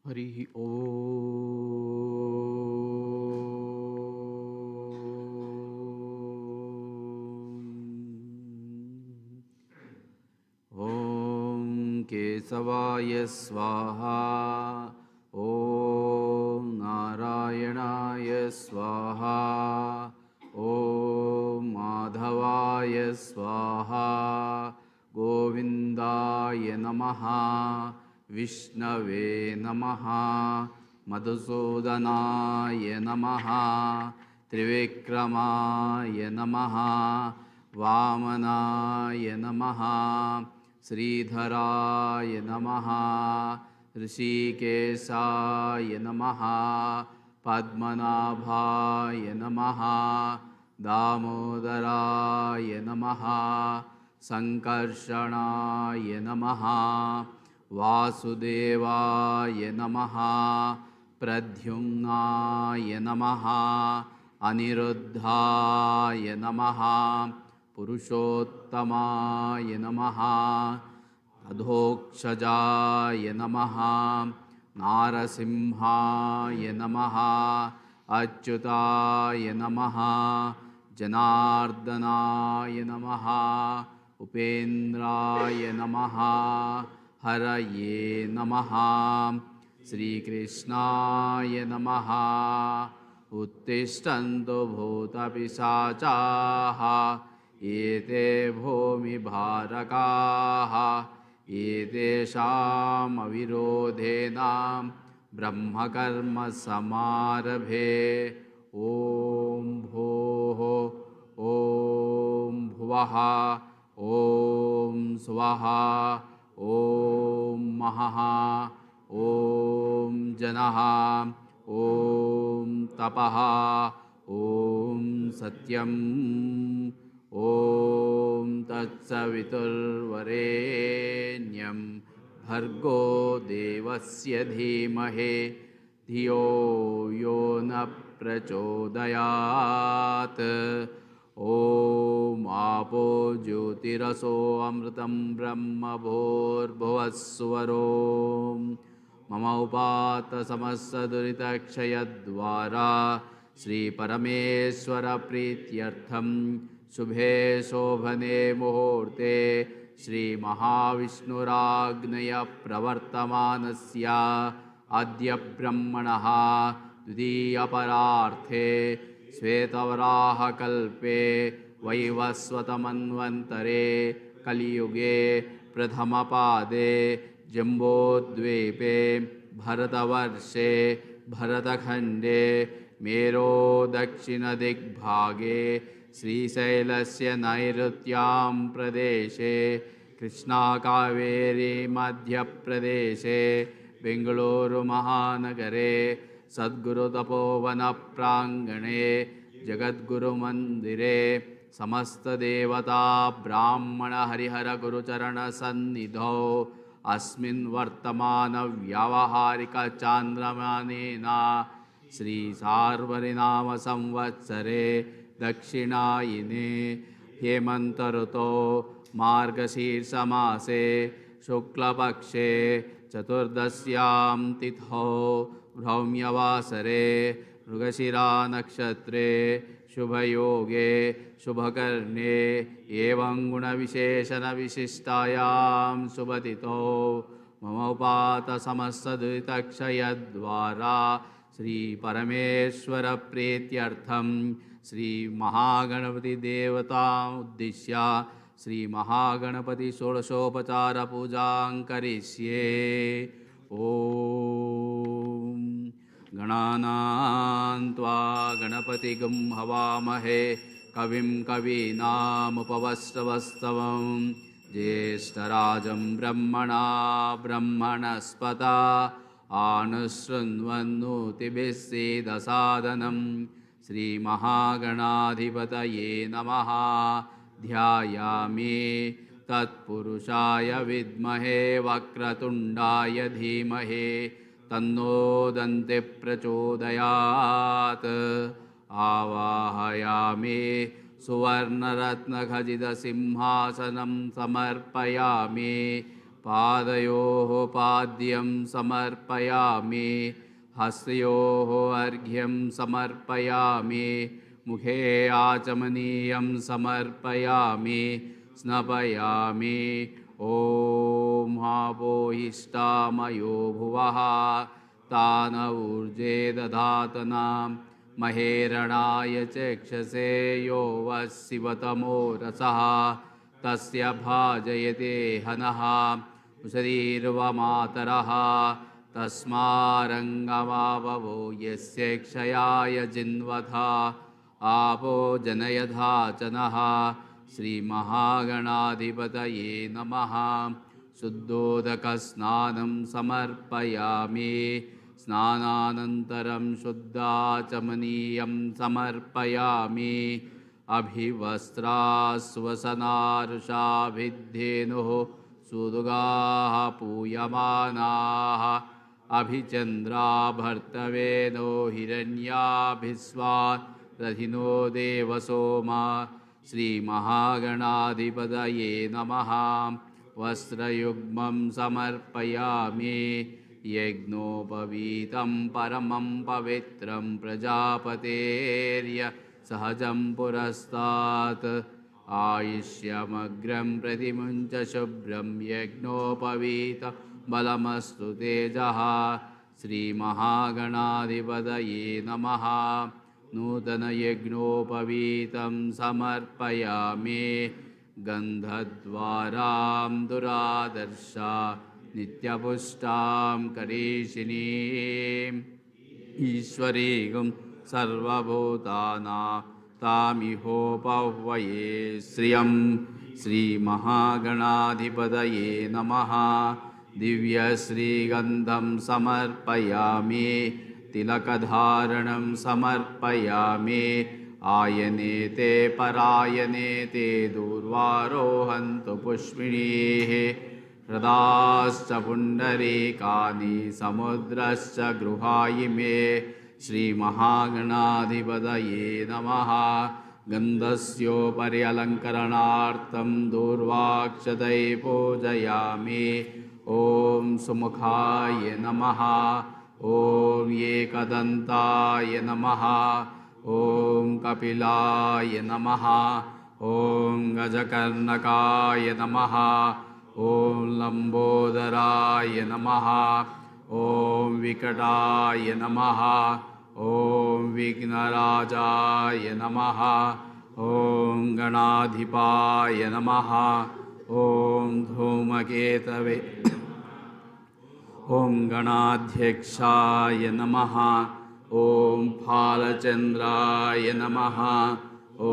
हरिः ॐ। ॐ केशवाय स्वाहा। ॐ नारायणाय स्वाहा। ॐ माधवाय स्वाहा। गोविन्दाय नमः। विष्णवे नमः। मधुसूदनाय नमः। त्रिविक्रमाय नमः। वामनाय नमः। श्रीधराय नमः। ऋषिकेशाय नमः। पद्मनाभाय नमः। दामोदराय नमः। संकर्षणाय नमः। वासुदेवाय नमः। प्रद्युम्नाय नमः। अनिरुद्धाय नमः। पुरुषोत्तमाय नमः। अधोक्षजाय नमः। नारसिंहाय नमः। अच्युताय नमः। जनार्दनाय नमः। उपेन्द्राय नमः। हरये नमः। श्रीकृष्णाय नमः। उत्तिष्ठन्तु भूतपिशाचाः एते भूमिभारकाः एतेषामविरोधेन ब्रह्मकर्मसमारभे। ॐ भोः ॐ भुवः ॐ स्वः ॐ महः ॐ जनः ॐ तपः ॐ सत्यम् ॐ तत्सवितुर्वरेण्यं भर्गो देवस्य धीमहि धियो यो न प्रचोदयात्। ॐ आपो ज्योतिरसो अमृतं ब्रह्म भूर्भुवस्सुवरो मम उपात समस्त दुरितक्षयद्वारा श्रीपरमेश्वरप्रीत्यर्थं शुभे शोभने मुहूर्ते श्रीमहाविष्णुराज्ञया प्रवर्तमानस्य अद्य ब्रह्मणः द्वितीयपरार्थे श्वेतवराहकल्पे वैवस्वतमन्वन्तरे कलियुगे प्रथमपादे जम्बोद्वीपे भरतवर्षे भरतखण्डे मेरो दक्षिणदिग्भागे श्रीशैलस्य नैऋत्यां प्रदेशे कृष्णाकावेरी मध्यप्रदेशे बेङ्गळूरुमहानगरे सद्गुरुतपोवनप्राङ्गणे जगद्गुरुमन्दिरे समस्तदेवता ब्राह्मण हरिहर गुरुचरणसन्निधौ अस्मिन् वर्तमानव्यावहारिकचान्द्रमानेन श्री सार्वरिनाम संवत्सरे दक्षिणायिने हेमंत ऋतो मार्गशीर्षमासे शुक्लपक्षे चतुर्दश्यां तिथौ ब्रह्म्यवासरे मृगशिरा नक्षत्रे शुभयोगे शुभकर्णे एवं गुणविशेषणविशिष्टायां शुभतिथौ मम उपात समस्तदुरितक्षयद्वारा श्री परमेश्वर प्रीत्यर्थं श्री महागणपति देवता उद्दिश्य श्री महागणपति षोडशोपचार पूजां करिष्ये। ओम गणानां त्वा गणपतिगं हवामहे कविं कवीनामुपवस्त्रवस्तवं ज्येष्ठराजं ब्रह्मणा ब्रह्मणस्पत आनुशृण्वन्नोतिभिस्सीदसादनं श्रीमहागणाधिपतये नमः। ध्यायामि तत्पुरुषाय विद्महे वक्रतुण्डाय धीमहि तन्नो दन्ति प्रचोदयात्। आवाहयामि सुवर्णरत्नखचितसिंहासनं समर्पयामि पादयोः पाद्यं समर्पयामि हस्तयोः अर्घ्यं समर्पयामि मुखे आचमनीयं समर्पयामि स्नपयामि। ॐ आपोहिष्टामयो भुवः तान ऊर्जे दधातनां महेरणाय चक्षसे यो वशिवतमो रसः तस्य भाजयते हनः उषदीर्वमातरः तस्मारङ्गमाववो यस्य क्षयाय जिन्वथा आपो जनयधाचनः। श्रीमहागणाधिपतये नमः। शुद्धोदकस्नानं समर्पयामि स्नानानन्तरं शुद्धाचमनीयं समर्पयामि अभिवस्त्रास्वसनारुषाभिद्धेनुः सुदुगाः पूयमानाः अभिचन्द्राभर्तवेनो हिरण्याभिस्वान् रथिनो देवसोमा। श्रीमहागणाधिपतये नमः। वस्त्रयुग्मं समर्पयामि यज्ञोपवीतं परमं पवित्रं प्रजापतेर्य सहजं पुरस्तात् आयुष्यमग्रं प्रतिमुञ्च शुभ्रं यज्ञोपवीत बलमस्तु तेजः। श्रीमहागणाधिपतये नमः। नूतनयज्ञोपवीतं समर्पयामि गन्धद्वारां दुरादर्शा नित्यपुष्टां करीषिणीम् ईश्वरीं सर्वभूतानां तामिहोपह्वये श्रियं। श्रीमहागणाधिपतये नमः। दिव्यश्रीगन्धं समर्पयामि तिलकधारणं समर्पयामि आयने ते परायणे ते दूर्वारोहन्तु पुष्पिणीः हृदाश्च पुण्डरीकानि समुद्रश्च गृहायि मे। श्रीमहागणाधिपतये नमः। गन्धस्योपर्यलङ्करणार्थं दूर्वाक्षतै पूजयामि। ॐ सुमुखाय नमः। ॐ एकदन्ताय नमः। ॐ कपिलाय नमः। ॐ गजकर्णकाय नमः। ॐ लम्बोदराय नमः। ॐ विकटाय नमः। ॐ विघ्नराजाय नमः। ॐ गणाधिपाय नमः। ॐ धूमकेतवे ॐ गणाध्यक्षाय नमः। ॐ फालचन्द्राय नमः। ॐ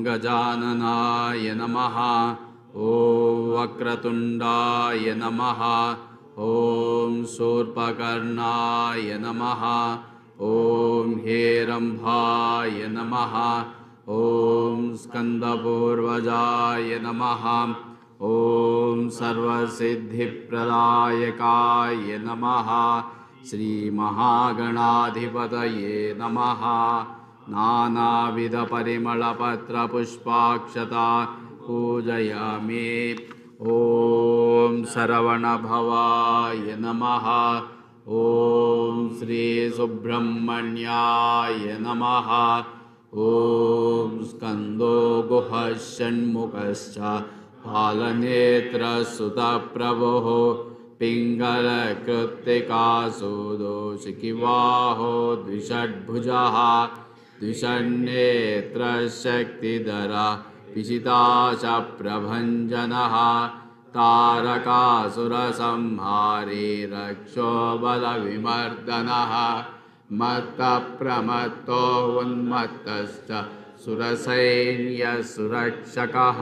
गजाननाय नमः। ॐ वक्रतुण्डाय नमः। ॐ शूर्पकर्णाय नमः। ॐ हेरम्भाय नमः। ॐ स्कन्दपूर्वजाय नमः। ॐ सर्वसिद्धिप्रदायकाय नमः। श्रीमहागणाधिपतये नमः। नानाविधपरिमलपत्रपुष्पाक्षता पूजयामि। ॐ सरवणभवाय नमः। ॐ श्रीसुब्रह्मण्याय नमः। ॐ स्कन्दो गुहः षण्मुखश्च फालनेत्रसुतप्रभुः पिङ्गलकृत्तिकासूदो शिखिवाहो द्विषड्भुजः द्विषन्नेत्रशक्तिधरः पिशिता च प्रभञ्जनः तारकासुरसंहारी रक्षो बलविमर्दनः मत्तप्रमत्तो उन्मत्तश्च सुरसैन्यसुरक्षकः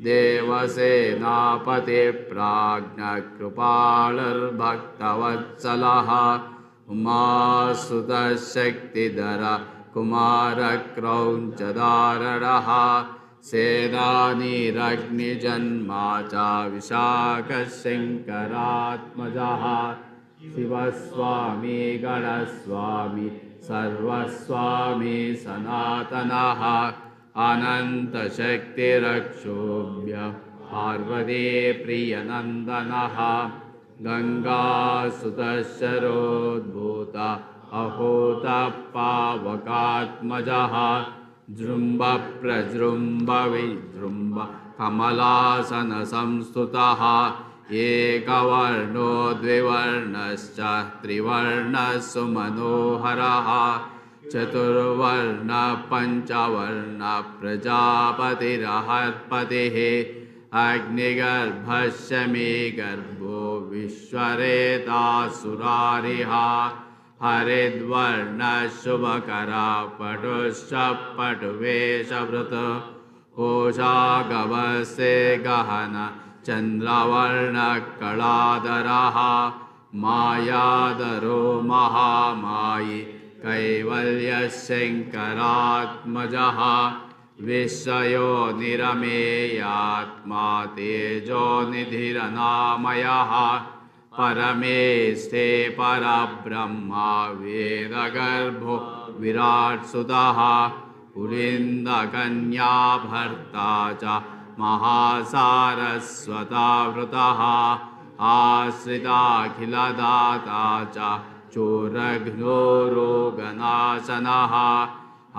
देवसेनापतिप्राज्ञकृपालर्भक्तवत्सलः उमासुतशक्तिधर कुमारक्रौञ्चदारणः सेनानीरग्निजन्मा च विशाखशङ्करात्मजः शिवस्वामी गणस्वामी सर्वस्वामी सनातनः अनन्तशक्तिरक्षोभ्य पार्वतीप्रियनन्दनः गङ्गासुतशरोद्भूत अहोतपावकात्मजः जृम्भप्रजृम्भविजृम्भ कमलासनसंस्तुतः एकवर्णो द्विवर्णश्च त्रिवर्णः सुमनोहरः चतुर्वर्ण पञ्चवर्ण प्रजापतिरहर्पतिः अग्निगर्भस्य मे गर्भो विश्वरेतासुरारिः हरिद्वर्णः शुभकरः पटुश्च पटुवेशभृत् कोशागवस्य गहनः चन्द्रवर्णः कलाधरः मायाधरो महामायी कैवल्यशङ्करात्मजः विश्वयो निरमेयात्मा तेजोनिधिरनामयः परमेष्ठे परब्रह्मा वेदगर्भो विराट्सुतः पुलिन्दकन्या भर्ता च महासारस्वतावृतः आश्रिताखिलदाता च चोरघ्नो रोगनाशनः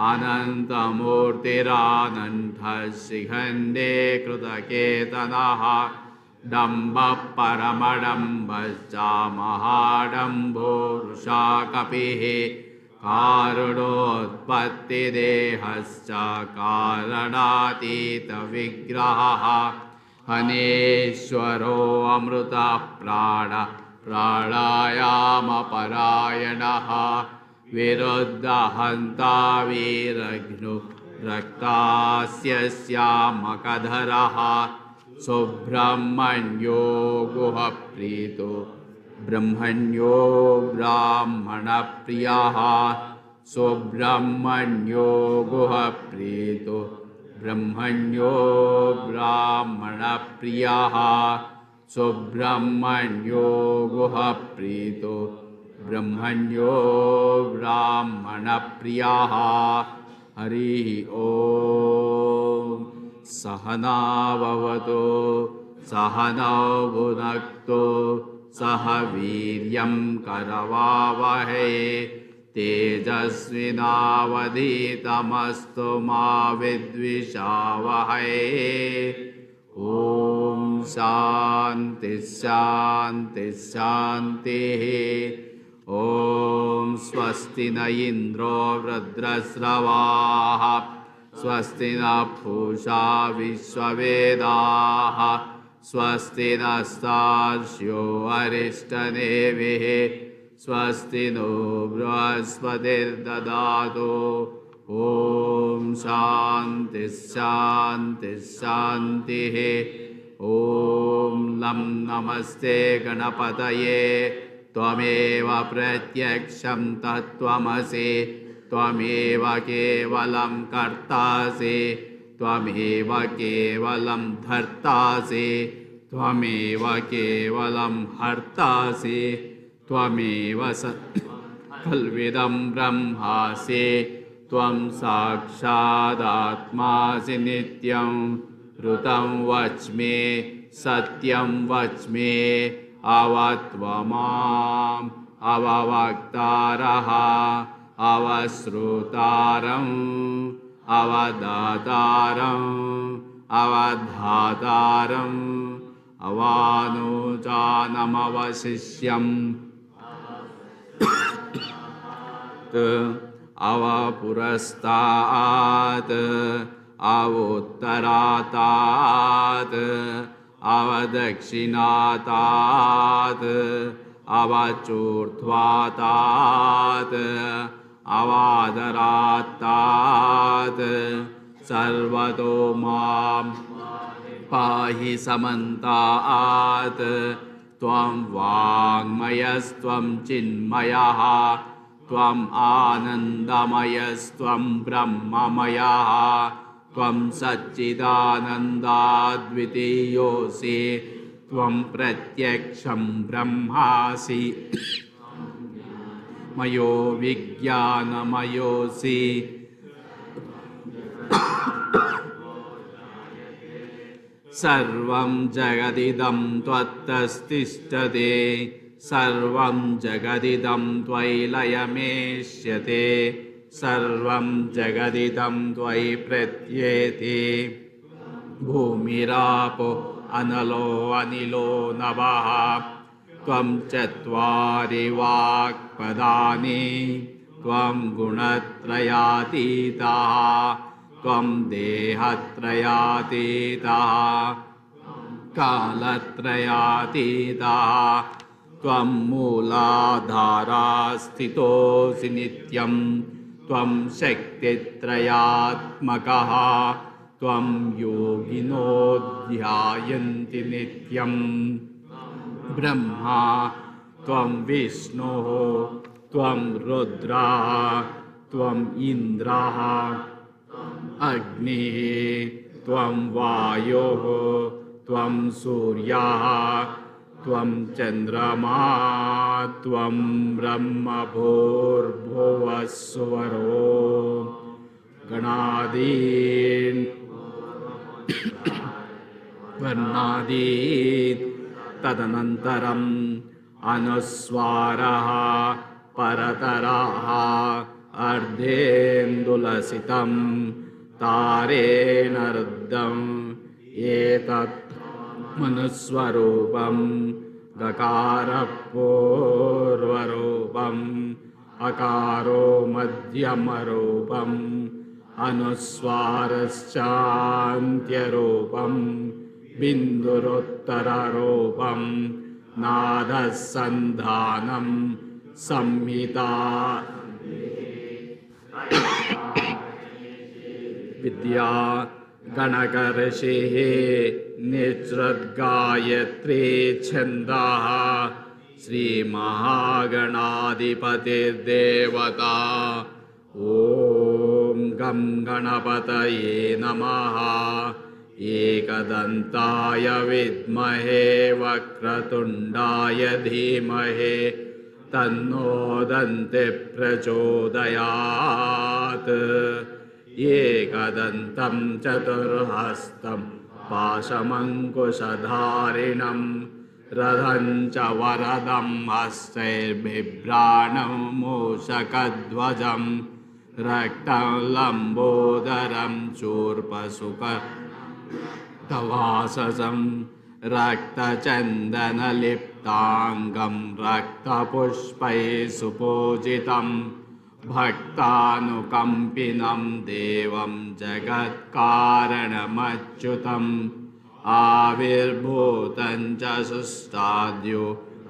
अनन्तमूर्तिरानन्तः शिखण्डे कृतकेतनः डम्बः परमडम्बश्च महाडम्भो वृषाकपिः कारुणोत्पत्तिदेहश्च कारणातीतविग्रहः अनेश्वरो अमृतः प्राणायामपरायणः विरुद्धहन्ता वीरघ्नो रक्तास्यमकधरः सुब्रह्मण्यो गुहप्रीतो ब्रह्मण्यो ब्राह्मणप्रियः सुब्रह्मण्यो गुहप्रीतो ब्रह्मण्यो ब्राह्मणप्रियः सुब्रह्मण्यो गुहप्रीतो ब्रह्मण्यो ब्राह्मणप्रियः हरिः ॐ सहना भवतु सहनौ भुनक्तु सह वीर्यं करवावहै तेजस्विनावधीतमस्तु मा विद्विषावहै ॐ शान्ति शान्ति शान्तिः ॐ स्वस्ति न इन्द्रो वृद्रस्रवाः स्वस्ति न पूषा विश्ववेदाः स्वस्ति नस्तार्क्ष्यो अरिष्टनेमिः स्वस्ति नो बृहस्पतिर्ददातु ॐ शान्ति शान्ति शान्तिः ॐ लं नमस्ते गणपतये त्वमेव प्रत्यक्षं तत्त्वमसि त्वमेव केवलं कर्तासि त्वमेव केवलं धर्तासि त्वमेव केवलं हर्तासि त्वमेव खल्विदं ब्रह्मासि त्वं साक्षादात्मासि नित्यं ऋतं वच्मि सत्यं वच्मि अवत्वमाम् अववक्तारः अवश्रुतारम् अवदातारम् अवधातारम् अवानुजानमवशिष्यम् अवपुरस्तात् अवोत्तरातात् अवदक्षिणातात् अवचूर्ध्वातात् अवादरात्तात् सर्वतो मां पाहि समन्तात् त्वं वाङ्मयस्त्वं चिन्मयः त्वम् आनन्दमयस्त्वं ब्रह्ममयः त्वं सच्चिदानन्दाद्वितीयोऽसि त्वं प्रत्यक्षं ब्रह्मासि मयो विज्ञानमयोऽसि सर्वं जगदिदं त्वत्तस्तिष्ठते सर्वं जगदिदं त्वयि लयमेष्यते सर्वं जगदिदं त्वयि प्रत्येति भूमिरापो अनलो अनिलो नभः त्वं चत्वारि वाक्पदानि त्वं गुणत्रयातीतः त्वं देहत्रयातीतः कालत्रयातीतः त्वं मूलाधारस्थितोऽसि नित्यं त्वं शक्तित्रयात्मकः त्वं योगिनो ध्यायन्ति नित्यं ब्रह्मा त्वं विष्णुः त्वं रुद्रः त्वम् इन्द्रः अग्निः त्वं वायुः त्वं सूर्यः त्वं चन्द्रमा त्वं ब्रह्मभूर्भुवः सुवरो गणादीन् वर्णादीन् तदनन्तरम् अनुस्वारः परतरः अर्धेन्दुलसितं तारेण रुद्धम् एतत् मनुस्वरूपं गकारपूर्वरूपम् अकारो मध्यमरूपम् अनुस्वारश्चान्त्यरूपम् बिन्दुरुत्तररूपम् नादः सन्धानं संहिता विद्या गणकऋषिः निसृद्गायत्री छन्दः श्रीमहागणाधिपतिर्देवता ॐ गं गणपतये नमः एकदन्ताय विद्महे वक्रतुण्डाय धीमहि तन्नो दन्तिः प्रचोदयात् एकदन्तं चतुर्हस्तं पाशमङ्कुशधारिणं रथं च वरदं हस्तैर्बिभ्राणं मूषकध्वजं रक्तं लम्बोदरं चूर्पसुखवाससं रक्तचन्दनलिप्ताङ्गं रक्तपुष्पैः सुपूजितं भक्तानुकम्पिनं देवं जगत्कारणमच्युतम् आविर्भूतं च सुष्टाद्यो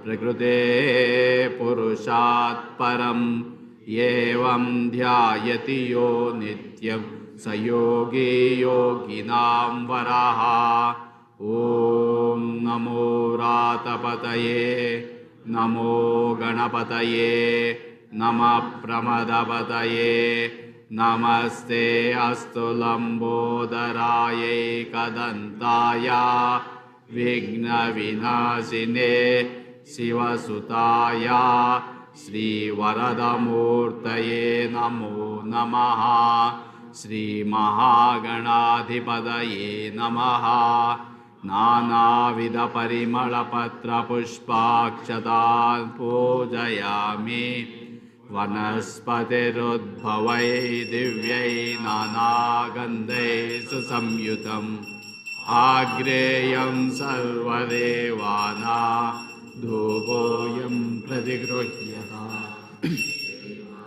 प्रकृते पुरुषात् परम् एवं ध्यायति यो नित्यं स योगी योगिनां वरः ॐ नमो रातपतये नमो गणपतये नमः प्रमदपतये नमस्ते अस्तु लम्बोदरायै कदन्ताय विघ्नविनाशिने शिवसुताय श्रीवरदमूर्तये नमो नमः। श्रीमहागणाधिपतये नमः। नानाविधपरिमलपत्रपुष्पाक्षतान् पूजयामि। वनस्पतिरुद्भवै दिव्यै नानागन्धैः सुसंयुतम् आग्नेयं सर्वदेवानां धूपोऽयं प्रतिगृह्यता।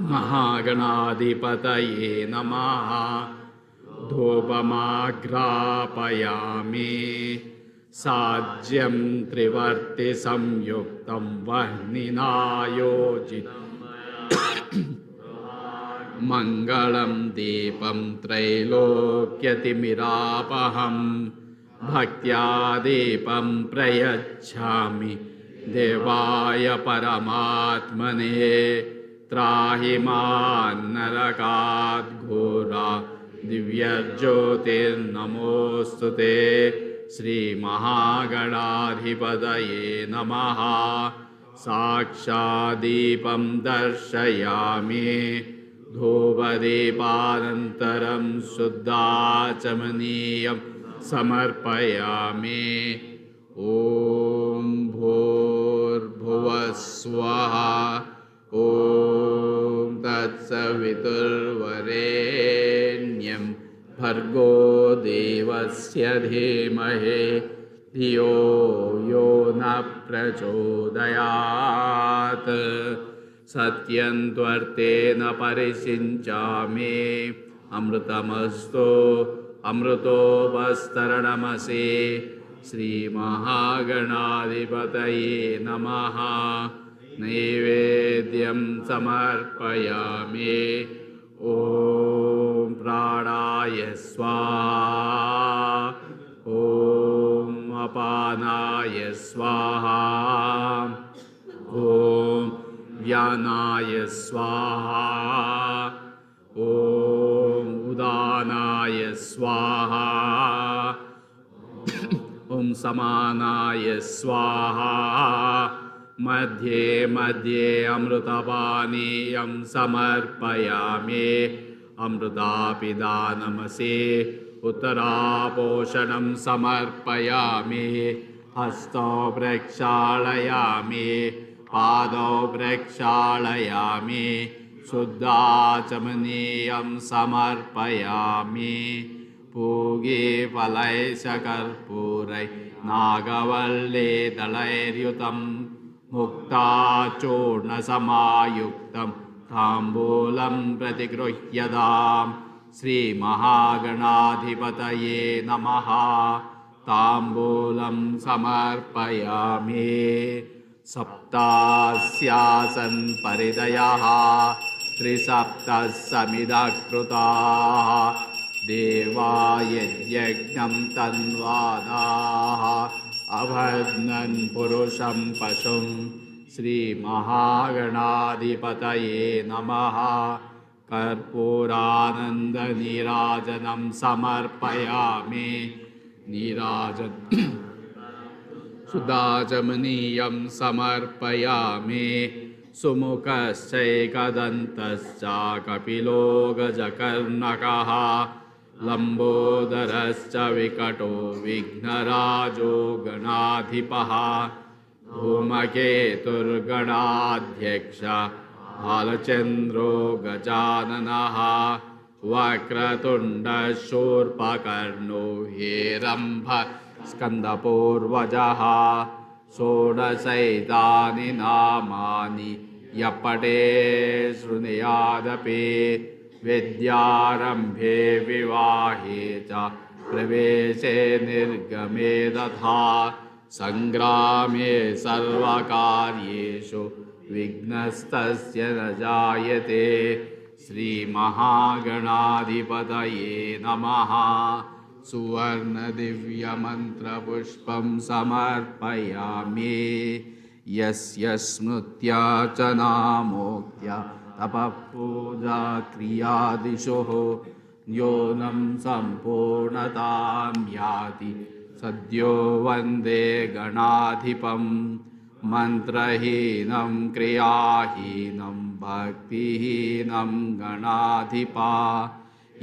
महागणाधिपतये नमः। धूपमाघ्रापयामि। साज्यं त्रिवर्तिसंयुक्तं वह्निना योजितं मङ्गलं दीपं त्रैलोक्यतिमिरापहं भक्त्या दीपं प्रयच्छामि देवाय परमात्मने। त्राहि मां नरकात् घोरा दिव्यज्योतिर्नमोऽस्तु ते। श्रीमहागणाधिपतये नमः। साक्षादीपं दर्शयामि। धूपदीपानन्तरं शुद्धाचमनीयं समर्पयामि। ॐ भूर्भुवः स्वः। ॐ तत्सवितुर्वरेण्यं भर्गो देवस्य धीमहि धियो यो न प्रचोदयात्। सत्यं त्वर्तेन परिषिञ्चामि। अमृतमस्तु अमृतोपस्तरणमसि। श्रीमहागणाधिपतये नमः। नैवेद्यं समर्पयामि। ॐ प्राणाय स्वाहा। ॐ अपानाय स्वाहा। ॐ व्यानाय स्वाहा। ॐ उदानाय स्वाहा। ॐ समानाय स्वाहा। मध्ये मध्ये अमृतपानीयं समर्पयामि। अमृतापिदानमसि। उत्तरापोषणं समर्पयामि। हस्तौ प्रक्षालयामि। पादौ प्रक्षालयामि। शुद्धाचमनीयं समर्पयामि। पूगीफलैः नागवल्लीदलैर्युतं मुक्ताचूर्णसमायुक्तं ताम्बूलं प्रतिगृह्यताम्। श्रीमहागणाधिपतये नमः। ताम्बूलं समर्पयामि। सप्तास्यासन् परिदयः त्रिसप्तः समिदः कृताः। देवायज्ञं तन्वानाः अभग्नन् पुरुषं पशुं। श्रीमहागणाधिपतये नमः। कर्पूरानन्दनीराजनं समर्पयामि। सुदाचमनीयं समर्पयामि। सुमुखश्चैकदन्तश्च कपिलो गजकर्णकः। लम्बोदरश्च विकटो विघ्नराजो गणाधिपः। धूमकेतुर्गणाध्यक्ष बालचन्द्रो गजाननः। वक्रतुण्डशूर्पकर्णो हेरम्भ स्कन्दपूर्वजः। षोडशैतानि नामानि यपटे शृणुयादपि। विद्यारम्भे विवाहे च प्रवेशे निर्गमे तथा। सङ्ग्रामे सर्वकार्येषु विघ्नस्तस्य न जायते। श्रीमहागणाधिपतये नमः। सुवर्णदिव्यमन्त्रपुष्पं समर्पयामि। यस्य स्मृत्या च नामोक्त्या तपः पूजा क्रियादिशोः योनं सम्पूर्णतां याति। सद्यो वन्दे गणाधिपं मन्त्रहीनं क्रियाहीनं भक्तिहीनं गणाधिपा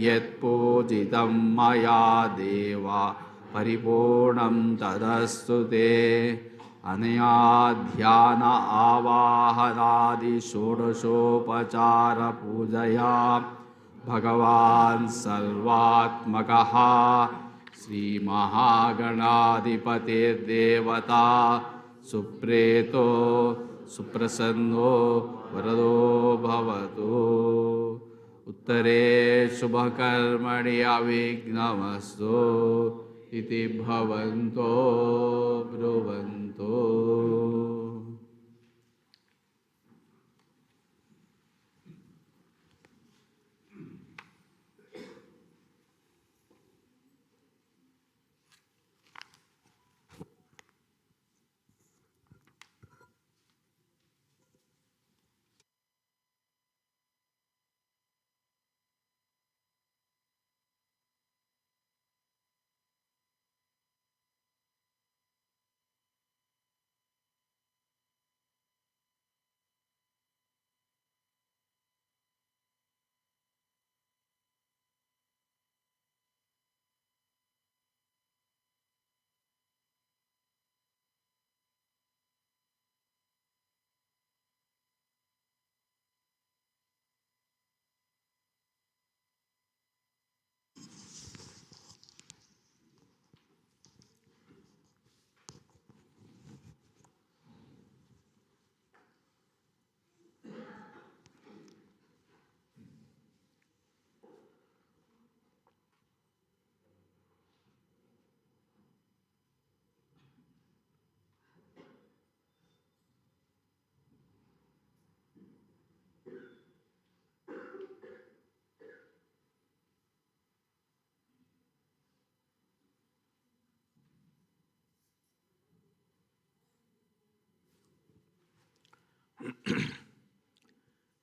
यत्पूजितं मया देवा परिपूर्णं तदस्तु ते अनया ध्यान आवाहनादि षोडशोपचार पूजया भगवान् सर्वात्मकः श्रीमहागणाधिपतिर्देवता सुप्रेतो सुप्रसन्नो वरदो भवतु उत्तरे शुभकर्मणि अविघ्नमस्तु इति भवन्तो ब्रुवन्तो।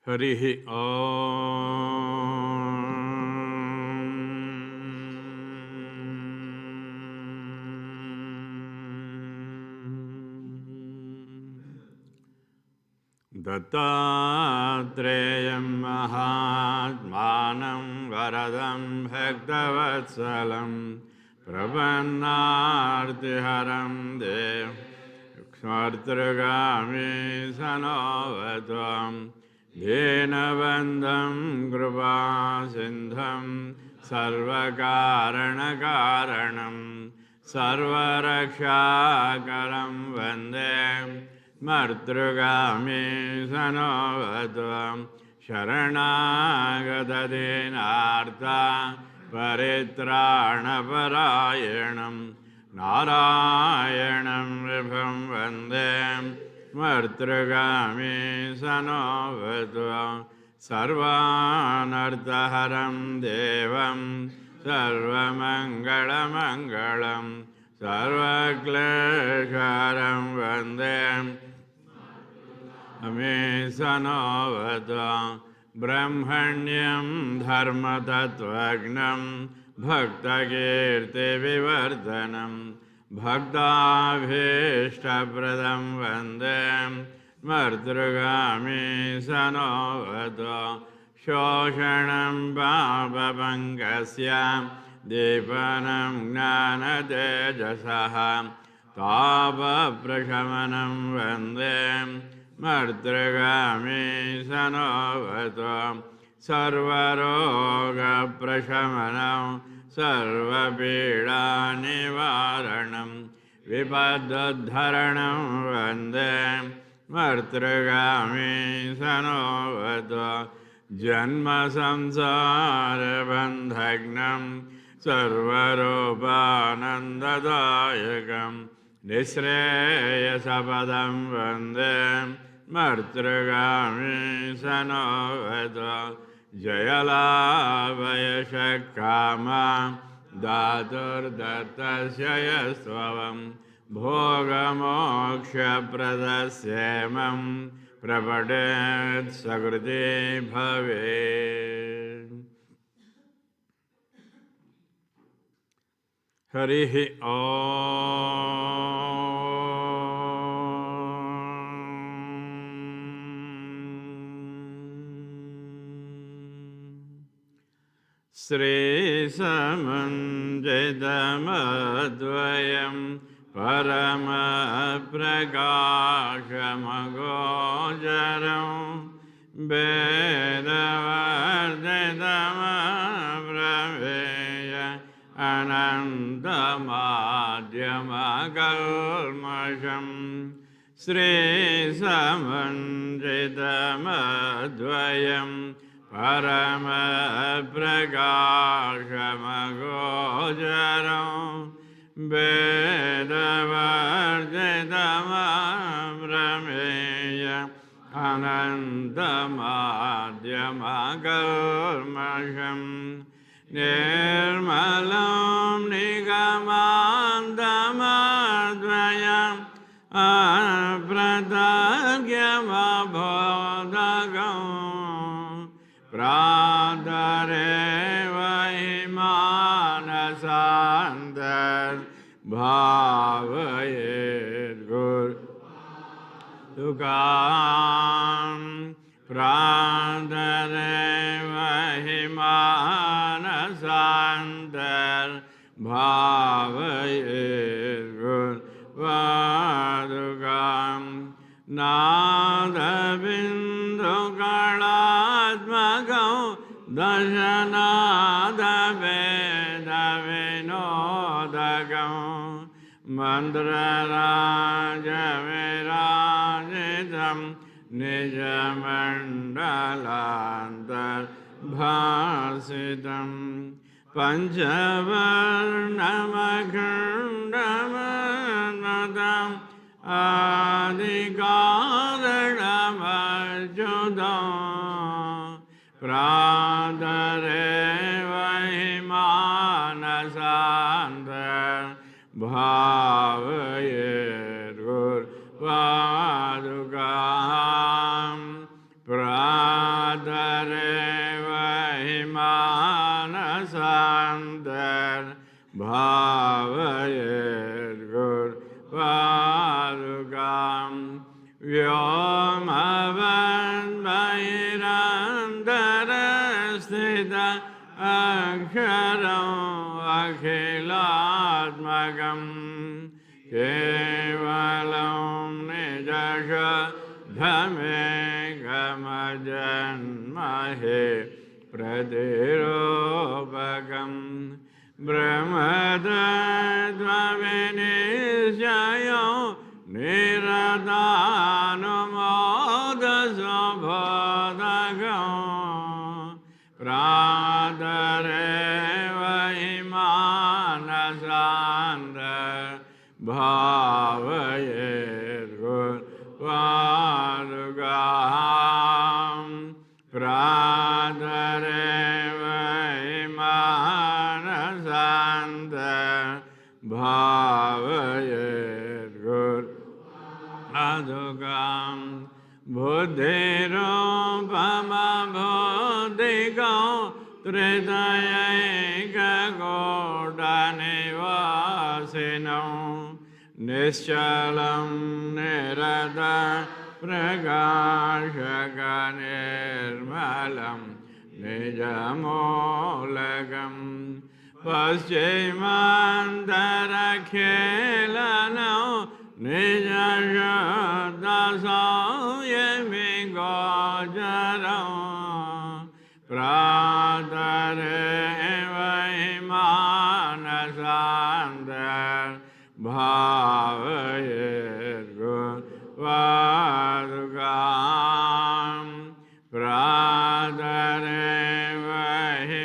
हरिः ॐ दत्तात्रेयं महात्मानं वरदं भक्तवत्सलं प्रपन्नार्तिहरं देवं स्मर्तृगामि सनोवत्वं दीनबन्धं कृपासिन्धं सर्वकारणकारणं सर्वरक्षाकरं वन्दे स्मर्तृगामि सनोवत्वं शरणागतदीनार्ता परित्राणपरायणं नारायणं विभुं वन्दे स्मर्तृगामि सनोवत्वं सर्वानर्थहरं देवं सर्वमङ्गलमङ्गलं सर्वक्लेशहरं वन्दे अमे सनोवत्वं ब्रह्मण्यं धर्मतत्त्वज्ञं भक्तकीर्तिविवर्धनं भक्ताभीष्टप्रदं वन्दे स्मर्तृगामि सनोवत्वं शोषणं पापभङ्गस्य दीपनं ज्ञानतेजसः तापप्रशमनं वन्दे स्मर्तृगामि सनोवत्वं सर्वरोगप्रशमनं सर्वपीडानिवारणं विपदुद्धरणं वन्दे स्मर्तृगामि सनोवत्वं जन्मसंसारबन्धघ्नं सर्वरूपानन्ददायकं निःश्रेयसपदं वन्दे स्मर्तृगामि सनोवत्वं जयलाभयशकामा दातुर्दत्तस्य यस्त्वं भोगमोक्षप्रदस्येमं प्रपठेत् सकृते भवेत्। हरिः ॐ श्रीसमञ्जितमद्वयं परमप्रकाशमगोचरं वेदवर्जितमप्रमेय अनन्तमाद्यमकल्मषम् श्रीसमञ्जितमद्वयं परमप्रकाशमगोचरं वेदवर्जितमप्रमेय अनन्तमाद्यमकल्मषम् निर्मलं निगमान्तमद्वयम् अप्रतज्ञमबोधगं प्रातरेव हि मानसान्तर्भावयेद्गुरुकान् प्रातरेव हि मानसान्तर्भावयेद्गुरुपादुकाम् नादबिन्दुकलात्मकं दशनादवेदविनोदकं मन्त्रराजविराजितं निजमण्डलान्तर्भासितं पञ्चवर्णमखण्डमन्मतम् आदिकारणमच्युतं प्रातरेव हि मानसान्तर्भावयेद्गुरुपादुकाम् प्रातरेव हि मानसान्तर्भावयेद्गुरुपादुकाम् व्योमवन्महिरन्तरस्थित अक्षरम् अखिलात्मकं केवलं निजशुद्धमेकमजन्महे प्रतिरूपकं ब्रह्मतत्त्वविनिश्चयो निरतानुमोदसुबोधकं प्रातरेव हि मानसान्तर्भावयेद्गुरुपादुकाम् प्रातरेव हि मानसान्तर्भावयेद्गुरुपादुकाम् बुद्धिरूपमबुद्धिकं त्रितयैकगोडनिवासिनं निश्चलं निरतप्रकाशकनिर्मलं निजमूलकं पश्चिमान्तरखेलनं निजशुद्धसंयमिगोचरं प्रातरेव हि मानसान्तर्भावयेद्गुरुपादुकाम् प्रातरेव हि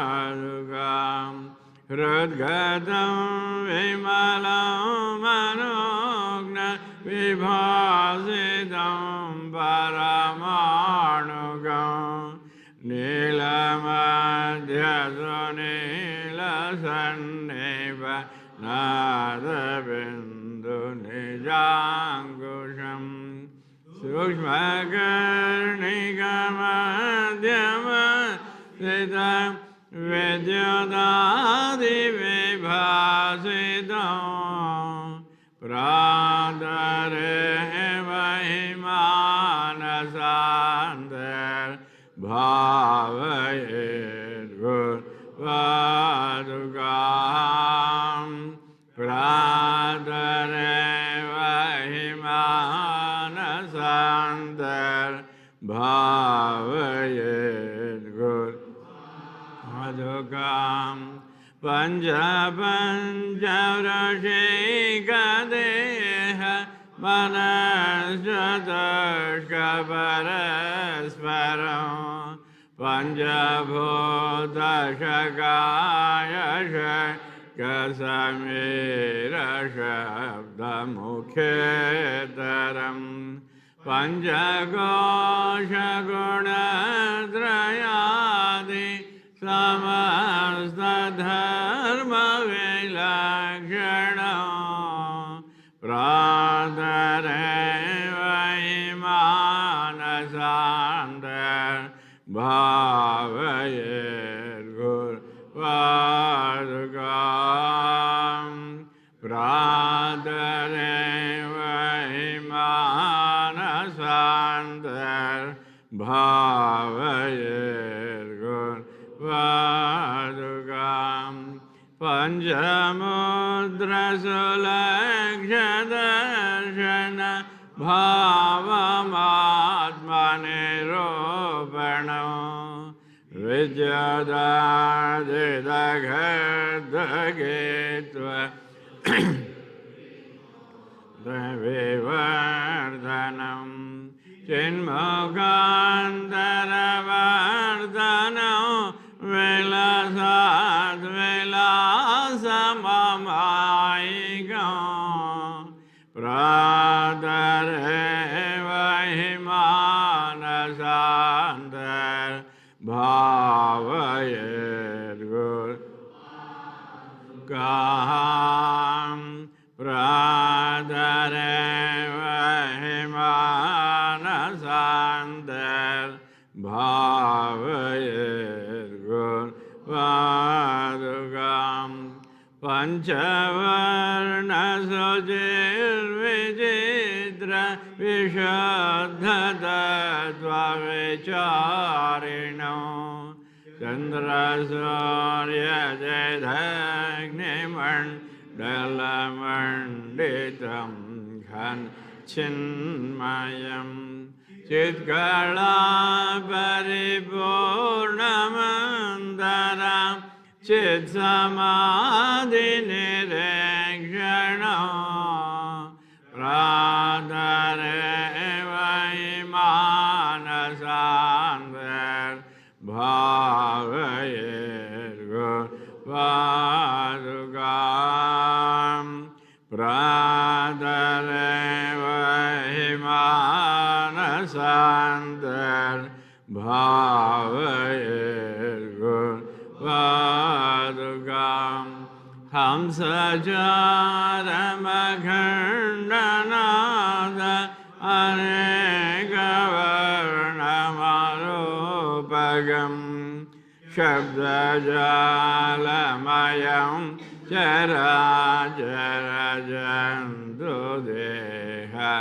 मानसान्तर्भावयेद्गुरुपादुकाम् हृद्गतं विमलं मनोज्ञ विभासितं परमाणुकं नीलमध्यसुनीलसन्निभ नादबिन्दुनिजाङ्कुशं सूक्ष्मकर्णिकमध्यमस्थितं विद्युदादिविभासितं प्रातरेव sander bhavayet gurvadugam pradareva himanasander bhavayet gurvadugam panja vrashikadeha manasjatashka parasparam panjabhutashakayasha kasamira shabdamuketaram panjagosha gunadrayadi samastadharma vilakshana pradareva imanasander bhavayet gurvadugam pradareva imanasander bhavayet gurvadugam panjamudra sulakshadarsana bhavamatmaniropanam vidyadadidagadagetva vivardhanam chinmukhandaravardhanam vilasad vilasamamaikam pradareva himanasander bhavayet gurvadugam pradareva himanasander bhavayet gurvadugam panchavarna sujirvijitra vishuddhatattva vicharino chandra surya jayadagnimandalam khan chinmayam chitkala paripurnamandaram chit samadhi nirekshana pradareva imanasander bhavayet gurvadugam pradareva imanasander bhavayet gurvadugam hamsajaramaghandanada anekavarnamarupagam shabdajalamayam charajarajantudeha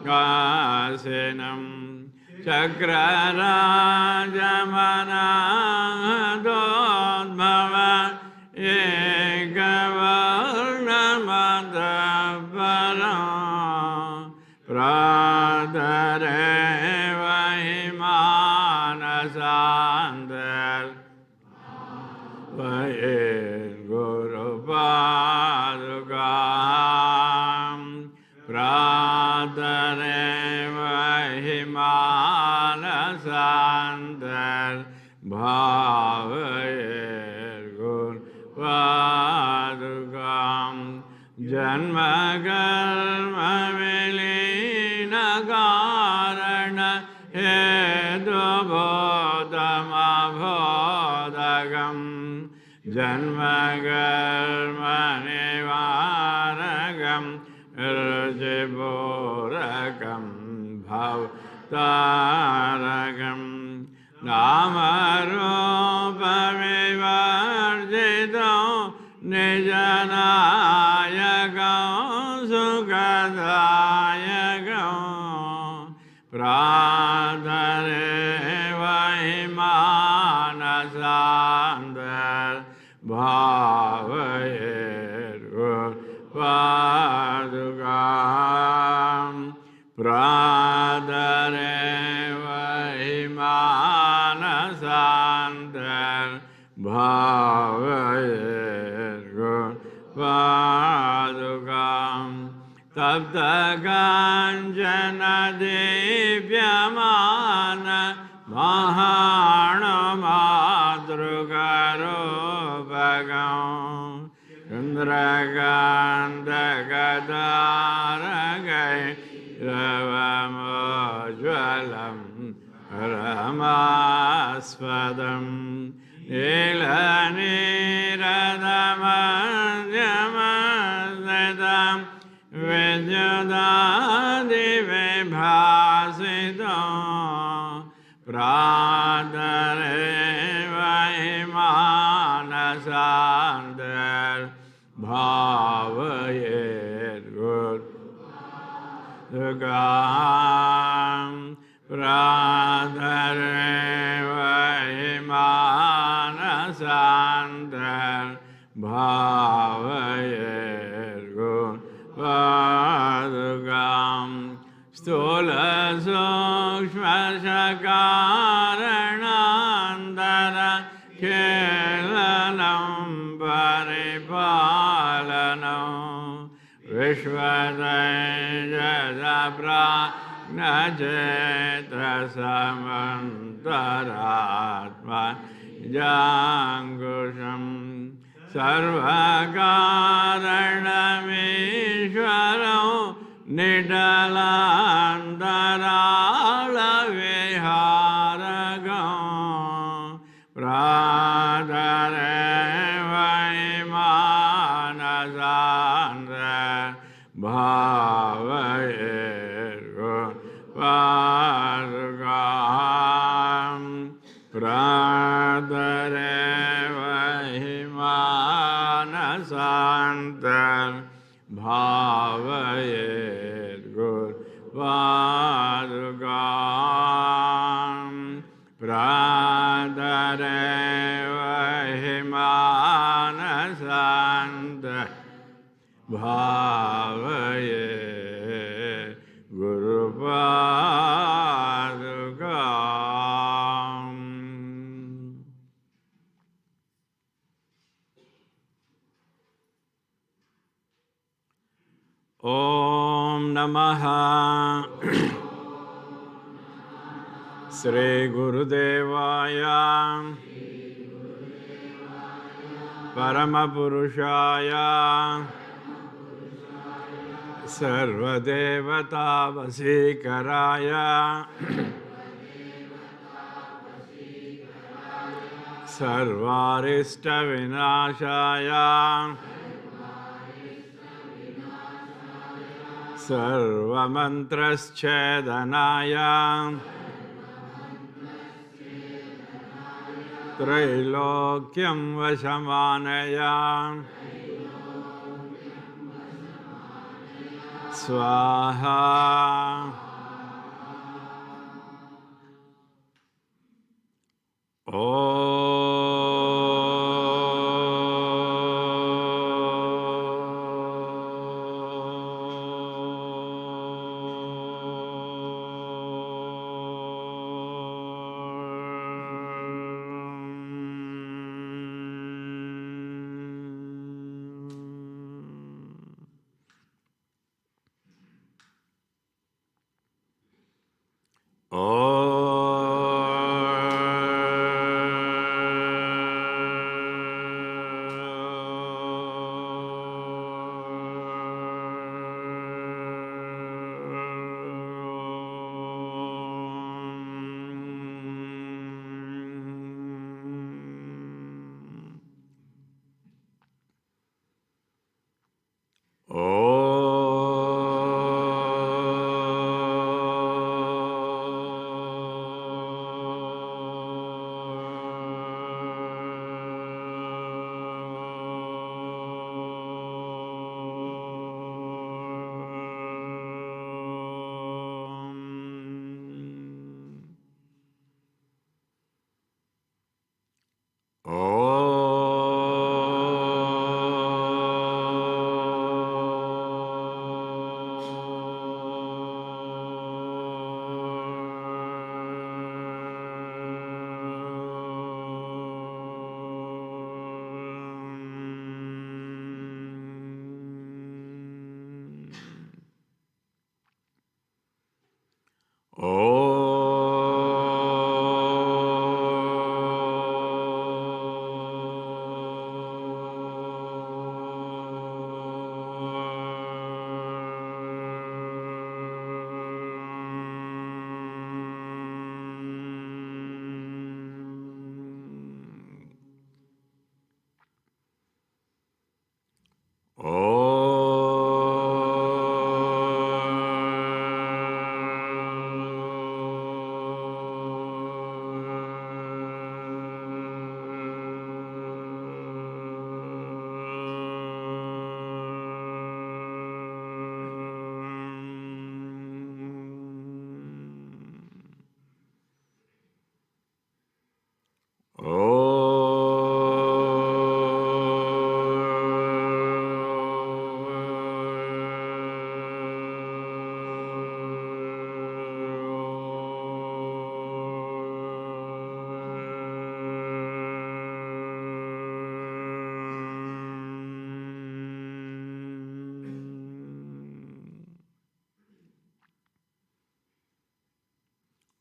kasinam chakrarajamanahdodbhava ekavarnamadabharam pradareva imanasander bhavayet gurvadugam pradareva imanasander bhavayet gurvadugam janma karma vilina karana hetu bodhamabhodhagam janma karma nivaragam rajibhorakam bhavtaragam namarupavivarjitam nijanayakam sukadayakam वै मानसान्तर भावयेर्गुरुपादुकां प्रादरे वै मानसान्तर भावयेर्गुरुपादुकां तप्तकाञ्चन दिव्यमान महाणमातृकरूपकं चन्द्रकान्तकदारगैरवमोज्ज्वलं रमास्पदं नीलनीरदमध्यमस्थितं विद्युदादिविभासितं प्रातरे वै मानसान्तर भावयेर्गुरुपादुकां प्रातरे वै मानसान्तर भावयेर्गुरुपादुकां स्थूलसूक्ष्मशकारणान्तर खेलनं परिपालनं विश्वतैजसप्राज्ञचेतसमन्तरात्मजाङ्कुशं सर्वकारणमीश्वरं निडलान्तरालविहारकं प्रातरे वै मानसान्तर भावयेर्गुरुपादुकां प्रातरे वै मानसान्तर भावयेर्गुरुपादुकां प्रातरे वै मानसान्तर भावयेर्गुरुपादुकाम् ॐ नमः श्री गुरुदेवाय परमपुरुषाय सर्वदेवतावशीकराय सर्वारिष्टविनाशाय सर्वमन्त्रच्छेदनाय त्रैलोक्यं वशमानय स्वाहा Oh.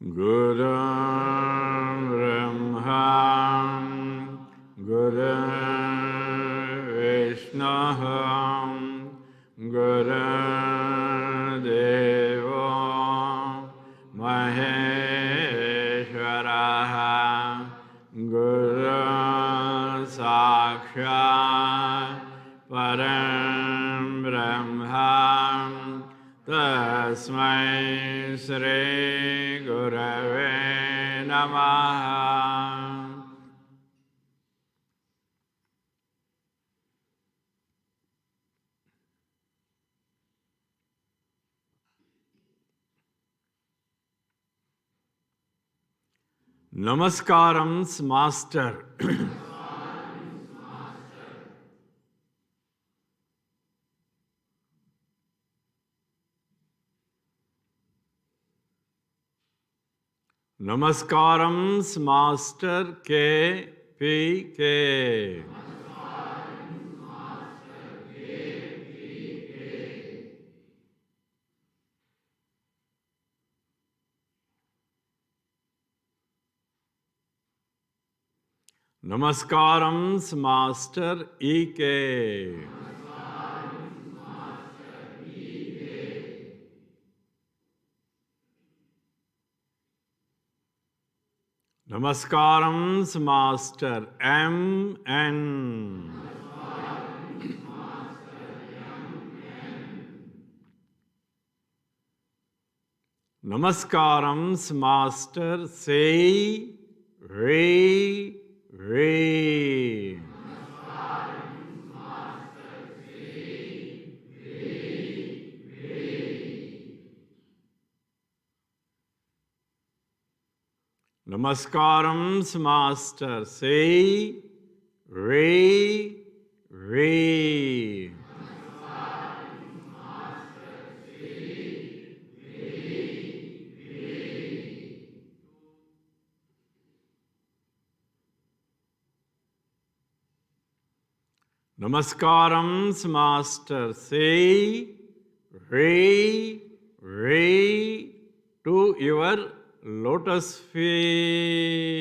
Guru Brahma, Guru Vishnu, Guru Deva, Maheshwara, Guru Sakshat, Param Brahma, Tasmai Sri Gurave Namaha. Namaskarams, Master. Namaskarams, Master K. P. K. Namaskarams, Master E. K. Namaskarams, Master M. N. Namaskarams, Master Say Re Re. Namaskarams, Master Say Re Re. Namaskarams, Master Say Re Re to your lotus feet.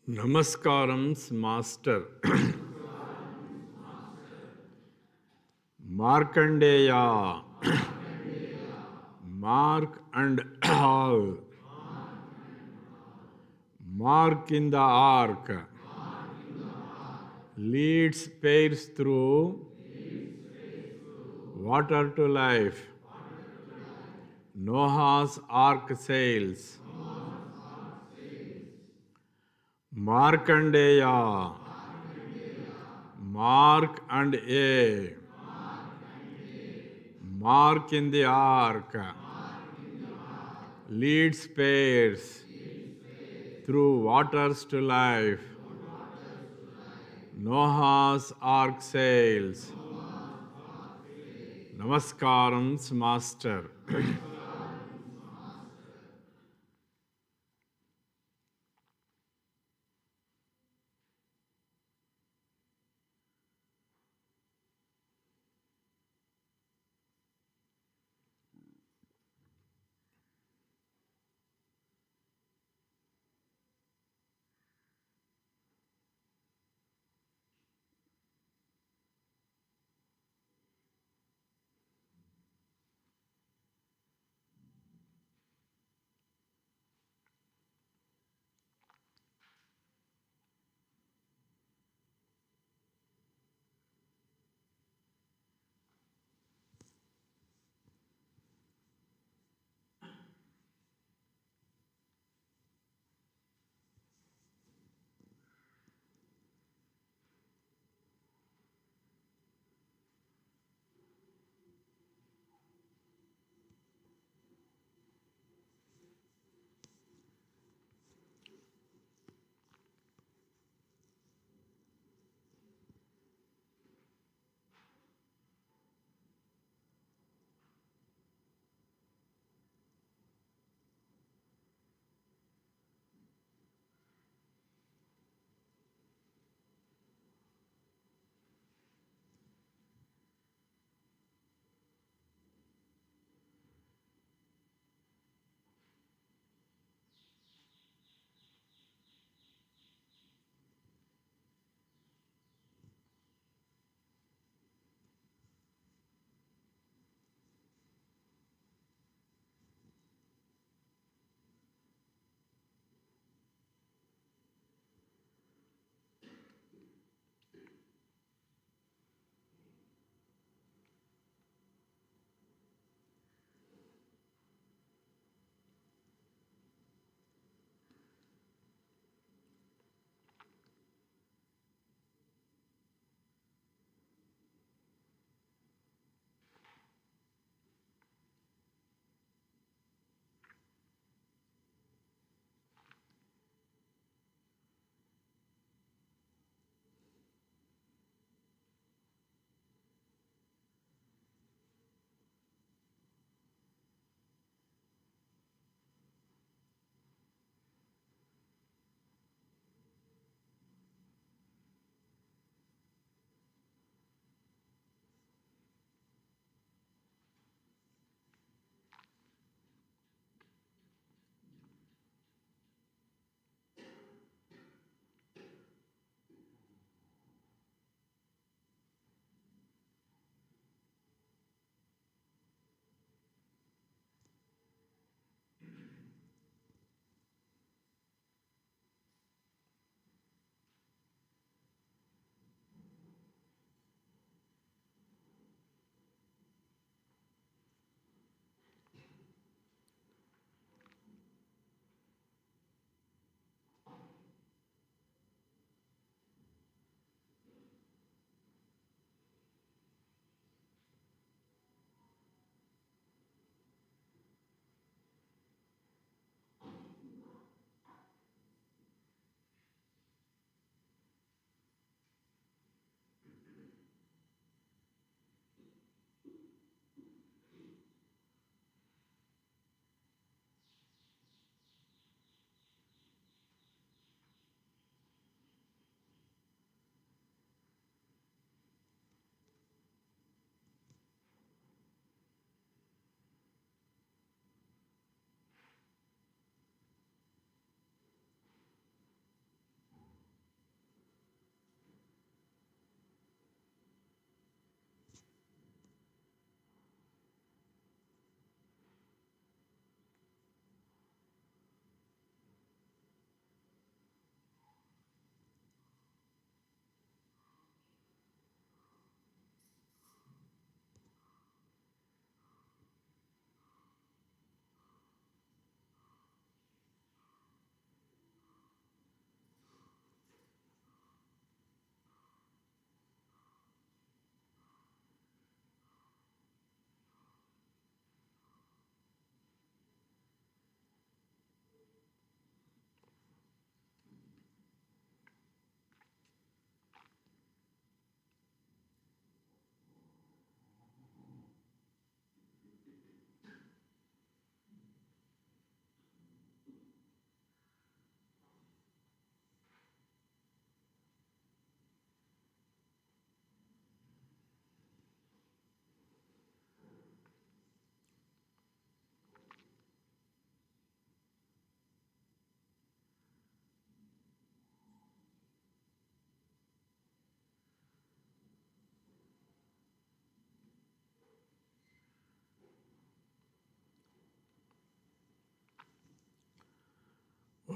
Namaskaram, Master. Markandeya. Mark and all. Mark in the ark. Leads pairs through water to life. Noah's ark sails. Markandeya. Mark and a. Mark in the ark. Leads pairs through waters to life. Noah's ark sails. Namaskaram, Master.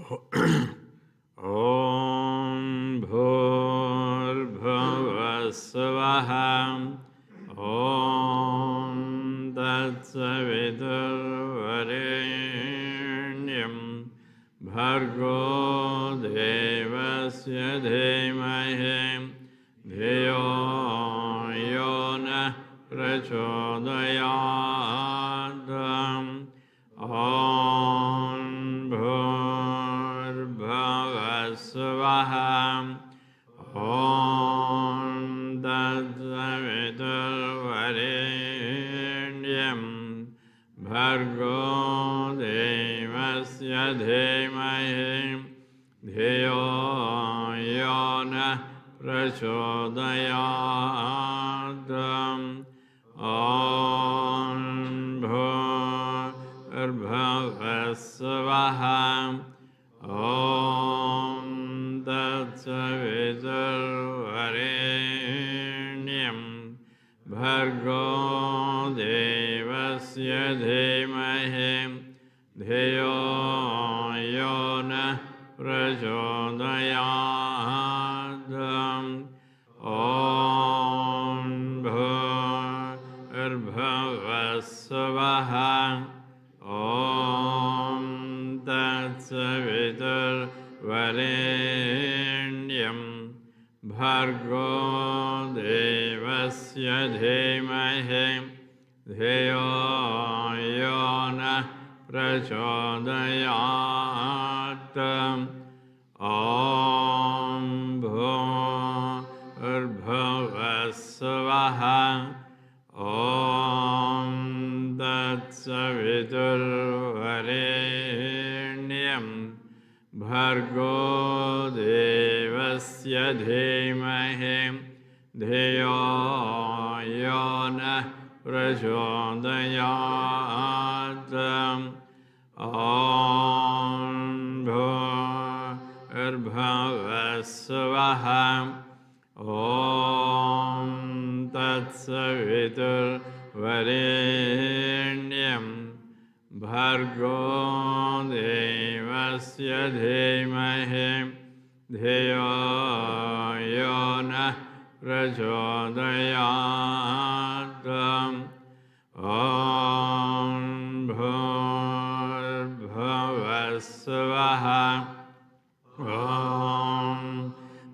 Om Bhurbhuva Svaham. Om Tatsaviturvarenyam Bhargo Devasya Dhimahi Dhiyo Yona Prachodayadam. Om Bhurbhuva Svaham. Om Tatsaviturvarenyam Bhargo Devasya Dhimahi Dhiyo Yona Prachodayadam. Om Bhurbhuva Svaham. Om Tatsaviturvarenyam Bhargo Devasya Dhimahi Dhiyo Yona Prachodayadam. Om Bhurbhuva Svaham. Om Tatsaviturvarenyam Bhargo Devasya Dhimahi Dhiyo Yona Prachodayadam. Om Bhurbhuva Svaham. Om Tatsaviturvarenyam Bhargo Devasya Dhimahi Dhiyo Yona Prachodayadam. Om Bhurbhuva Svaham. Om Tatsaviturvarenyam Bhargo Devasya Dhimahi Dhiyo Yona Prachodayadam. Om Bhurbhuva Svaham. Om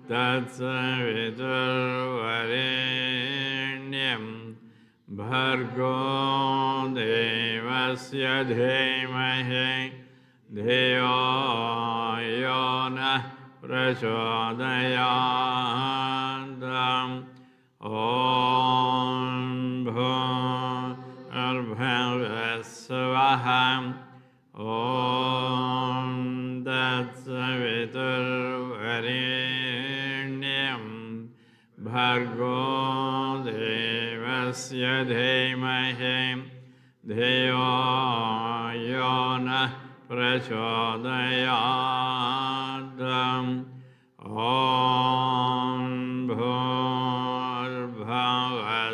Tatsaviturvarenyam Bhargo Devasya Dhimahi Dhiyo Yona Prachodayadam. Om Bhurbhuva Svaham. Om Tatsaviturvarenyam Bhargo Devasya Dhimahi Dhiyo Yona Prachodayadam. Om Bhurbhuva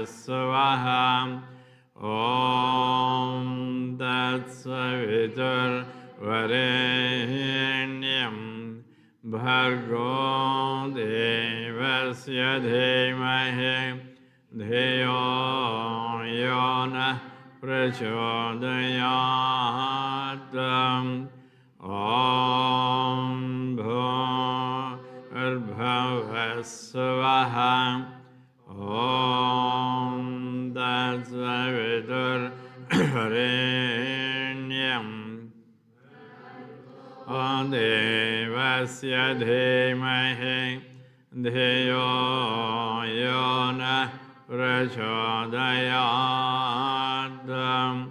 Svaham. Om Tatsaviturvarenyam Bhargo Devasya Dhimahi Dhiyo Yona Prachodayadam. Om Bhurbhuva Svaham. Om Tatsaviturvarenyam Devasya Dhimahi Dhiyo Yona Prachodayadam.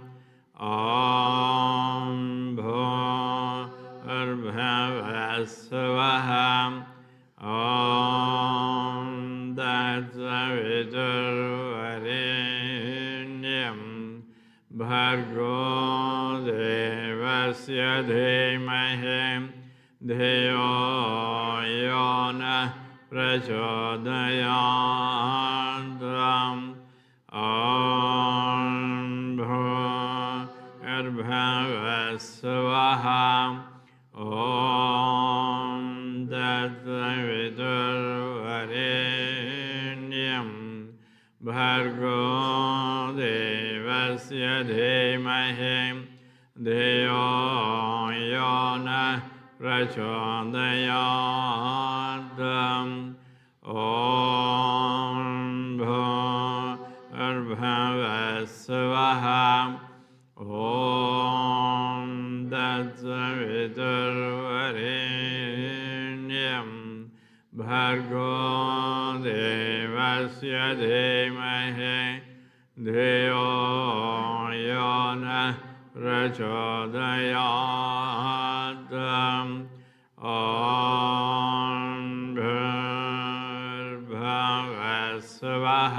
Om Bhurbhuva Svaham. Om Tatsaviturvarenyam Bhargo Devasya Dhimahi Dhiyo Yona Prachodayadam. Om Bhurbhuva Svaham. Om धीमहि धियो यो नः प्रचोदयात् ॐ भूर्भुवस्सुवः ॐ तत्सवितुर्वरेण्यं भर्गो देवस्य धीमहि धियो यो नः प्रचोदयात् ॐ भूर्भुवस्सुवः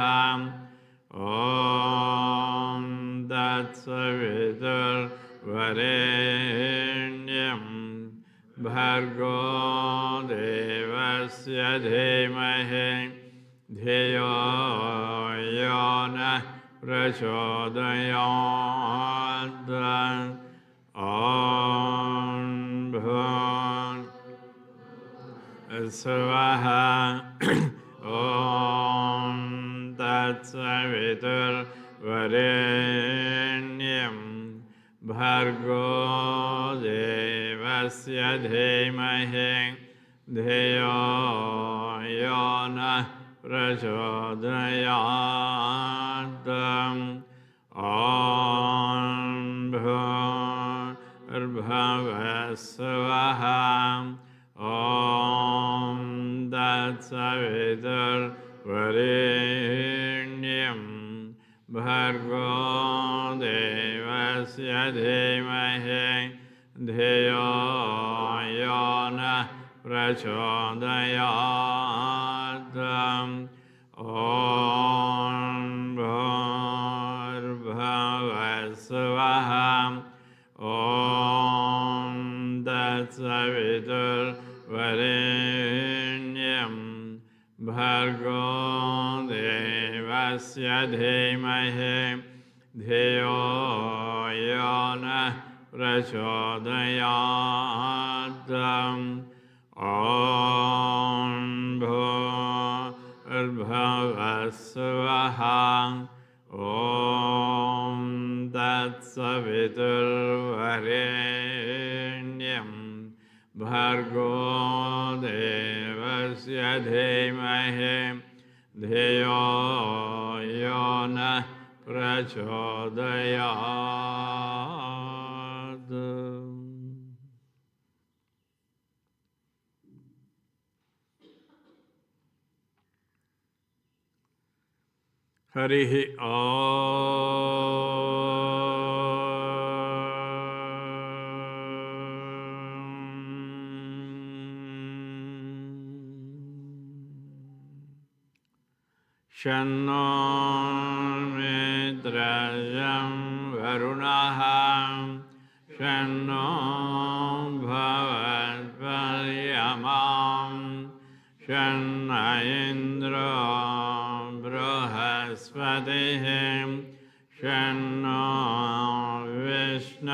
ॐ तत्सवितुर्वरेण्यं भर्गो देवस्य धीमहि धियो यो नः प्रचोदयात् ॐ भूर्भुवस्सुवः ॐ तत्सवितुर्वरेण्यं भर्गो देवस्य धीमहि धियो यो नः प्रचोदयात् ॐ भूर्भुवस्सुवः ॐ तत्सवितुर्वरेण्यं भर्गो देवस्य धीमहि धियो यो नः प्रचोदयात् ॐ भूर्भुवस्सुवः ॐ तत्सवितुर्वरेण्यं भर्गो देवस्य धीमहि धियो यो नः प्रचोदयात् ॐ भूर्भुवस्सुवः ॐ तत्सवितुर्वरेण्यं भर्गो देवस्य धीमहि धियो यो नः प्रचोदयात् हरिः शन्नो मित्रं वरुणः शन्नो भवत्पर्यमां शन्न इन्द्रो बृहस्पतिः शन्नो विष्णुरुग्रमः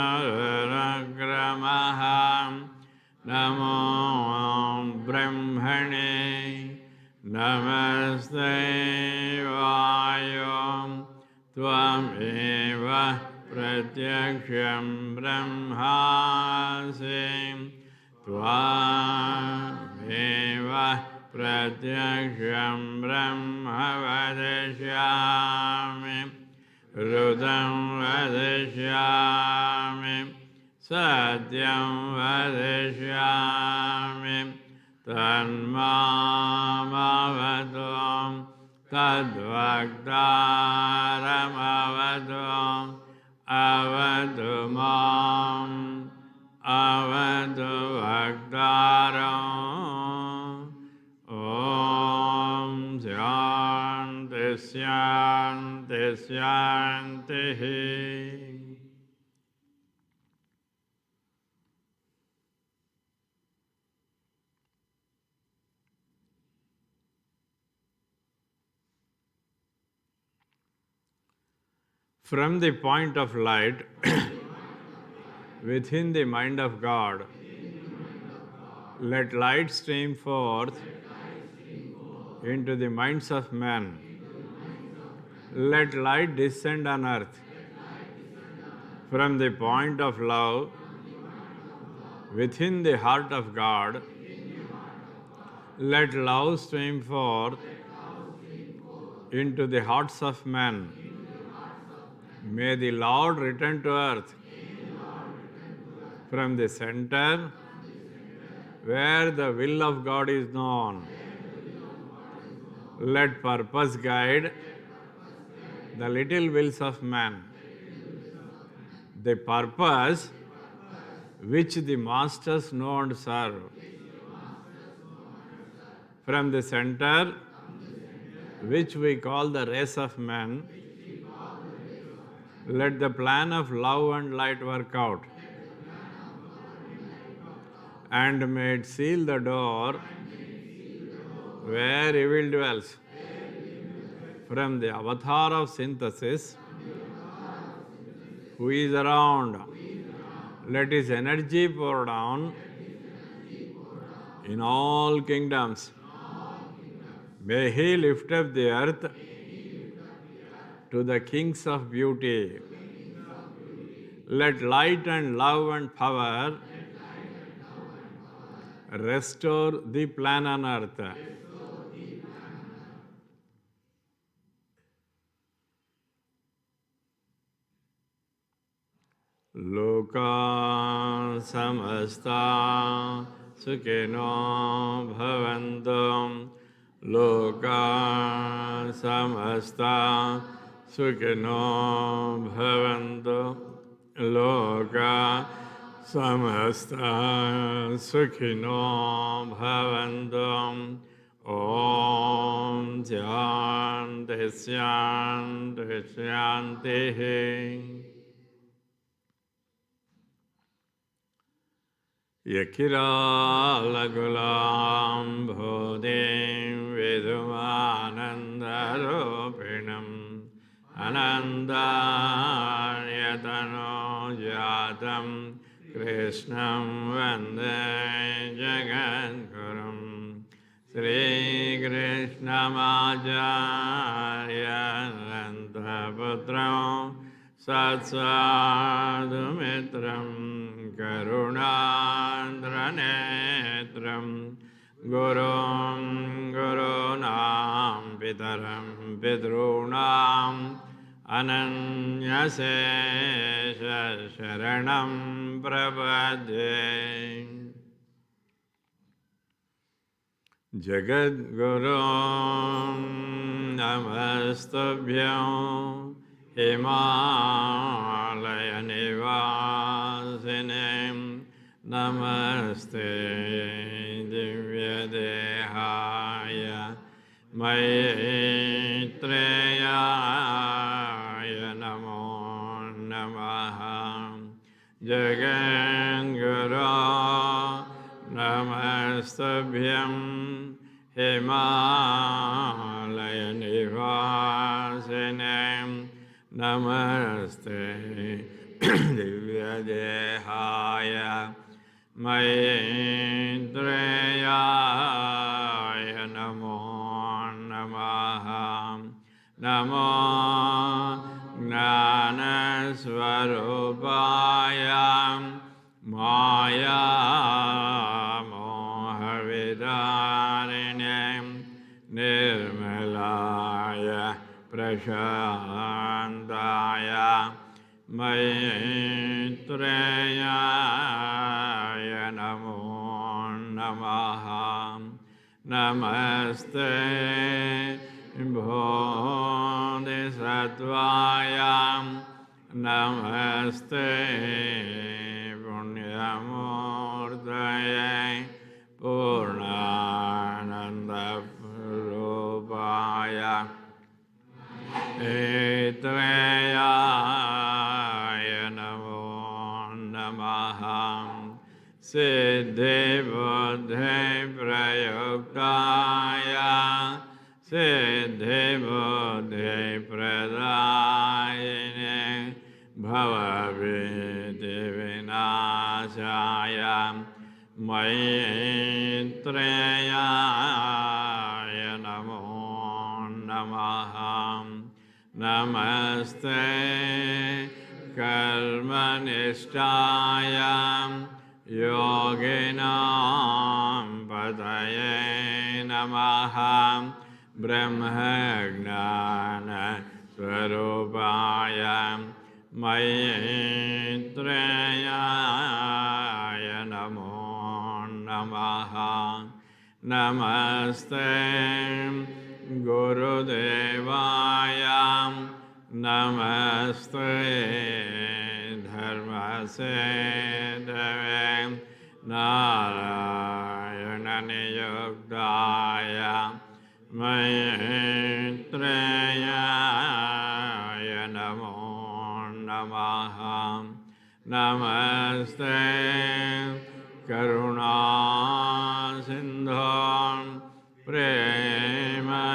नमो ब्रह्मणे नमस्ते वायो त्वमेव प्रत्यक्षं ब्रह्मासि त्वमेव प्रत्यक्षं ब्रह्म वदिष्यामि हृदं वदिष्यामि सत्यं वदिष्यामि तन्मामवतु तद्वक्तारमवतु अवतु माम् अवतु वक्तारम् ॐ शान्ति शान्ति शान्तिः From the point of light within the mind of God, let light stream forth into the minds of men. Let light descend on earth from the point of love within the heart of God, let love stream forth into the hearts of men. May the Lord return to earth from the center where the will of God is known. Let purpose guide the little wills of man. The purpose which the masters know and serve. From the center which we call the race of men, let the plan of love and light work out, and may it seal the door where evil dwells. From the avatar of synthesis, who is around, let his energy pour down in all kingdoms. May he lift up the earth to the kings of beauty. Let light and love and power restore the plan on earth. Loka samasta sukhino bhavantu. Loka samasta sukhino bhavantu. Loka samasta sukhino bhavantu. Om Shanti Shanti Shanti. Yakira Lagulam Bhodim Vidumanandaropinam Anandanyatano Jatam Krishnam Vande Jagadgurum Sri Krishnamacharya Nantaputram Satsadumitram Karunandranetram Gurum Gurunam Pitaram Pitrunam Ananyasesha Sharanam Prapadye. Jagadgurum Namastabhyam Himalaya Nivasinem Namaste Divya Dehaya Maitreyaya Namo Namaha. Jagadguru Namastabhyam Himalaya Nivasinem Namaste Divya Dehaya Maitreyaya Namo Namaha. Namo Gnana Swarupaya Maya Mohavidarine Nirmalaya Prashantaya Maitreyaya Namo Namaha. Namaste Bodhisattvaya Namaste Punyamurtaye Purnananda Rupaya Etreyaya Namo Namaha. Siddhi Buddhi Prayoktaya Siddhi Buddhi Pradayine Bhavaviti Vinashaya Maitreyaya Namo Namaha. Namaste कर्मनिष्ठायां योगिनां पतये नमः ब्रह्मज्ञानस्वरूपाय मैत्रेयाय नमो नमः नमस्ते गुरुदेवाय नमस्ते धर्मसेतवे नारायणनियुक्ताय मैत्रेयाय नमो नमः नमस्ते करुणासिन्धो प्रेमवियोषवर्षिणे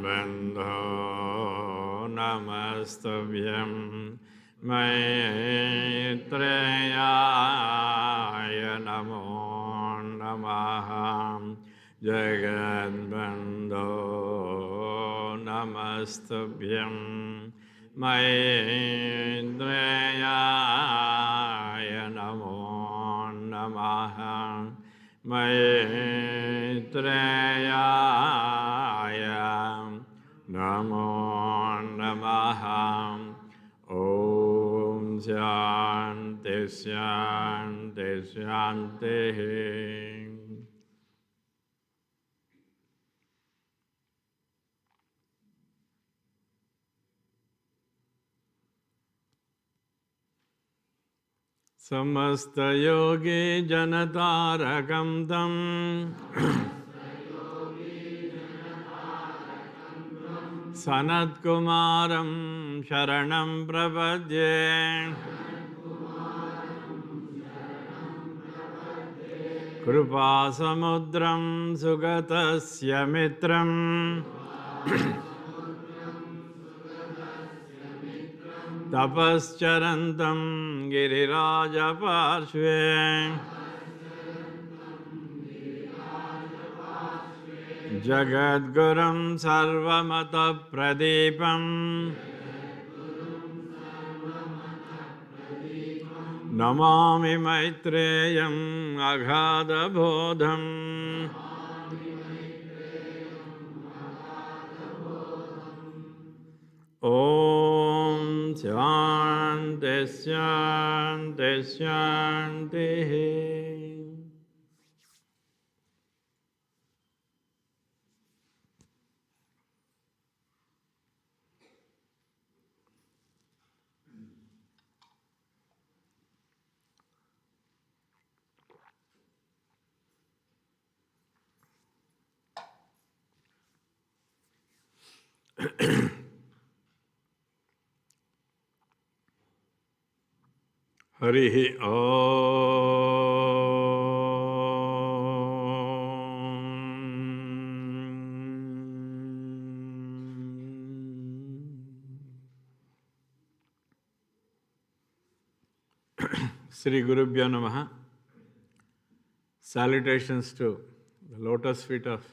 बन्धो नमस्तभ्यं मैत्रेयाय नमो नमः जगद्बन्धो नमस्तभ्यं मैत्रेयाय नमो नमः मैत्रेयाय नमो नमः ॐ शान्ति शान्ति शान्तिः समस्तयोगी जनतारकं तं सनत्कुमारं शरणं प्रपद्ये कृपासमुद्रं सुगतस्य मित्रम् तपश्चरन्तं गिरिराजपार्श्वे जगद्गुरुं सर्वमतप्रदीपं नमामि मैत्रेयम् अगाधबोधम् ॐ शान्ति शान्ति शान्तिः हरिः Sri Gurubhyo Namaha. Salutations to the lotus feet of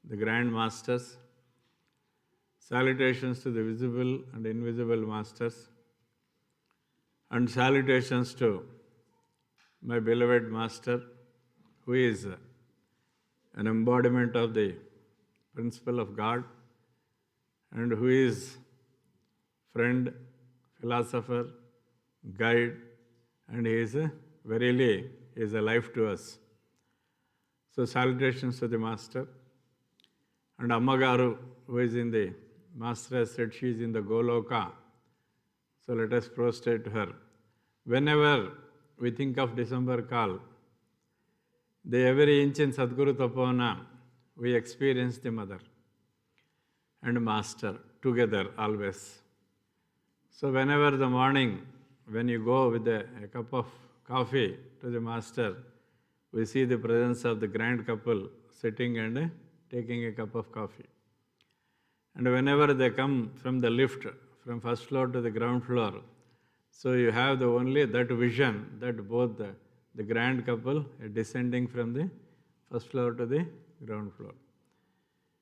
the Grand Masters. Salutations to the visible and invisible Masters. And salutations to my beloved Master, who is an embodiment of the principle of God and who is friend, philosopher, guide, and he is verily is a life to us. So salutations to the Master. And Ammagaru, who is in the Master has said she is in the Goloka. So let us prostrate to her. Whenever we think of December call, the every inch in Sadguru Tapona, we experience the Mother and Master together always. So whenever the morning, when you go with a cup of coffee to the Master, we see the presence of the grand couple sitting and taking a cup of coffee. And whenever they come from the lift, from first floor to the ground floor, so you have the only that vision that both the grand couple are descending from the first floor to the ground floor.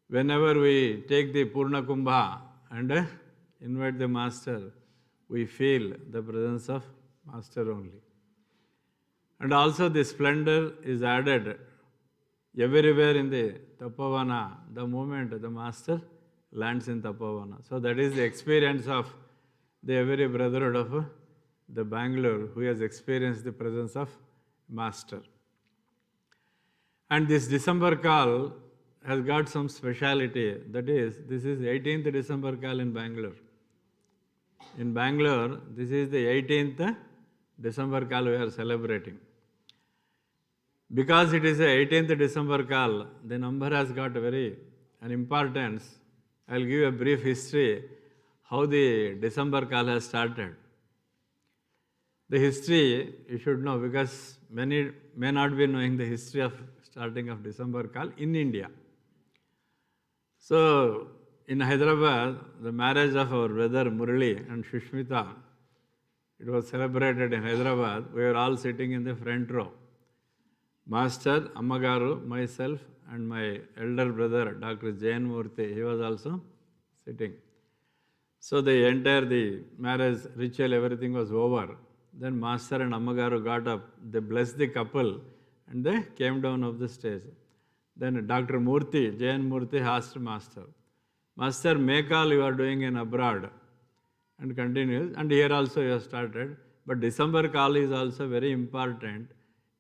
whenever we take the Purna Kumbha and invite the Master, we feel the presence of Master only. And also the splendor is added everywhere in the Tapavana, the moment the Master lands in Tapavana. So that is the experience of the every brotherhood of the Bangalore who has experienced the presence of Master. And this December call has got some speciality. That is, this is 18th December call in Bangalore. In Bangalore, this is the 18th December call we are celebrating. Because it is the 18th December call, the number has got very an importance. I will give a brief history how the December call has started. The history you should know because many may not be knowing the history of starting of December call in India. So in Hyderabad, the marriage of our brother Murali and Shushmita, it was celebrated in Hyderabad. We were all sitting in the front row. Master, Ammagaru, myself and my elder brother Dr. Jain Murthy, he was also sitting. So the marriage ritual, everything was over. Then Master and Ammagaru got up, they blessed the couple and they came down off the stage. Then Dr. Murthy, Jain Murthy asked Master, Master, make all you are doing in abroad and continues. And here also you have started. But December call is also very important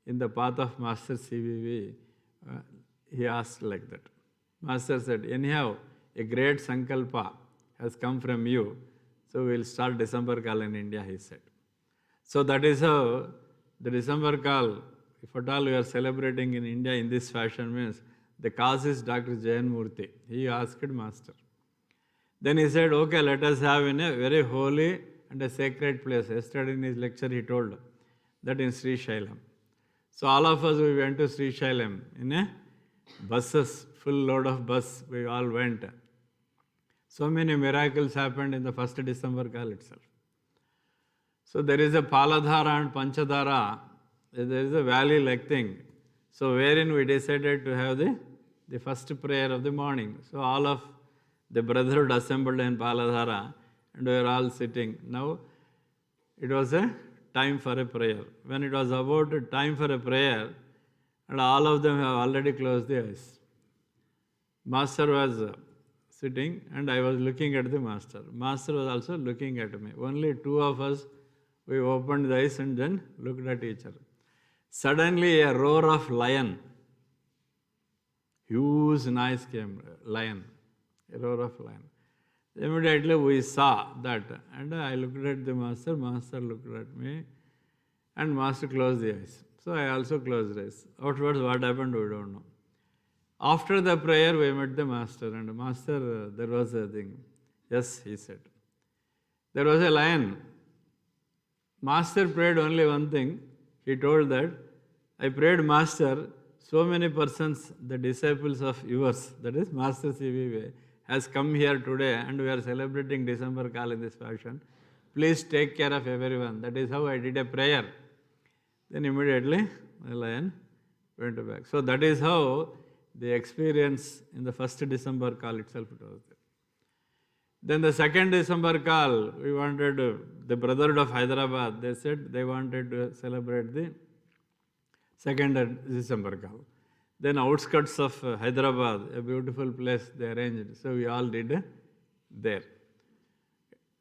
in the path of Master CVV. He asked like that. Master said, anyhow, a great sankalpa has come from you. So we will start December call in India, he said. So that is how the December call, if at all we are celebrating in India in this fashion, means the cause is Dr. Jain Murthy. He asked Master. Then he said, okay, let us have in a very holy and a sacred place. Yesterday in his lecture he told that in Sri Shailam. So all of us, we went to Sri Shailam in a buses, full load of bus, we all went. So many miracles happened in the first December call itself. So there is a Paladhara and Panchadhara, there is a valley-like thing. So wherein we decided to have the first prayer of the morning. So all of the brotherhood assembled in Paladhara and we were all sitting. Now it was a time for a prayer. When it was about time for a prayer, and all of them have already closed their eyes. Master was sitting and I was looking at the Master. Master was also looking at me. Only two of us, we opened the eyes and then looked at each other. Suddenly a roar of lion, huge noise came, lion, a roar of lion. Immediately we saw that and I looked at the Master, Master looked at me and Master closed the eyes. So I also closed the eyes. Afterwards what happened we don't know. After the prayer we met the Master and Master, there was a thing. Yes, he said. There was a lion. Master prayed only one thing. He told that, I prayed Master, so many persons, the disciples of yours, that is Master CVV, has come here today and we are celebrating December call in this fashion. Please take care of everyone. That is how I did a prayer. Then immediately the lion went back. So that is how the experience in the first December call itself it was there. Then the second December call, we wanted the brotherhood of Hyderabad, they said they wanted to celebrate the second December call. Then outskirts of Hyderabad, a beautiful place they arranged. So we all did there.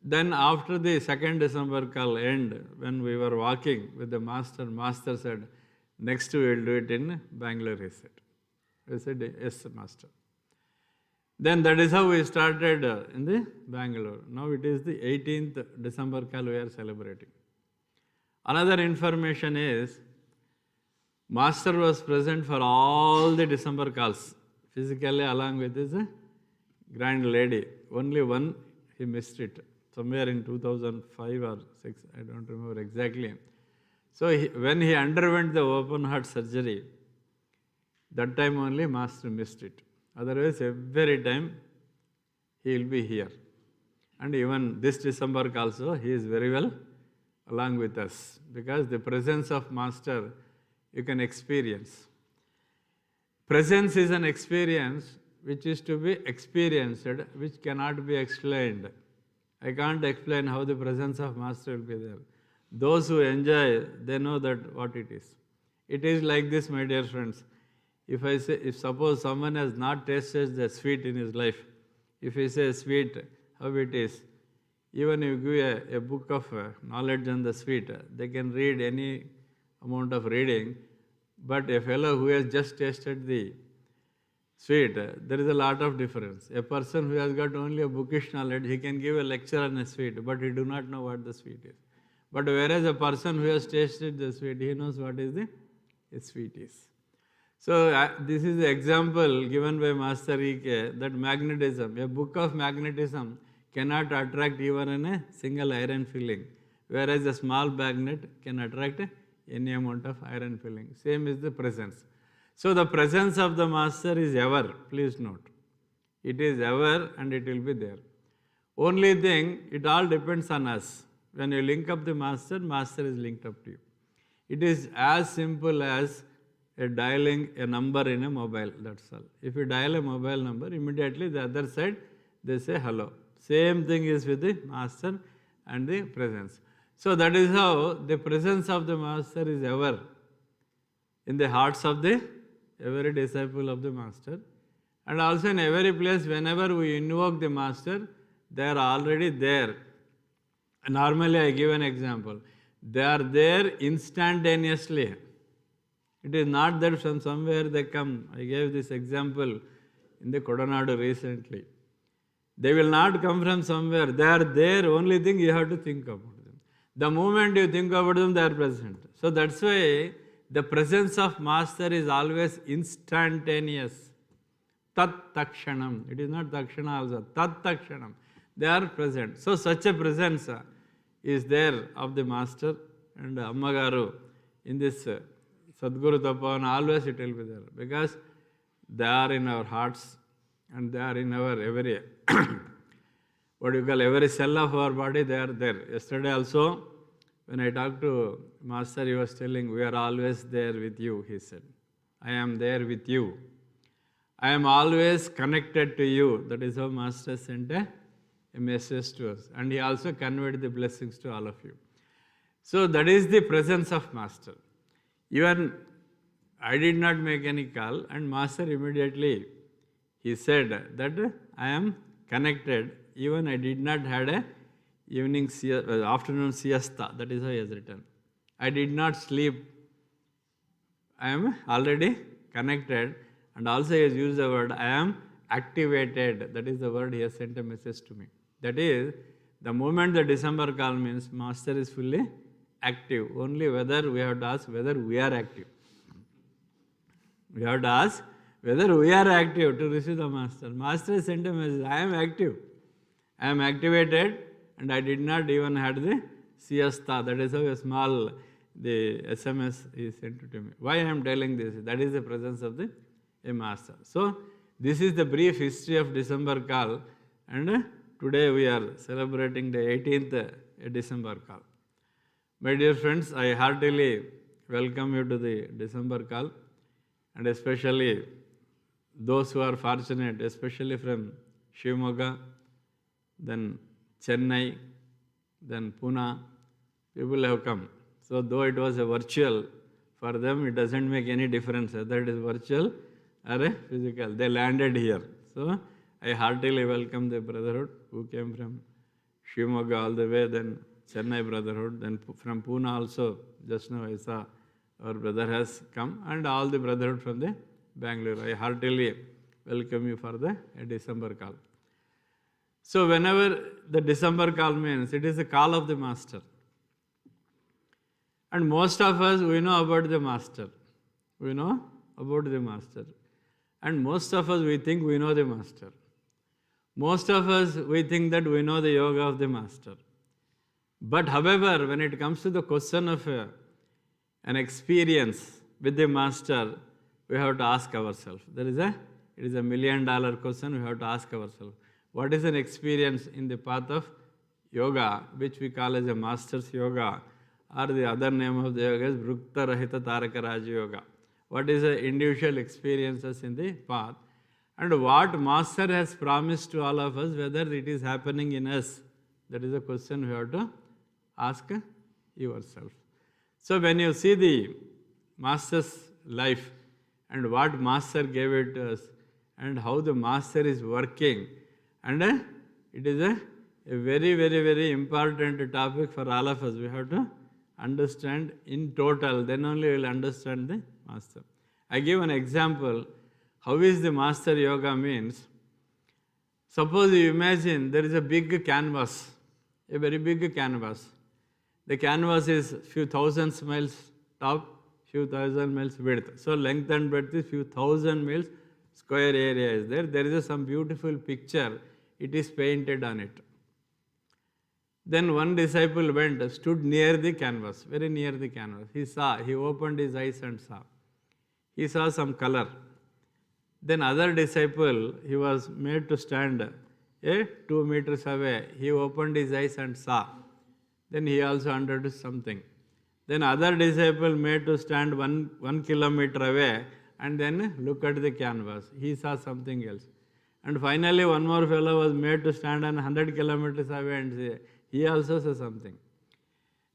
Then after the second December call end, when we were walking with the Master, Master said, next we will do it in Bangalore, he said. We said, yes, Master. Then that is how we started in the Bangalore. Now it is the 18th December call we are celebrating. Another information is, Master was present for all the December calls, physically along with his grand lady. Only one, he missed it, somewhere in 2005 or 6, I don't remember exactly. So when he underwent the open heart surgery, that time only Master missed it. Otherwise, every time he will be here. And even this December also, he is very well along with us. Because the presence of Master, you can experience. Presence is an experience which is to be experienced, which cannot be explained. I can't explain how the presence of Master will be there. Those who enjoy, they know that what it is. It is like this, my dear friends. If suppose someone has not tasted the sweet in his life, if he says sweet, how it is, even if you give a book of knowledge on the sweet, they can read any amount of reading, but a fellow who has just tasted the sweet, there is a lot of difference. A person who has got only a bookish knowledge, he can give a lecture on a sweet, but he do not know what the sweet is. But whereas a person who has tasted the sweet, he knows what is the sweet is. So this is the example given by Master E.K. that magnetism, a book of magnetism cannot attract even in a single iron filling, whereas a small magnet can attract any amount of iron filling. Same is the presence. So the presence of the Master is ever, please note. It is ever and it will be there. Only thing, it all depends on us. When you link up the Master, Master is linked up to you. It is as simple as dialing a number in a mobile, that's all. If you dial a mobile number, immediately the other side, they say hello. Same thing is with the Master and the presence. So that is how the presence of the Master is ever in the hearts of the every disciple of the Master. And also in every place, whenever we invoke the Master, they are already there. Normally I give an example. They are there instantaneously. It is not that from somewhere they come. I gave this example in the Kodonadu recently. They will not come from somewhere. They are there. Only thing you have to think about them. The moment you think about them, they are present. So that's why the presence of Master is always instantaneous. Tat takshanam. It is not takshana also. Tat takshanam. They are present. So such a presence is there of the Master and Ammagaru in this Sadguru Tapan. Always it will be there because they are in our hearts and they are in our every what you call every cell of our body. They are there. Yesterday also, when I talked to Master, he was telling, we are always there with you, he said. I am there with you. I am always connected to you. That is how Master sent a message to us. And he also conveyed the blessings to all of you. So that is the presence of Master. Even I did not make any call, and Master immediately, he said that I am connected. Even I did not had a afternoon siesta. That is how he has written. I did not sleep. I am already connected. And also he has used the word, I am activated. That is the word he has sent a message to me. That is, the moment the December call means Master is fully active. Only whether we have to ask whether we are active. We have to ask whether we are active to receive the Master. Master sent a message, I am active. I am activated and I did not even had the siesta. That is how a small the SMS is sent to me. Why I am telling this? That is the presence of the Master. So this is the brief history of December call, and today we are celebrating the 18th December call. My dear friends, I heartily welcome you to the December call, and especially those who are fortunate, especially from Shivamogga, then Chennai, then Pune, people have come. So though it was a virtual, for them it doesn't make any difference whether it is virtual or a physical. They landed here. So I heartily welcome the brotherhood who came from Shivamogga all the way, then Chennai brotherhood, then from Pune also, just now I saw our brother has come, and all the brotherhood from the Bangalore. I heartily welcome you for the December call. So whenever the December call means, it is the call of the Master. And most of us, we know about the Master. We know about the Master. And most of us, we think we know the Master. Most of us, we think that we know the yoga of the Master. But however, when it comes to the question of an experience with the Master, we have to ask ourselves. It is a $1 million question we have to ask ourselves. What is an experience in the path of yoga, which we call as a Master's Yoga, or the other name of the yoga is Vrukta Rahita Taraka Raja Yoga. What is the individual experiences in the path? And what Master has promised to all of us, whether it is happening in us, that is a question you have to ask yourself. So when you see the Master's life and what Master gave it to us and how the Master is working, and it is a very, very, very important topic for all of us. We have to understand in total, then only we will understand the Master. I give an example. How is the Master Yoga means? Suppose you imagine there is a big canvas, a very big canvas. The canvas is few thousand miles top, few thousand miles width. So length and breadth is few thousand miles, square area is there. There is some beautiful picture, it is painted on it. Then one disciple went, stood near the canvas, very near the canvas. He saw, he opened his eyes and saw. He saw some color. Then other disciple, he was made to stand 2 meters away. He opened his eyes and saw. Then he also understood something. Then other disciple made to stand 1 kilometer away and then look at the canvas. He saw something else. And finally one more fellow was made to stand 100 kilometers away and say, he also saw something.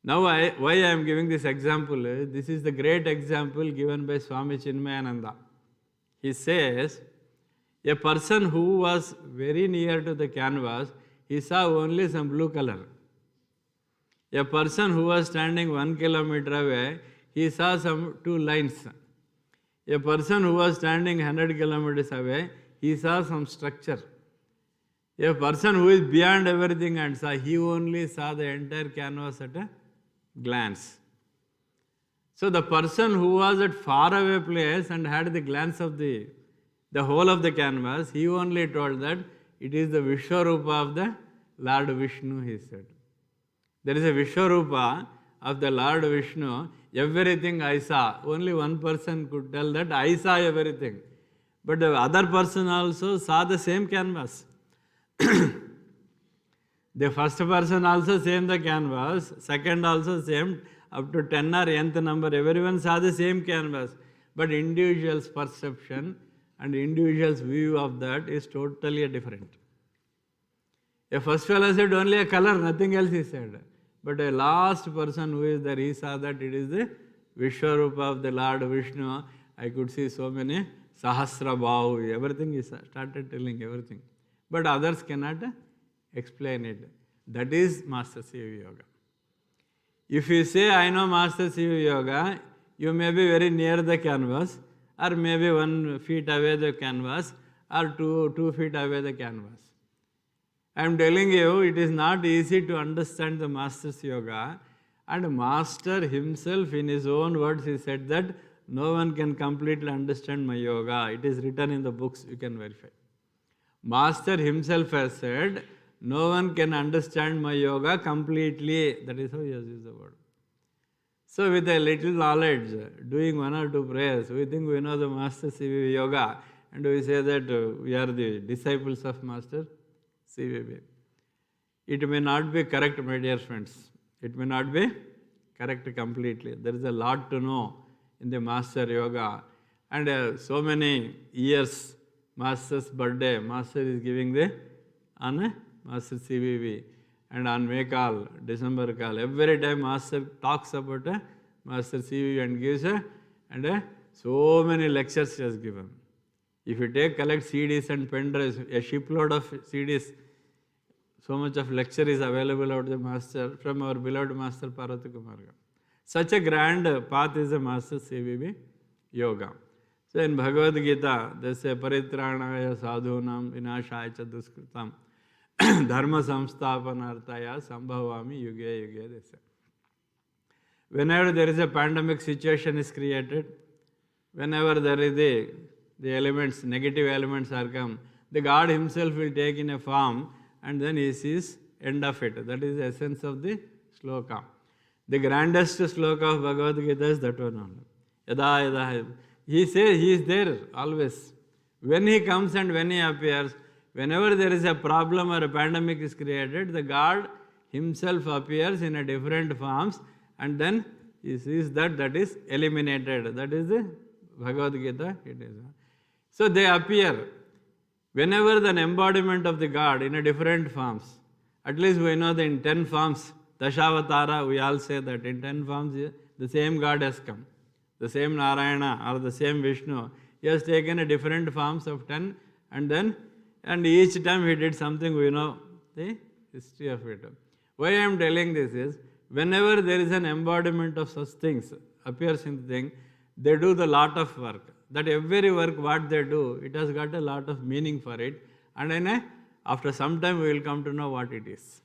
Now why I am giving this example is, this is the great example given by Swami Chinmayananda. He says, a person who was very near to the canvas, he saw only some blue color. A person who was standing 1 kilometer away, he saw some 2 lines. A person who was standing 100 kilometers away, he saw some structure. A person who is beyond everything and saw, he only saw the entire canvas at a glance. So the person who was at far away place and had the glance of the whole of the canvas, he only told that it is the Vishwarupa of the Lord Vishnu, he said. There is a Vishwarupa of the Lord Vishnu, everything I saw. Only one person could tell that I saw everything. But the other person also saw the same canvas. The first person also same the canvas, second also same, up to 10 or nth number, everyone saw the same canvas. But individual's perception and individual's view of that is totally different. A first fellow said only a color, nothing else he said. But a last person who is there, he saw that it is the Vishwarupa of the Lord Vishnu. I could see so many Sahasra Bahu, everything he started telling everything. But others cannot explain it. That is Master CVV Yoga. If you say, I know Master CVV Yoga, you may be very near the canvas, or maybe 1 feet away the canvas, or 2 feet away the canvas. I am telling you, it is not easy to understand the Master's Yoga, and Master himself in his own words, he said that no one can completely understand my yoga. It is written in the books, you can verify. Master himself has said, no one can understand my yoga completely. That is how he has used the word. So with a little knowledge, doing 1 or 2 prayers, we think we know the Master CVV Yoga, and we say that we are the disciples of Master CVV. It may not be correct, my dear friends. It may not be correct completely. There is a lot to know in the Master Yoga. And so many years, Master's birthday, Master is giving on Master CVV. And on May call, December call, every time Master talks about Master CVV and gives so many lectures he has given. If you collect CDs and pen drives, a shipload of CDs, so much of lecture is available out the Master from our beloved Master Parvati Kumar. Such a grand path is the Master CVV Yoga. So in Bhagavad Gita, they say, Paritranaya sadhunam vinashaya cha duskritam dharma samsthapanartaya sambhavami yuge yuge, they say. Whenever there is a pandemic situation is created, whenever there is the elements, negative elements are come, the God himself will take in a form and then he sees end of it. That is the essence of the sloka. The grandest sloka of Bhagavad Gita is that one only. Yada yada. He says he is there always. When he comes and when he appears, whenever there is a problem or a pandemic is created, the God himself appears in a different forms and then he sees that is eliminated. That is the Bhagavad Gita. It is. So they appear. Whenever the embodiment of the God in a different forms, at least we know that in 10 forms, Dashavatara, we all say that in 10 forms, the same God has come. The same Narayana or the same Vishnu, he has taken a different forms of 10 and each time he did something, we know the history of it. Why I am telling this is, whenever there is an embodiment of such things appears in the thing, they do the lot of work. That every work what they do, it has got a lot of meaning for it, and after some time we will come to know what it is.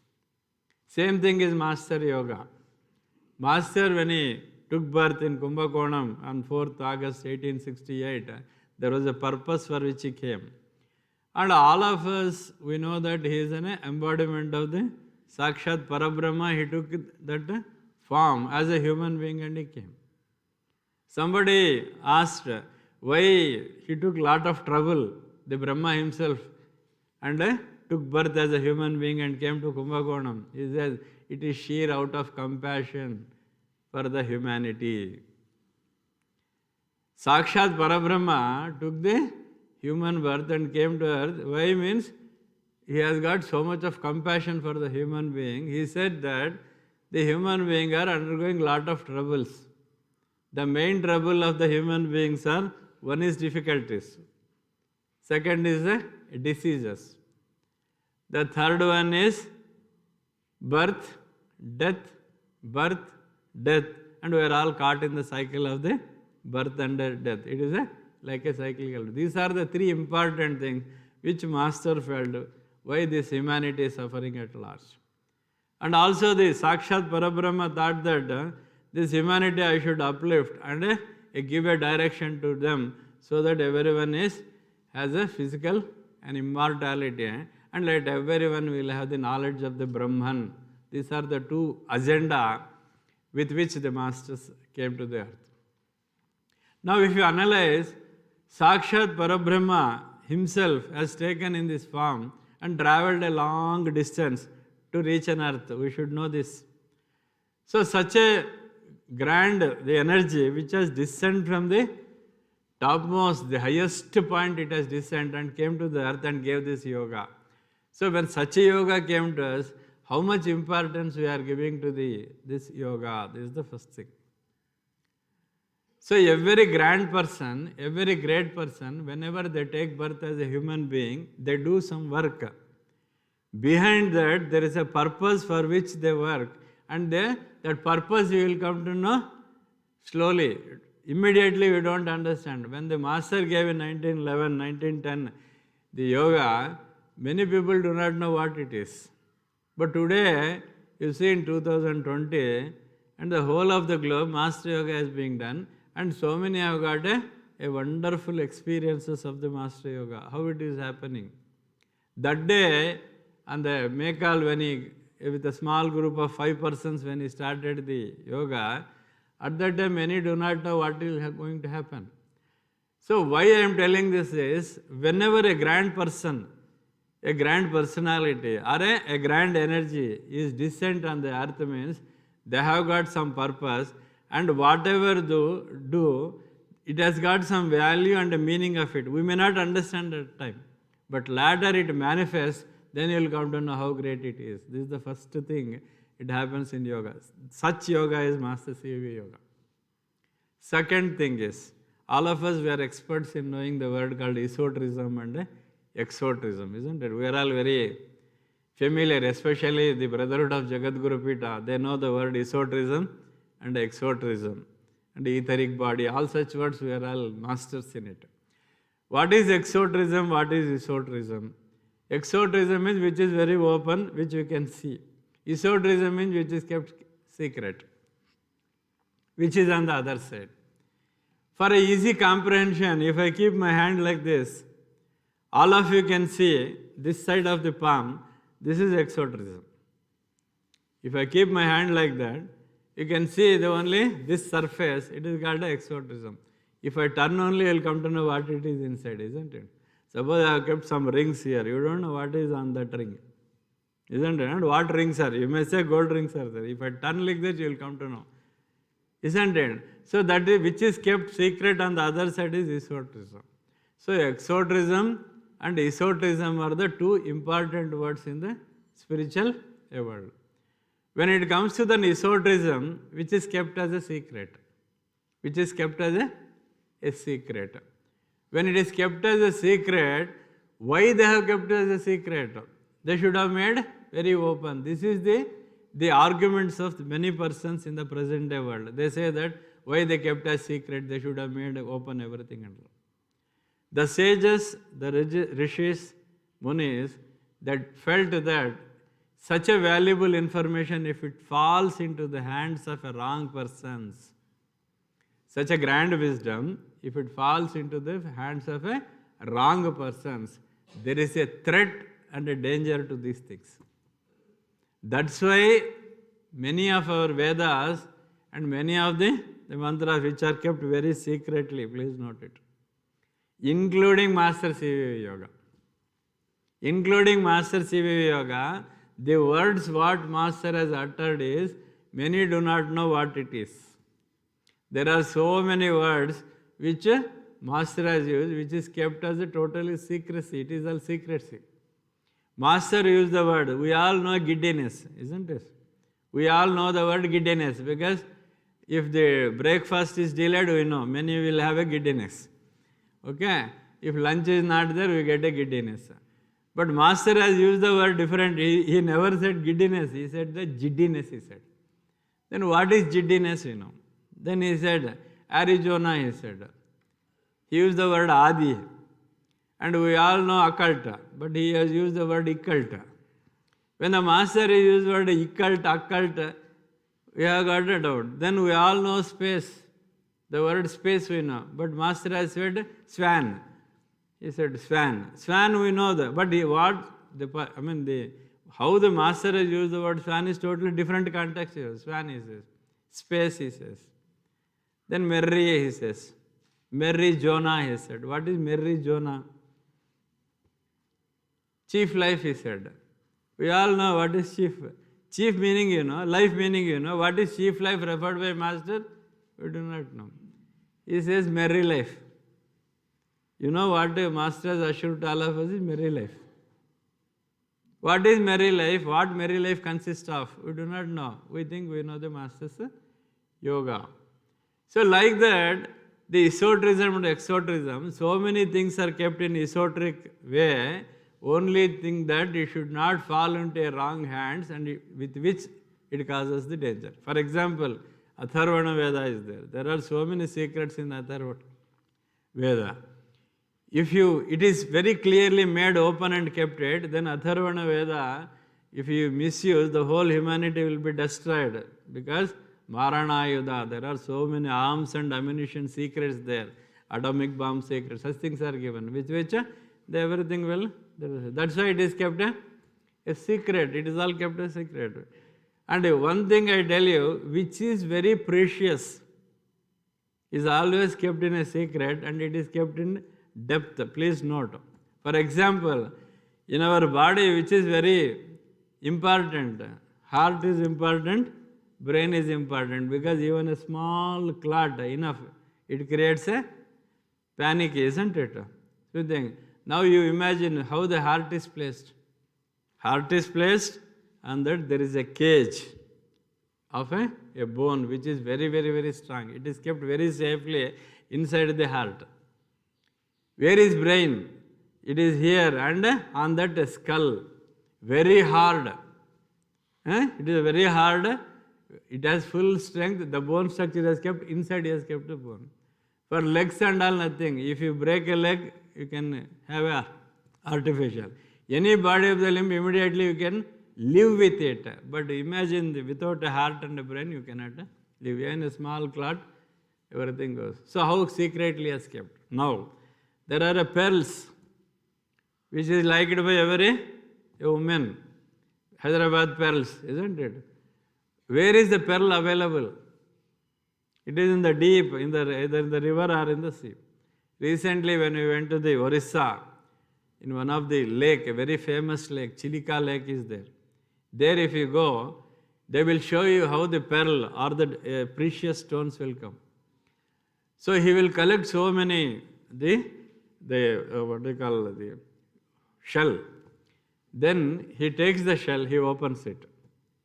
Same thing is Master Yoga. Master, when he took birth in Kumbakonam on 4th August 1868, there was a purpose for which he came. And all of us, we know that he is an embodiment of the Sakshat Parabrahma. He took that form as a human being and he came. Somebody asked why he took lot of trouble, the Brahma himself, and took birth as a human being and came to Kumbakonam. He says, it is sheer out of compassion for the humanity. Sakshat Parabrahma took the human birth and came to earth. Why means he has got so much of compassion for the human being. He said that the human beings are undergoing lot of troubles. The main trouble of the human beings are, one is difficulties, second is diseases, the third one is birth, death, and we are all caught in the cycle of the birth and death. It is like a cyclical. These are the three important things which Master felt why this humanity is suffering at large. And also the Sakshat Parabrahma thought that this humanity I should uplift and give a direction to them so that everyone has a physical and immortality, and let everyone will have the knowledge of the Brahman. These are the two agenda with which the masters came to the earth. Now if you analyze, Sakshat Parabrahma himself has taken in this form and travelled a long distance to reach an earth. We should know this. So such a grand, the energy which has descended from the topmost, the highest point, it has descended and came to the earth and gave this yoga. So when such a yoga came to us, how much importance we are giving to this yoga? This is the first thing. So every grand person, every great person, whenever they take birth as a human being, they do some work. Behind that, there is a purpose for which they work, and that purpose you will come to know slowly. Immediately we don't understand. When the master gave in 1911, 1910, the yoga, many people do not know what it is. But today, you see in 2020, and the whole of the globe, Master Yoga is being done, and so many have got a wonderful experiences of the Master Yoga, how it is happening. That day, on the Mekal, when he, with a small group of 5 persons, when he started the yoga, at that time many do not know what is going to happen. So why I am telling this is, whenever a grand person, a grand personality or a grand energy is descent on the earth, means they have got some purpose, and whatever do, it has got some value and a meaning of it. We may not understand at the time, but later it manifests, then you will come to know how great it is. This is the first thing, it happens in yoga. Such yoga is Master CVV yoga. Second thing is, all of us, we are experts in knowing the word called esoterism and exoterism, isn't it? We are all very familiar, especially the Brotherhood of Jagadguru Pita. They know the word esoterism and exoterism and etheric body. All such words, we are all masters in it. What is exoterism? What is esoterism? Exoterism means which is very open, which we can see. Esoterism means which is kept secret, which is on the other side. For a easy comprehension, if I keep my hand like this, all of you can see this side of the palm, this is exoterism. If I keep my hand like that, you can see only this surface, it is called exoterism. If I turn only, you will come to know what it is inside, isn't it? Suppose I have kept some rings here, you don't know what is on that ring, isn't it? And what rings are? You may say gold rings are there. If I turn like that, you will come to know, isn't it? So that is, which is kept secret on the other side is esoterism. So exoterism and esoterism are the two important words in the spiritual world. When it comes to the esoterism, which is kept as a secret, which is kept as a secret. When it is kept as a secret, why they have kept it as a secret? They should have made very open. This is the arguments of many persons in the present day world. They say that why they kept as secret, they should have made open everything. The sages, the rishis, munis, that felt that such a valuable information, if it falls into the hands of a wrong persons, such a grand wisdom, if it falls into the hands of a wrong persons, there is a threat and a danger to these things. That's why many of our Vedas and many of the mantras which are kept very secretly, please note it, including Master CVV Yoga. Including Master CVV Yoga, the words what Master has uttered is, many do not know what it is. There are so many words which Master has used, which is kept as a totally secrecy. It is all secrecy. Master used the word, we all know giddiness, isn't it? We all know the word giddiness, because if the breakfast is delayed, we know many will have a giddiness. Okay? If lunch is not there, we get a giddiness. But Master has used the word different. He never said giddiness, he said the jiddiness, he said. Then what is jiddiness, you know? Then he said, Arizona, he said. He used the word Adi. And we all know occult, but he has used the word occult. When the Master used the word occult, we have got a doubt. Then we all know space. The word space we know. But Master has said swan. He said swan. Swan we know that. But how the Master has used the word swan is totally different context here. Swan he says. Space he says. Then merry he says. Merry Jonah he said. What is merry Jonah? Chief life he said. We all know what is chief. Chief meaning you know, life meaning you know. What is chief life referred by Master? We do not know. He says merry life. You know what the Master has assured all of us is merry life. What is merry life? What merry life consists of? We do not know. We think we know the Master's yoga. So like that, the esoterism and exoterism, so many things are kept in esoteric way, only thing that it should not fall into wrong hands and with which it causes the danger. For example, Atharvana Veda is there. There are so many secrets in Atharvana Veda. It is very clearly made open and kept it, then Atharvana Veda, if you misuse, the whole humanity will be destroyed, because Marana Yuddha, there are so many arms and ammunition secrets there, atomic bomb secrets, such things are given, which everything will, that's why it is kept a secret, it is all kept a secret. And one thing I tell you, which is very precious, is always kept in a secret, and it is kept in depth. Please note. For example, in our body, which is very important, heart is important, brain is important, because even a small clot, enough, it creates a panic, isn't it? So think, now you imagine how the heart is placed. Heart is placed, and that there is a cage of a bone which is very, very, very strong. It is kept very safely inside the heart. Where is brain? It is here and on that skull. Very hard. It is very hard. It has full strength. The bone structure is kept inside, he has kept the bone. For legs and all, nothing. If you break a leg, you can have a artificial. Any body of the limb, immediately you can live with it. But imagine without a heart and a brain, you cannot live. In a small clot, everything goes. So how secretly is kept? Now, there are pearls, which is liked by every woman. Hyderabad pearls, isn't it? Where is the pearl available? It is in the deep, either in the river or in the sea. Recently, when we went to the Orissa, in one of the lake, a very famous lake, Chilika Lake is there. There if you go, they will show you how the pearl or the precious stones will come. So he will collect so many, what they call, the shell. Then he takes the shell, he opens it.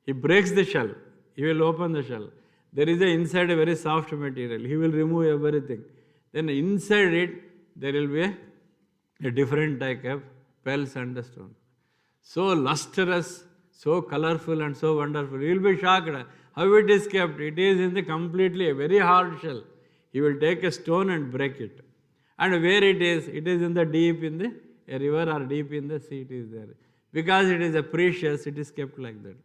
He breaks the shell, he will open the shell. There is inside a very soft material. He will remove everything. Then inside it, there will be a different type of pearls and the stone. So lustrous, so colorful and so wonderful. You will be shocked how it is kept. It is in the completely a very hard shell. He will take a stone and break it. And where it is in the deep in the a river or deep in the sea it is there. Because it is a precious, it is kept like that.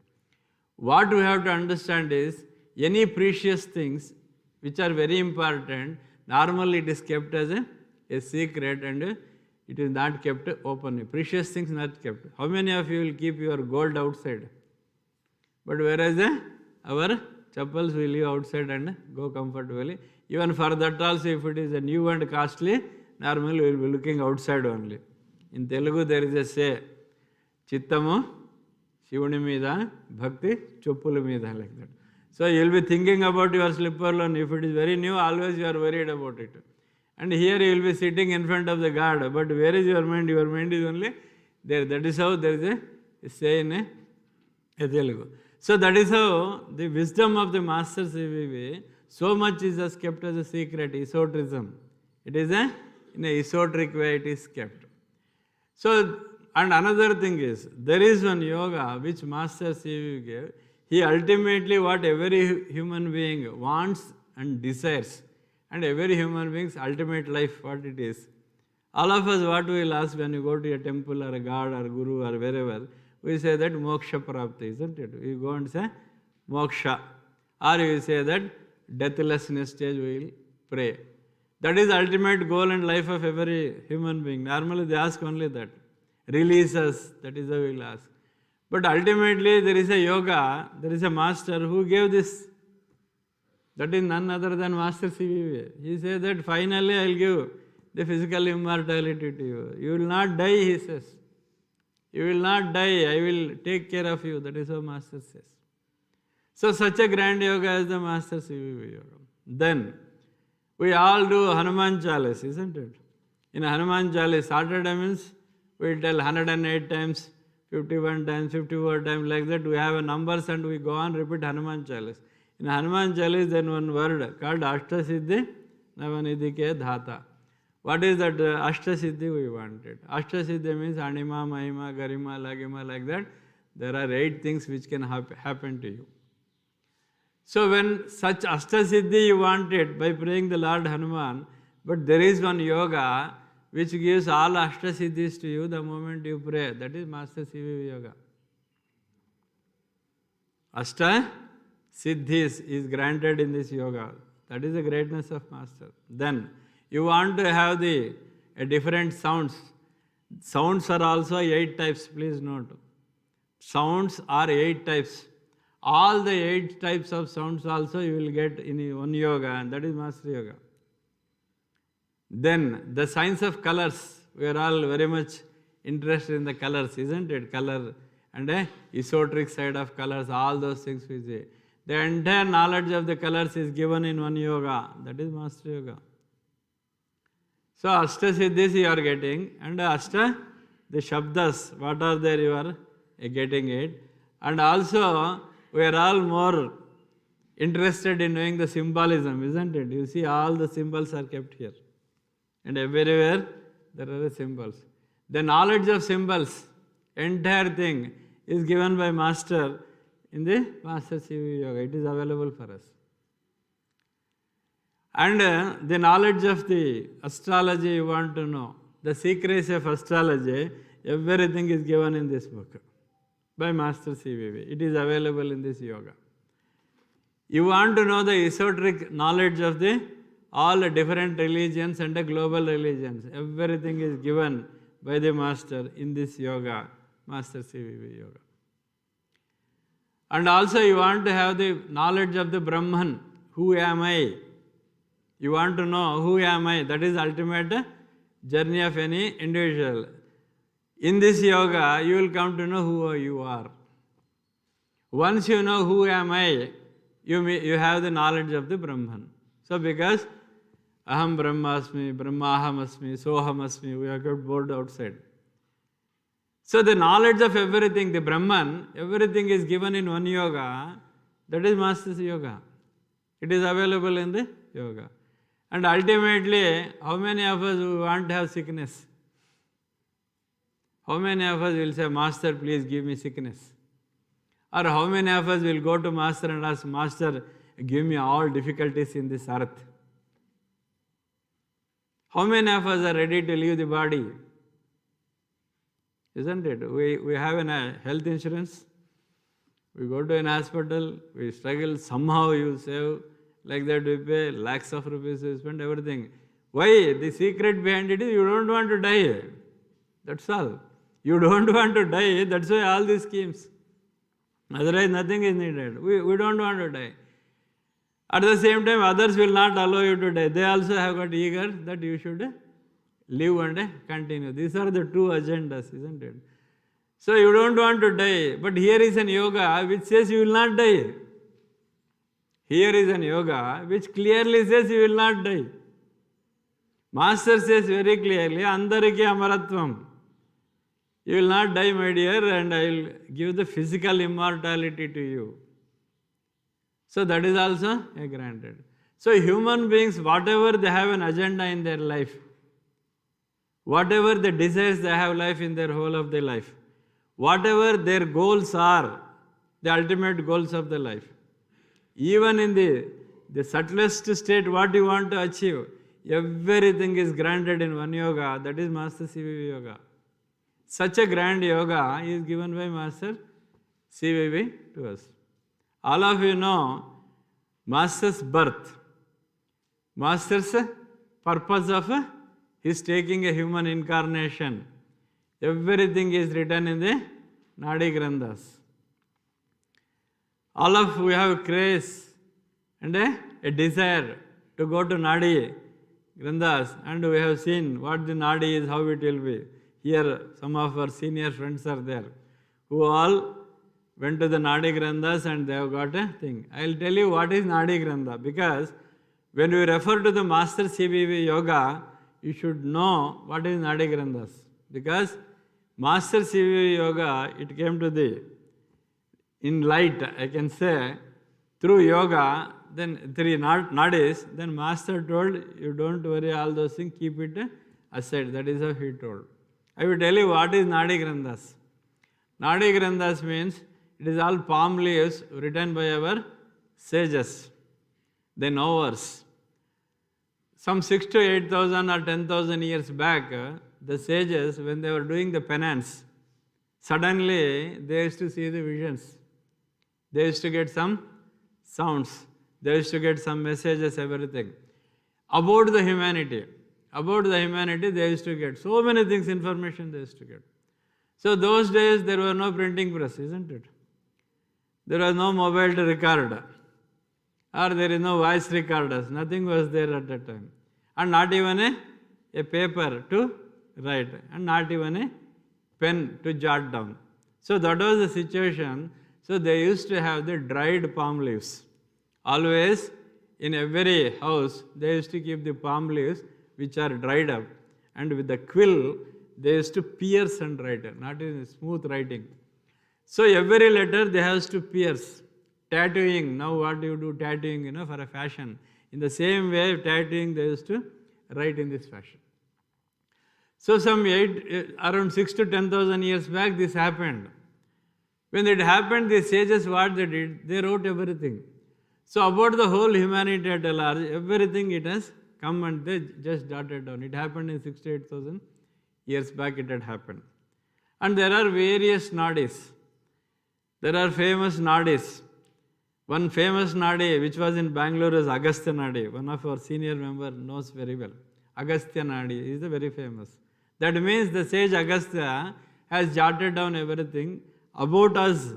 What we have to understand is, any precious things which are very important, normally it is kept as a secret and it is not kept openly. Precious things not kept. How many of you will keep your gold outside? But whereas our chappals will leave outside and go comfortably. Even for that also, if it is a new and costly, normally we will be looking outside only. In Telugu there is a say, Chittamu Shivuni Mida, Bhakti Choppula Mida, like that. So you will be thinking about your slipper alone. If it is very new, always you are worried about it. And here you will be sitting in front of the God. But where is your mind? Your mind is only there. That is how there is a say in Telugu. So that is how the wisdom of the Master CVV, so much is just kept as a secret, esoterism. It is in an esoteric way it is kept. So, and another thing is, there is one yoga which Master CVV gave. He ultimately, what every human being wants and desires, and every human being's ultimate life, what it is. All of us, what we will ask when you go to a temple or a god or guru or wherever, we say that moksha prapti, isn't it? We go and say moksha. Or we say that deathlessness stage we will pray. That is the ultimate goal and life of every human being. Normally they ask only that. Release us, that is how we will ask. But ultimately there is a yoga, there is a master who gave this. That is none other than Master CVV. He says that finally I will give the physical immortality to you. You will not die, he says. You will not die, I will take care of you. That is how Master says. So such a grand yoga is the Master CVV yoga. Then we all do Hanuman Chalis, isn't it? In Hanuman Chalis, Saturday means we tell 108 times, 51 times, 54 times, like that. We have numbers and we go on repeat Hanuman Chalis. In Hanuman Chalis, then one word called Ashtasiddhi Navanidhike Dhata. What is that Ashtasiddhi we wanted? Ashtasiddhi means Anima, Mahima, Garima, Lagima, like that. There are 8 things which can happen to you. So when such Ashtasiddhi you wanted by praying the Lord Hanuman, but there is one yoga which gives all Ashtasiddhis to you the moment you pray. That is Master CVV yoga. Ashtasiddhis is granted in this yoga. That is the greatness of Master. Then you want to have the different sounds. Sounds are also 8 types, please note. Sounds are 8 types. All the 8 types of sounds also you will get in one yoga, and that is Master Yoga. Then the science of colors. We are all very much interested in the colors, isn't it? Color and the esoteric side of colors, all those things we say. The entire knowledge of the colors is given in one yoga. That is Master Yoga. So Ashtasiddhis you are getting, and the Shabdas, what are there you are getting it. And also we are all more interested in knowing the symbolism, isn't it? You see all the symbols are kept here. And everywhere there are symbols. The knowledge of symbols, entire thing is given by Master in the Master CVV Yoga. It is available for us. And the knowledge of the astrology you want to know, the secrets of astrology, everything is given in this book by Master CVV. It is available in this yoga. You want to know the esoteric knowledge of all the different religions and the global religions. Everything is given by the Master in this yoga, Master CVV Yoga. And also you want to have the knowledge of the Brahman. Who am I? You want to know who am I? That is ultimate journey of any individual. In this yoga, you will come to know who you are. Once you know who am I, you have the knowledge of the Brahman. So because Aham Brahmasmi, Brahmaham Asmi, Soham Asmi, we have got board outside. So the knowledge of everything, the Brahman, everything is given in one yoga. That is Master's yoga. It is available in the yoga. And ultimately, how many of us want to have sickness? How many of us will say, Master, please give me sickness? Or how many of us will go to Master and ask, Master, give me all difficulties in this earth? How many of us are ready to leave the body? Isn't it? We have a health insurance. We go to an hospital, we struggle, somehow you save, like that we pay lakhs of rupees, we spend everything. Why? The secret behind it is you don't want to die. That's all. You don't want to die, that's why all these schemes. Otherwise nothing is needed. We don't want to die. At the same time, others will not allow you to die. They also have got eager that you should live and continue. These are the two agendas, isn't it? So you don't want to die, but here is an yoga which says you will not die. Here is an yoga which clearly says you will not die. Master says very clearly, Andariki Amaratvam. You will not die, my dear, and I will give the physical immortality to you. So that is also granted. So human beings, whatever they have an agenda in their life, whatever the desires they have life in their whole of their life, whatever their goals are, the ultimate goals of the life, even in the subtlest state, what you want to achieve, everything is granted in one yoga, that is Master CVV yoga. Such a grand yoga is given by Master CVV to us. All of you know Master's birth, Master's purpose of his taking a human incarnation. Everything is written in the Nadi Granthas. All of we have craze and a desire to go to Nadi Granthas, and we have seen what the Nadi is, how it will be. Here some of our senior friends are there who all went to the Nadi Granthas and they have got a thing. I will tell you what is Nadi Grantha, because when we refer to the Master CVV Yoga, you should know what is Nadi Granthas. Because Master CVV Yoga, it came to in light, I can say, through yoga, then through nadis, then Master told, you don't worry all those things, keep it aside. That is how he told. I will tell you what is Nadi Granthas. Nadi Granthas means it is all palm leaves written by our sages, the knowers. Some 6,000 to 8,000 or 10,000 years back, the sages, when they were doing the penance, suddenly they used to see the visions. They used to get some sounds. They used to get some messages, everything. About the humanity. About the humanity, they used to get so many things, information they used to get. So those days, there were no printing press, isn't it? There was no mobile to record. Or there is no voice recorders. Nothing was there at that time. And not even a paper to write. And not even a pen to jot down. So that was the situation. So they used to have the dried palm leaves. Always, in every house, they used to keep the palm leaves which are dried up. And with the quill, they used to pierce and write, not in smooth writing. So every letter they have to pierce. Tattooing, now what do you do tattooing, for a fashion. In the same way, tattooing they used to write in this fashion. So around 6,000 to 10,000 years back this happened. When it happened, the sages what they did, they wrote everything. So about the whole humanity at large, everything it has come and they just jotted down. It happened in 6,000 to 8,000 years back it had happened. And there are various nadis. There are famous nadis. One famous nadi which was in Bangalore is Agastya Nadi. One of our senior members knows very well. Agastya Nadi is very famous. That means the sage Agastya has jotted down everything about us.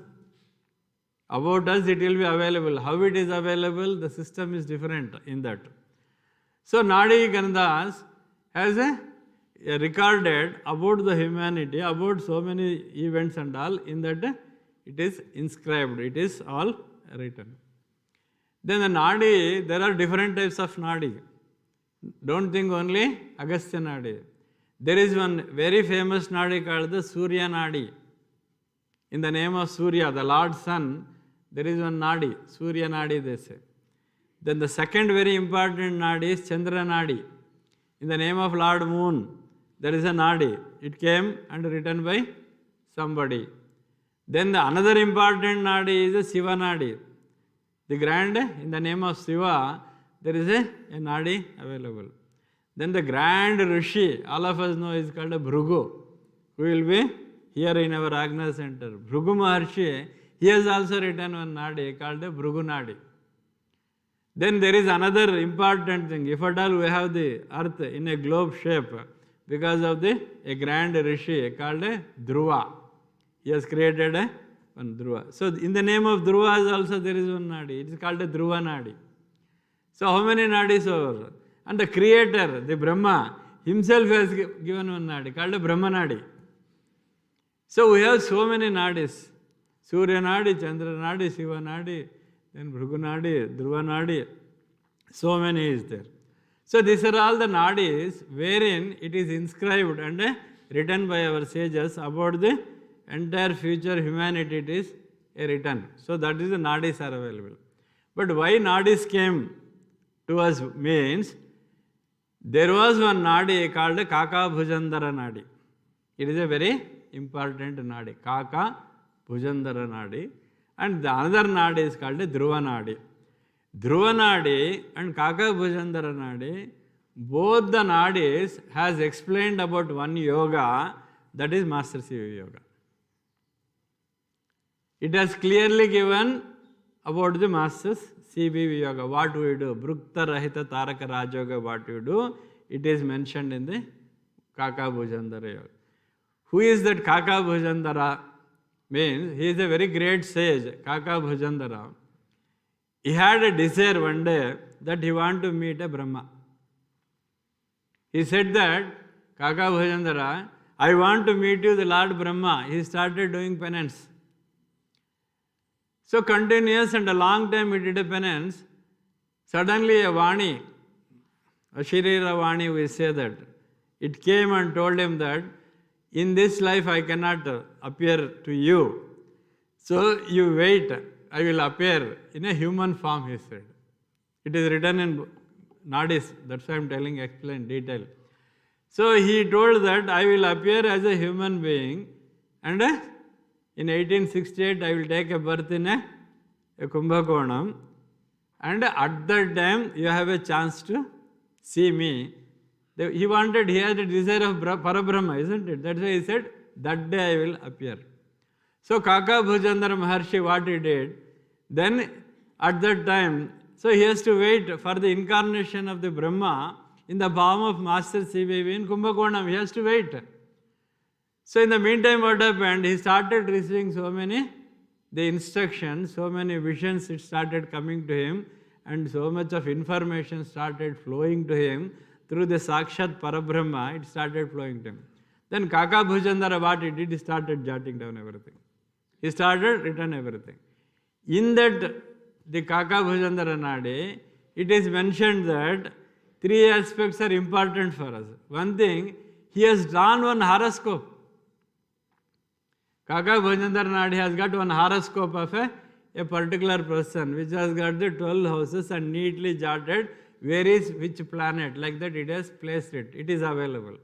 About us it will be available. How it is available, the system is different in that. So Nadi Granthas has recorded about the humanity, about so many events and all, in that it is inscribed, it is all written. Then the Nadi, there are different types of Nadi. Don't think only Agastya Nadi. There is one very famous Nadi called the Surya Nadi. In the name of Surya, the Lord Sun, there is one Nadi, Surya Nadi they say. Then the second very important Nadi is Chandra Nadi. In the name of Lord Moon, there is a Nadi. It came and written by somebody. Then the another important Nadi is a Shiva Nadi. The grand, in the name of Shiva, there is a Nadi available. Then the grand Rishi, all of us know, is called a Bhrugu, who will be here in our Agna center. Bhrugu Maharshi, he has also written one Nadi called a Bhrugu Nadi. Then there is another important thing. If at all we have the earth in a globe shape, because of a grand Rishi called a Dhruva. He has created one Dhruva. So in the name of Dhruvas also there is one Nadi. It is called a Dhruva Nadi. So how many Nadis over? And the creator, the Brahma, himself has given one Nadi called a Brahma Nadi. So we have so many Nadis. Surya Nadi, Chandra Nadi, Shiva Nadi, then Bhrugu Nadi, Dhruva Nadi. So many is there. So these are all the Nadis wherein it is inscribed and written by our sages about the entire future humanity. It is written. So that is the Nadis are available. But why Nadis came to us means there was one Nadi called Kaka Bhujandara Nadi. It is a very important Nadi. Kaka Bhujandara Nadi. And the another Nadi is called Dhruva Nadi. Dhruva Nadi and Kaka Bhujandara Nadi, both the Nadis has explained about one yoga, that is Master CVV Yoga. It has clearly given about the Master's CVV Yoga, what we do, Brukta Rahita Taraka Raj Yoga, what you do, it is mentioned in the Kaka Bhujandara Yoga. Who is that Kaka Bhujandara? Means he is a very great sage, Kaka Bhujandara. He had a desire one day that he wanted to meet a Brahma. He said that, Kaka Bhujandara, I want to meet you, the Lord Brahma. He started doing penance. So continuous and a long time he did a penance. Suddenly a Vani, a Shirira Vani, we say that, it came and told him that, in this life I cannot appear to you. So you wait, I will appear in a human form, he said. It is written in Nadis, that's why I am telling, explain detail. So he told that I will appear as a human being and in 1868 I will take a birth in a Kumbhakonam, and at that time you have a chance to see me. He had a desire of Parabrahma, isn't it? That's why he said, that day I will appear. So Kaka Bhujandara Maharshi, what he did, then at that time, so he has to wait for the incarnation of the Brahma in the form of Master CVV in Kumbhakonam. He has to wait. So in the meantime, what happened? He started receiving so many, the instructions, so many visions, it started coming to him, and so much of information started flowing to him. Through the Sakshat Parabrahma, it started flowing to him. Then Kaka Bhujandara, what he did, he started jotting down everything. He started written everything. In that, the Kaka Bhujandara Nadi, it is mentioned that three aspects are important for us. One thing, he has drawn one horoscope. Kaka Bhujandara Nadi has got one horoscope of a particular person, which has got the 12 houses and neatly jotted where is which planet, like that it has placed it. It is available.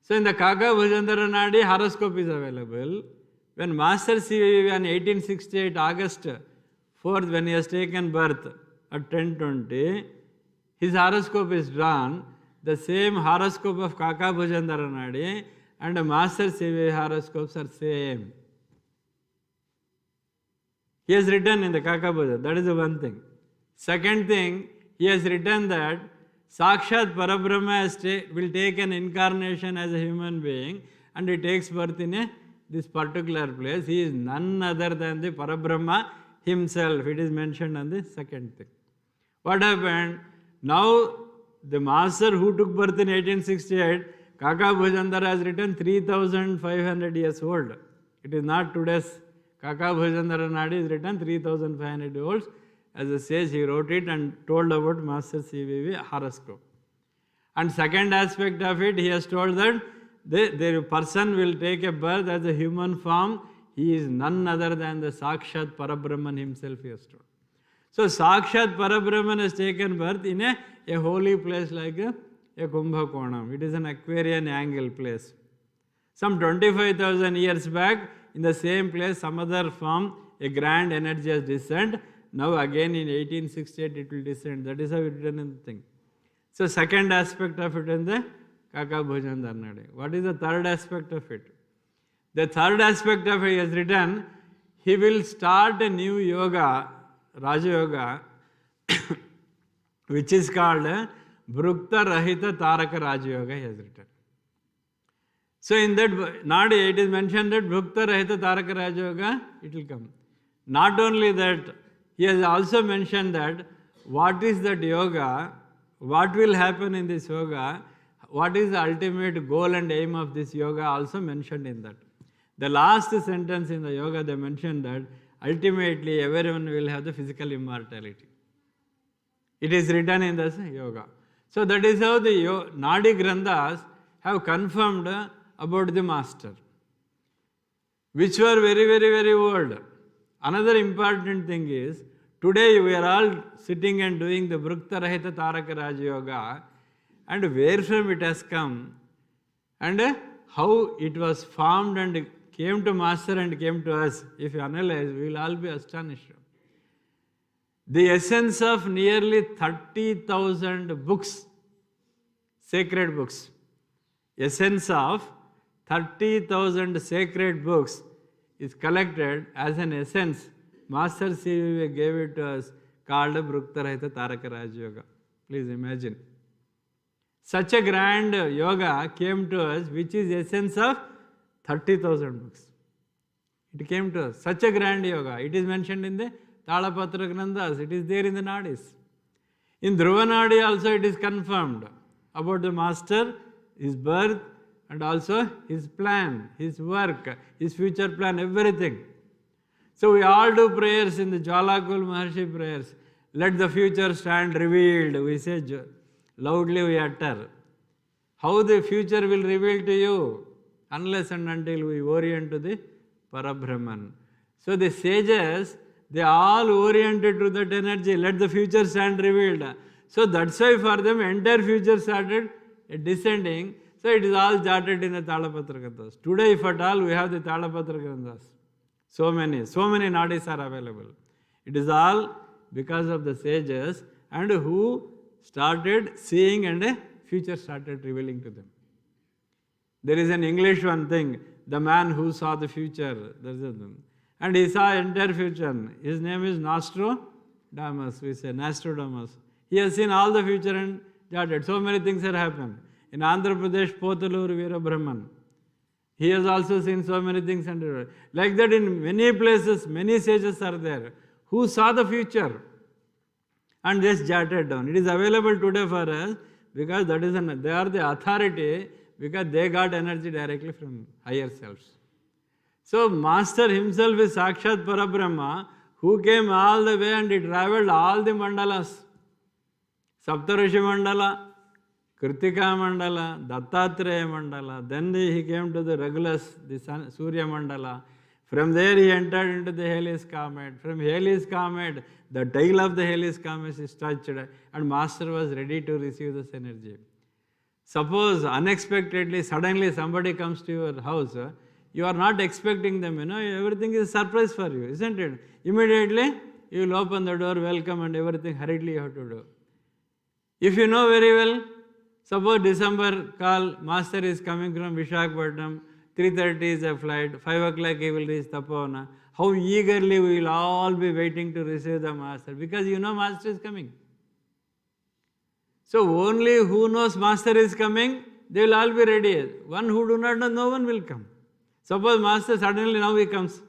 So in the Kaka Bhujandara Nadi, horoscope is available. When Master CVV in 1868 August 4th, when he has taken birth at 10:20, his horoscope is drawn. The same horoscope of Kaka Bhujandara Nadi and Master CVV horoscopes are same. He has written in the Kaka Bhujandara, that is the one thing. Second thing, he has written that Sakshat Parabrahma will take an incarnation as a human being and he takes birth in this particular place. He is none other than the Parabrahma himself. It is mentioned on the second thing. What happened? Now the master who took birth in 1868, Kaka Bhujandara has written 3,500 years old. It is not today's. Kaka Bhujandara Nadi is written 3,500 years old. As a sage, he wrote it and told about Master CVV horoscope. And second aspect of it, he has told that the person will take a birth as a human form. He is none other than the Sakshat Parabrahman himself, he has told. So Sakshat Parabrahman has taken birth in a holy place like a Kumbhakonam. It is an Aquarian angle place. Some 25,000 years back, in the same place, some other form, a grand energy has descended. Now again in 1868 it will descend. That is how it is written in the thing. So second aspect of it in the Kaka Bhojan Dharnade. What is the third aspect of it? The third aspect of it is written, he will start a new yoga, Raja Yoga, which is called Brukta Rahita Taraka Raja Yoga, he has written. So in that Nadi, it is mentioned that Brukta Rahita Taraka Raja Yoga, it will come. Not only that, he has also mentioned that what is that yoga, what will happen in this yoga, what is the ultimate goal and aim of this yoga, also mentioned in that. The last sentence in the yoga, they mentioned that ultimately everyone will have the physical immortality. It is written in this yoga. So that is how the Nadi Granthas have confirmed about the master, which were very, very, very old. Another important thing is, today we are all sitting and doing the Brukta Rahita Taraka Raja Yoga, and where from it has come, and how it was formed and came to master and came to us. If you analyze, we will all be astonished. The essence of nearly 30,000 books, sacred books, essence of 30,000 sacred books is collected as an essence. Master CVV gave it to us, called Brukta Rahita Taraka Raja Yoga. Please imagine. Such a grand yoga came to us, which is essence of 30,000 books. It came to us. Such a grand yoga. It is mentioned in the Talapatra Granthas. It is there in the Nadis. In Dhruva Nadi also it is confirmed about the master, his birth, and also his plan, his work, his future plan, everything. So we all do prayers in the Jwalakul Maharshi prayers. Let the future stand revealed, we say loudly, we utter. How the future will reveal to you? Unless and until we orient to the Parabrahman. So the sages, they all oriented to that energy. Let the future stand revealed. So that's why for them entire future started descending. So it is all charted in the Talapatra Granthas. Today, if at all, we have the Talapatra Granthas. So many nadis are available. It is all because of the sages and who started seeing and a future started revealing to them. There is an English one thing, the man who saw the future, and he saw entire future. His name is Nostradamus, we say Nostradamus. He has seen all the future and charted. So many things have happened. In Andhra Pradesh, Pothalur Veera Brahman. He has also seen so many things. And like that in many places, many sages are there who saw the future and just jotted down. It is available today for us because that is they are the authority because they got energy directly from higher selves. So Master himself is Sakshat Parabrahma who came all the way and he travelled all the mandalas. Saptarishi Mandala, Kritika Mandala, Dattatreya Mandala, then he came to the Regulus, the Surya Mandala. From there he entered into the Helios Comet. From Helios Comet, the tail of the Helios Comet is touched and Master was ready to receive this energy. Suppose unexpectedly, suddenly somebody comes to your house, you are not expecting them, everything is a surprise for you, isn't it? Immediately, you will open the door, welcome and everything hurriedly you have to do. If you know very well, suppose December call, Master is coming from Visakhapatnam, 3:30 is a flight, 5 o'clock he will reach Tapavana. How eagerly we will all be waiting to receive the Master because you know Master is coming. So only who knows Master is coming, they will all be ready. One who do not know, no one will come. Suppose Master suddenly now he comes.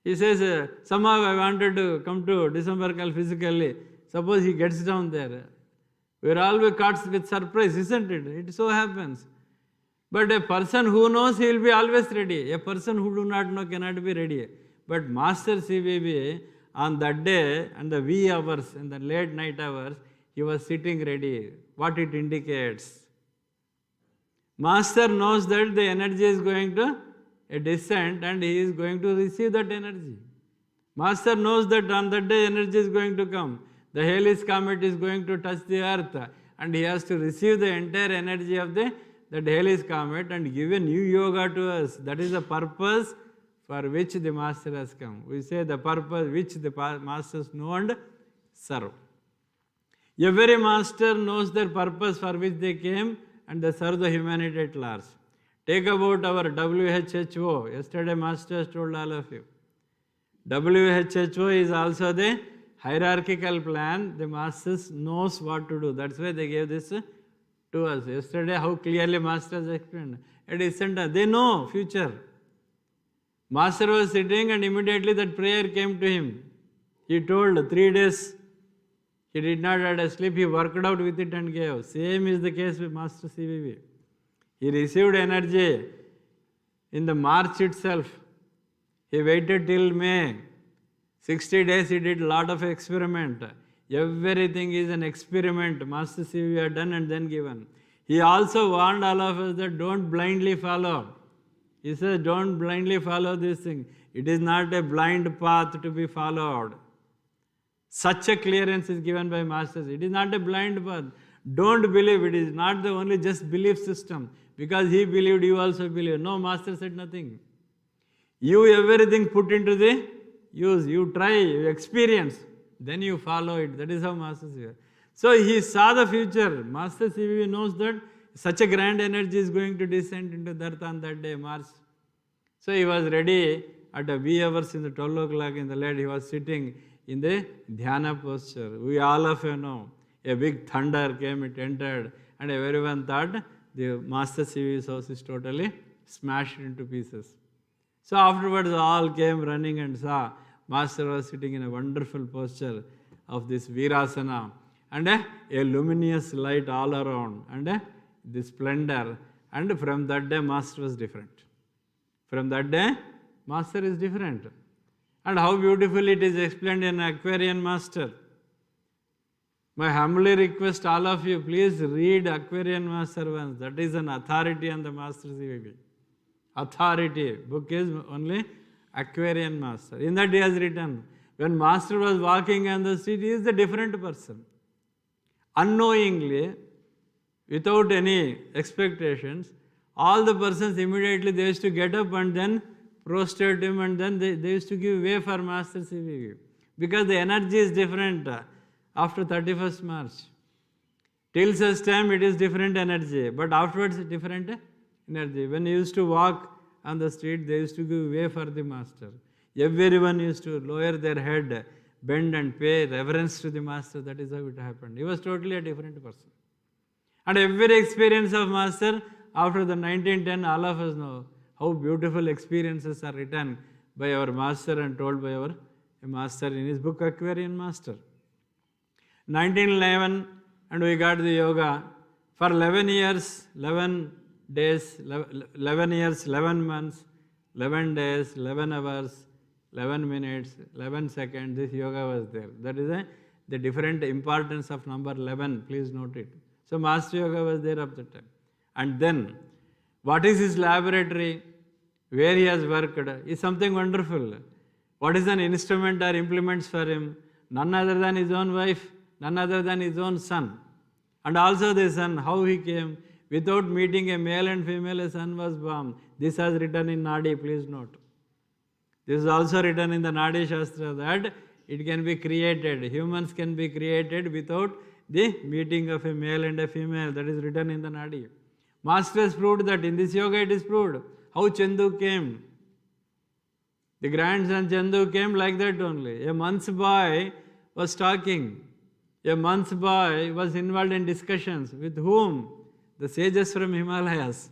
He says, somehow I wanted to come to December call physically. Suppose he gets down there. We are all caught with surprise, isn't it? It so happens. But a person who knows, he will be always ready. A person who do not know cannot be ready. But Master CVV, on that day and the wee hours, in the late night hours, he was sitting ready. What it indicates? Master knows that the energy is going to descend and he is going to receive that energy. Master knows that on that day energy is going to come. The Halley's comet is going to touch the earth and he has to receive the entire energy of that Halley's comet and give a new yoga to us. That is the purpose for which the Master has come. We say the purpose which the Masters know and serve. Every Master knows their purpose for which they came and they serve the humanity at large. Take about our WHO. Yesterday Masters told all of you. WHO is also the hierarchical plan. The Masters knows what to do. That's why they gave this to us. Yesterday how clearly Masters explained. It isn't. They know future. Master was sitting and immediately that prayer came to him. He told 3 days he did not have to sleep. He worked out with it and gave. Same is the case with Master CVV. He received energy in the March itself. He waited till May. 60 days he did a lot of experiment. Everything is an experiment. Master CVV had done and then given. He also warned all of us that don't blindly follow. He says don't blindly follow this thing. It is not a blind path to be followed. Such a clearance is given by Masters. It is not a blind path. Don't believe. It is not the only just belief system. Because he believed, you also believe. No, Master said nothing. You everything put into the use. You try, you experience. Then you follow it. That is how Master CVV. So he saw the future. Master CVV knows that such a grand energy is going to descend into the earth on that day, March. So he was ready at a wee hours in the 12 o'clock in the late. He was sitting in the dhyana posture. We all of you know, a big thunder came, it entered, and everyone thought the Master CVV's house is totally smashed into pieces. So afterwards all came running and saw Master was sitting in a wonderful posture of this Virasana and a luminous light all around and the splendor, and from that day Master was different. From that day Master is different. And how beautifully it is explained in Aquarian Master. My humbly request all of you, please read Aquarian Master once. That is an authority on the Master CVV. Authority. Book is only Aquarian Master. In that he has written, when Master was walking on the street, he is a different person. Unknowingly, without any expectations, all the persons immediately they used to get up and then prostrate him and then they used to give way for Master CVV. Because the energy is different after 31st March. Till such time it is different energy, but afterwards different energy. When he used to walk on the street, they used to give way for the Master. Everyone used to lower their head, bend and pay reverence to the Master. That is how it happened. He was totally a different person. And every experience of Master, after the 1910, all of us know how beautiful experiences are written by our Master and told by our Master in his book Aquarian Master. 1911, and we got the yoga. For 11 years, 11 days, 11 years, 11 months, 11 days, 11 hours, 11 minutes, 11 seconds, this yoga was there. That is the different importance of number 11, please note it. So Master Yoga was there at the time. And then, what is his laboratory, where he has worked, is something wonderful. What is an instrument or implements for him? None other than his own wife, none other than his own son. And also the son, how he came, without meeting a male and female, a son was born. This is written in Nadi, please note. This is also written in the Nadi Shastra that it can be created, humans can be created without the meeting of a male and a female. That is written in the Nadi. Master has proved that. In this yoga it is proved. How Chandu came. The grandson Chandu came like that only. A month's boy was talking. A month's boy was involved in discussions. With whom? The sages from Himalayas.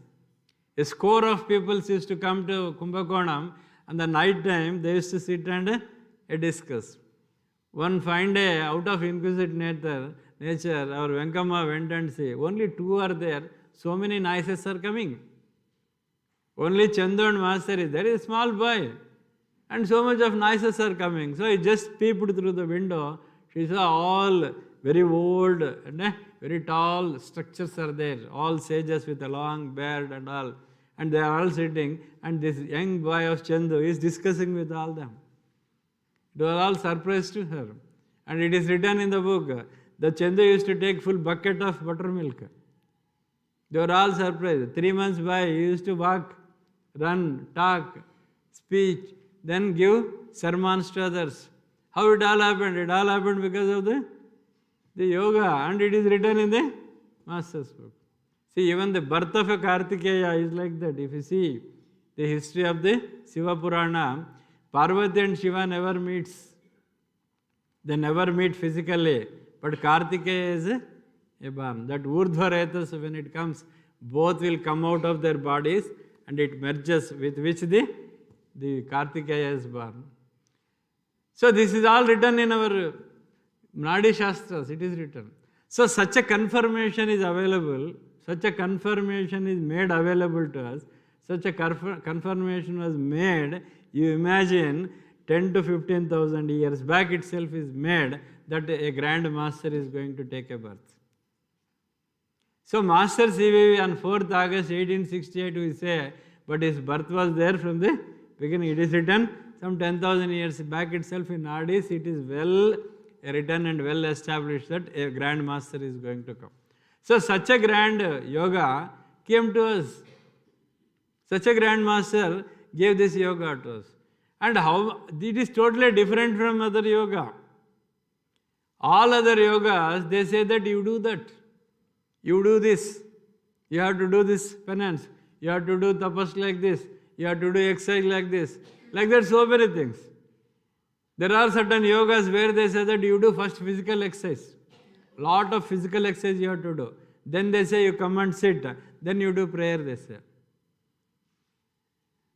A score of people used to come to Kumbakonam, and the night time they used to sit and discuss. One fine day, out of inquisitive nature, our Venkama went and said, only two are there, so many noises are coming. Only Chandu and Master is there, is a small boy. And so much of noises are coming. So he just peeped through the window. She saw all very old and very tall structures are there, all sages with a long beard and all. And they are all sitting, and this young boy of Chandu is discussing with all them. It was all surprise to her. And it is written in the book, the Chandu used to take full bucket of buttermilk. They were all surprised. 3 months by, he used to walk, run, talk, speech, then give sermons to others. How it all happened? It all happened because of the yoga, and it is written in the Master's book. See, even the birth of a Kartikeya is like that. If you see the history of the Shiva Purana, Parvati and Shiva never meets. They never meet physically, but Kartikeya is a born. That Urdhva Retas, when it comes, both will come out of their bodies and it merges with which the Kartikeya is born. So this is all written in our Nadi Shastras, it is written. So such a confirmation is available, such a confirmation is made available to us, such a confirmation was made, you imagine 10 to 15,000 years back itself is made that a grand master is going to take a birth. So Master CVV on 4th August 1868 we say, but his birth was there from the beginning. It is written some 10,000 years back itself in Nadis, it is well written and well established that a grand master is going to come. So such a grand yoga came to us. Such a grand master gave this yoga to us. And how it is totally different from other yoga. All other yogas, they say that you do that. You do this. You have to do this penance. You have to do tapas like this. You have to do exercise like this. Like that, so many things. There are certain yogas where they say that you do first physical exercise. Lot of physical exercise you have to do. Then they say you come and sit. Then you do prayer, they say.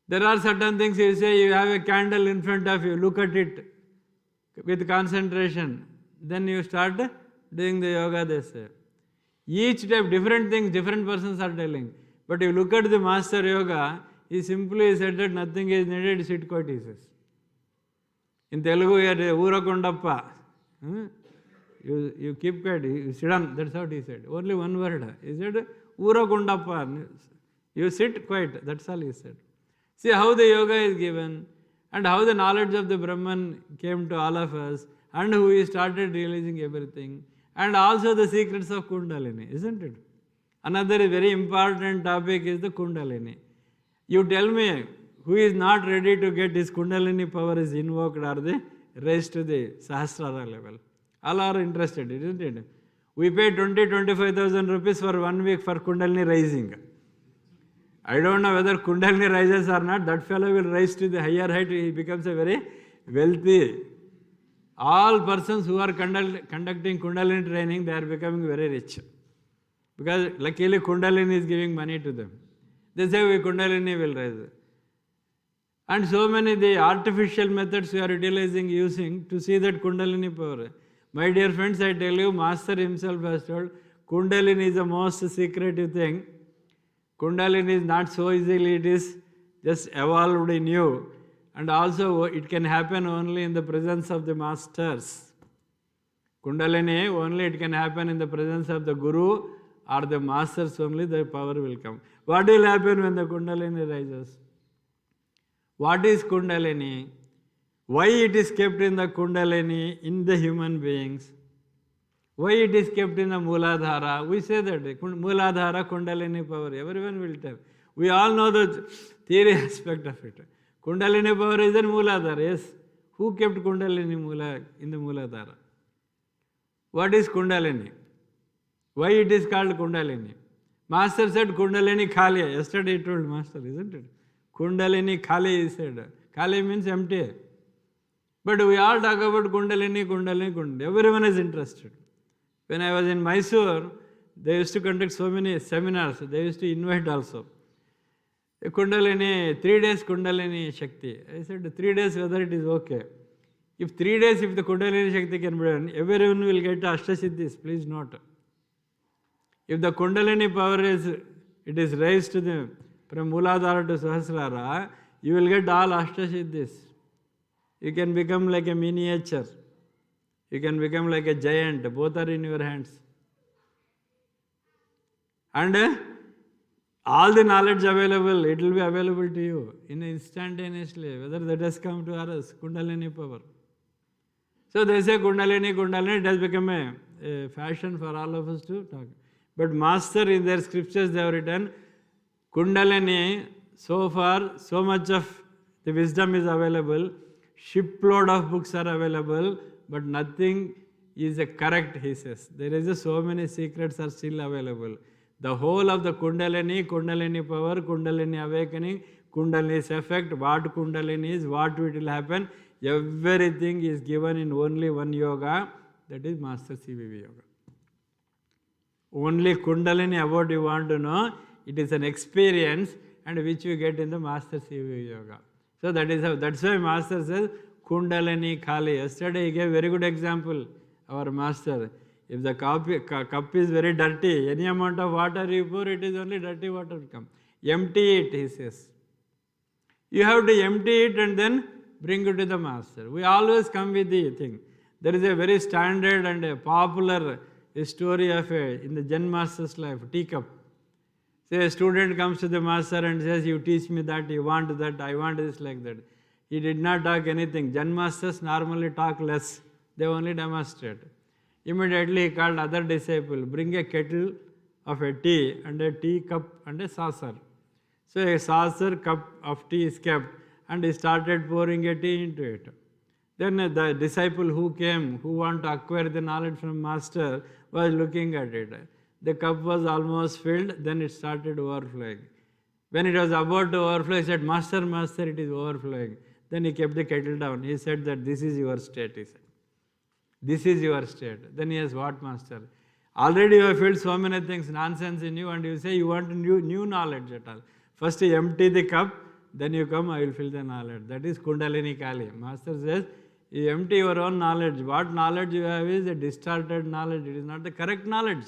There are certain things you say, you have a candle in front of you, look at it with concentration. Then you start doing the yoga, they say. Each type, different things, different persons are telling. But you look at the Master Yoga, he simply said that nothing is needed, sit quiet, he says. In Telugu, he had Urakondappa. You keep quiet, you sit down, that's what he said. Only one word. He said, Urakondappa. You sit quiet, that's all he said. See how the yoga is given and how the knowledge of the Brahman came to all of us and who we started realizing everything and also the secrets of Kundalini, isn't it? Another very important topic is the Kundalini. You tell me who is not ready to get his Kundalini power is invoked or they raised to the Sahasrara level. All are interested, isn't it? We pay 20,000-25,000 rupees for 1 week for Kundalini rising. I don't know whether Kundalini rises or not, that fellow will rise to the higher height, he becomes a very wealthy. All persons who are conducting Kundalini training, they are becoming very rich. Because luckily Kundalini is giving money to them. They say Kundalini will rise. And so many the artificial methods we are utilizing, using to see that Kundalini power. My dear friends, I tell you, Master himself has told, Kundalini is the most secretive thing. Kundalini is not so easily, it is just evolved in you. And also it can happen only in the presence of the masters. Kundalini, only it can happen in the presence of the Guru or the masters only, the power will come. What will happen when the Kundalini rises? What is Kundalini? Why it is kept in the Kundalini in the human beings? Why it is kept in the Mooladhara? We say that Mooladhara, Kundalini power. Everyone will tell. We all know the theory aspect of it. Kundalini power is in Mooladhara. Yes. Who kept Kundalini in the Mooladhara? What is Kundalini? Why it is called Kundalini? Master said Kundalini Khali. Yesterday he told Master, isn't it? Kundalini Khali, he said. Khali means empty. But we all talk about Kundalini, Kundalini, Kundalini. Everyone is interested. When I was in Mysore, they used to conduct so many seminars. They used to invite also. Kundalini, 3 days Kundalini Shakti. I said 3 days whether it is okay. If 3 days if the Kundalini Shakti can be done, everyone will get Ashtasiddhis, please note. If the Kundalini power is raised to the from Mooladhara to Sahasrara, you will get all Ashtasiddhis. You can become like a miniature. You can become like a giant. Both are in your hands. And all the knowledge available, it will be available to you instantaneously, whether that has come to us, Kundalini power. So they say Kundalini, it has become a fashion for all of us to talk. But Master in their scriptures they have written, Kundalini, so far, so much of the wisdom is available, shipload of books are available, but nothing is correct, he says. There is so many secrets are still available. The whole of the Kundalini power, Kundalini awakening, Kundalini's effect, what Kundalini is, what it will happen, everything is given in only one yoga, that is Master CVV Yoga. Only Kundalini about you want to know, it is an experience and which you get in the Master CVV Yoga. So that's why Master says Kundalini Kali. Yesterday he gave very good example, our Master. If the cup is very dirty, any amount of water you pour, it is only dirty water will come. Empty it, he says. You have to empty it and then bring it to the Master. We always come with the thing. There is a very standard and a popular story of in the Zen Master's life, teacup. Say a student comes to the Master and says, you teach me that, you want that, I want this, like that. He did not talk anything. Zen Masters normally talk less. They only demonstrate. Immediately he called other disciple, bring a kettle of a tea and a tea cup and a saucer. So a saucer cup of tea is kept and he started pouring a tea into it. Then the disciple who came, who want to acquire the knowledge from Master, was looking at it. The cup was almost filled, then it started overflowing. When it was about to overflow, he said, Master, Master, it is overflowing. Then he kept the kettle down. He said that this is your state, he said. This is your state. Then he has what, Master? Already you have filled so many things, nonsense in you, and you say you want new knowledge at all. First you empty the cup, then you come, I will fill the knowledge. That is Kundalini Kali. Master says, you empty your own knowledge. What knowledge you have is a distorted knowledge. It is not the correct knowledge.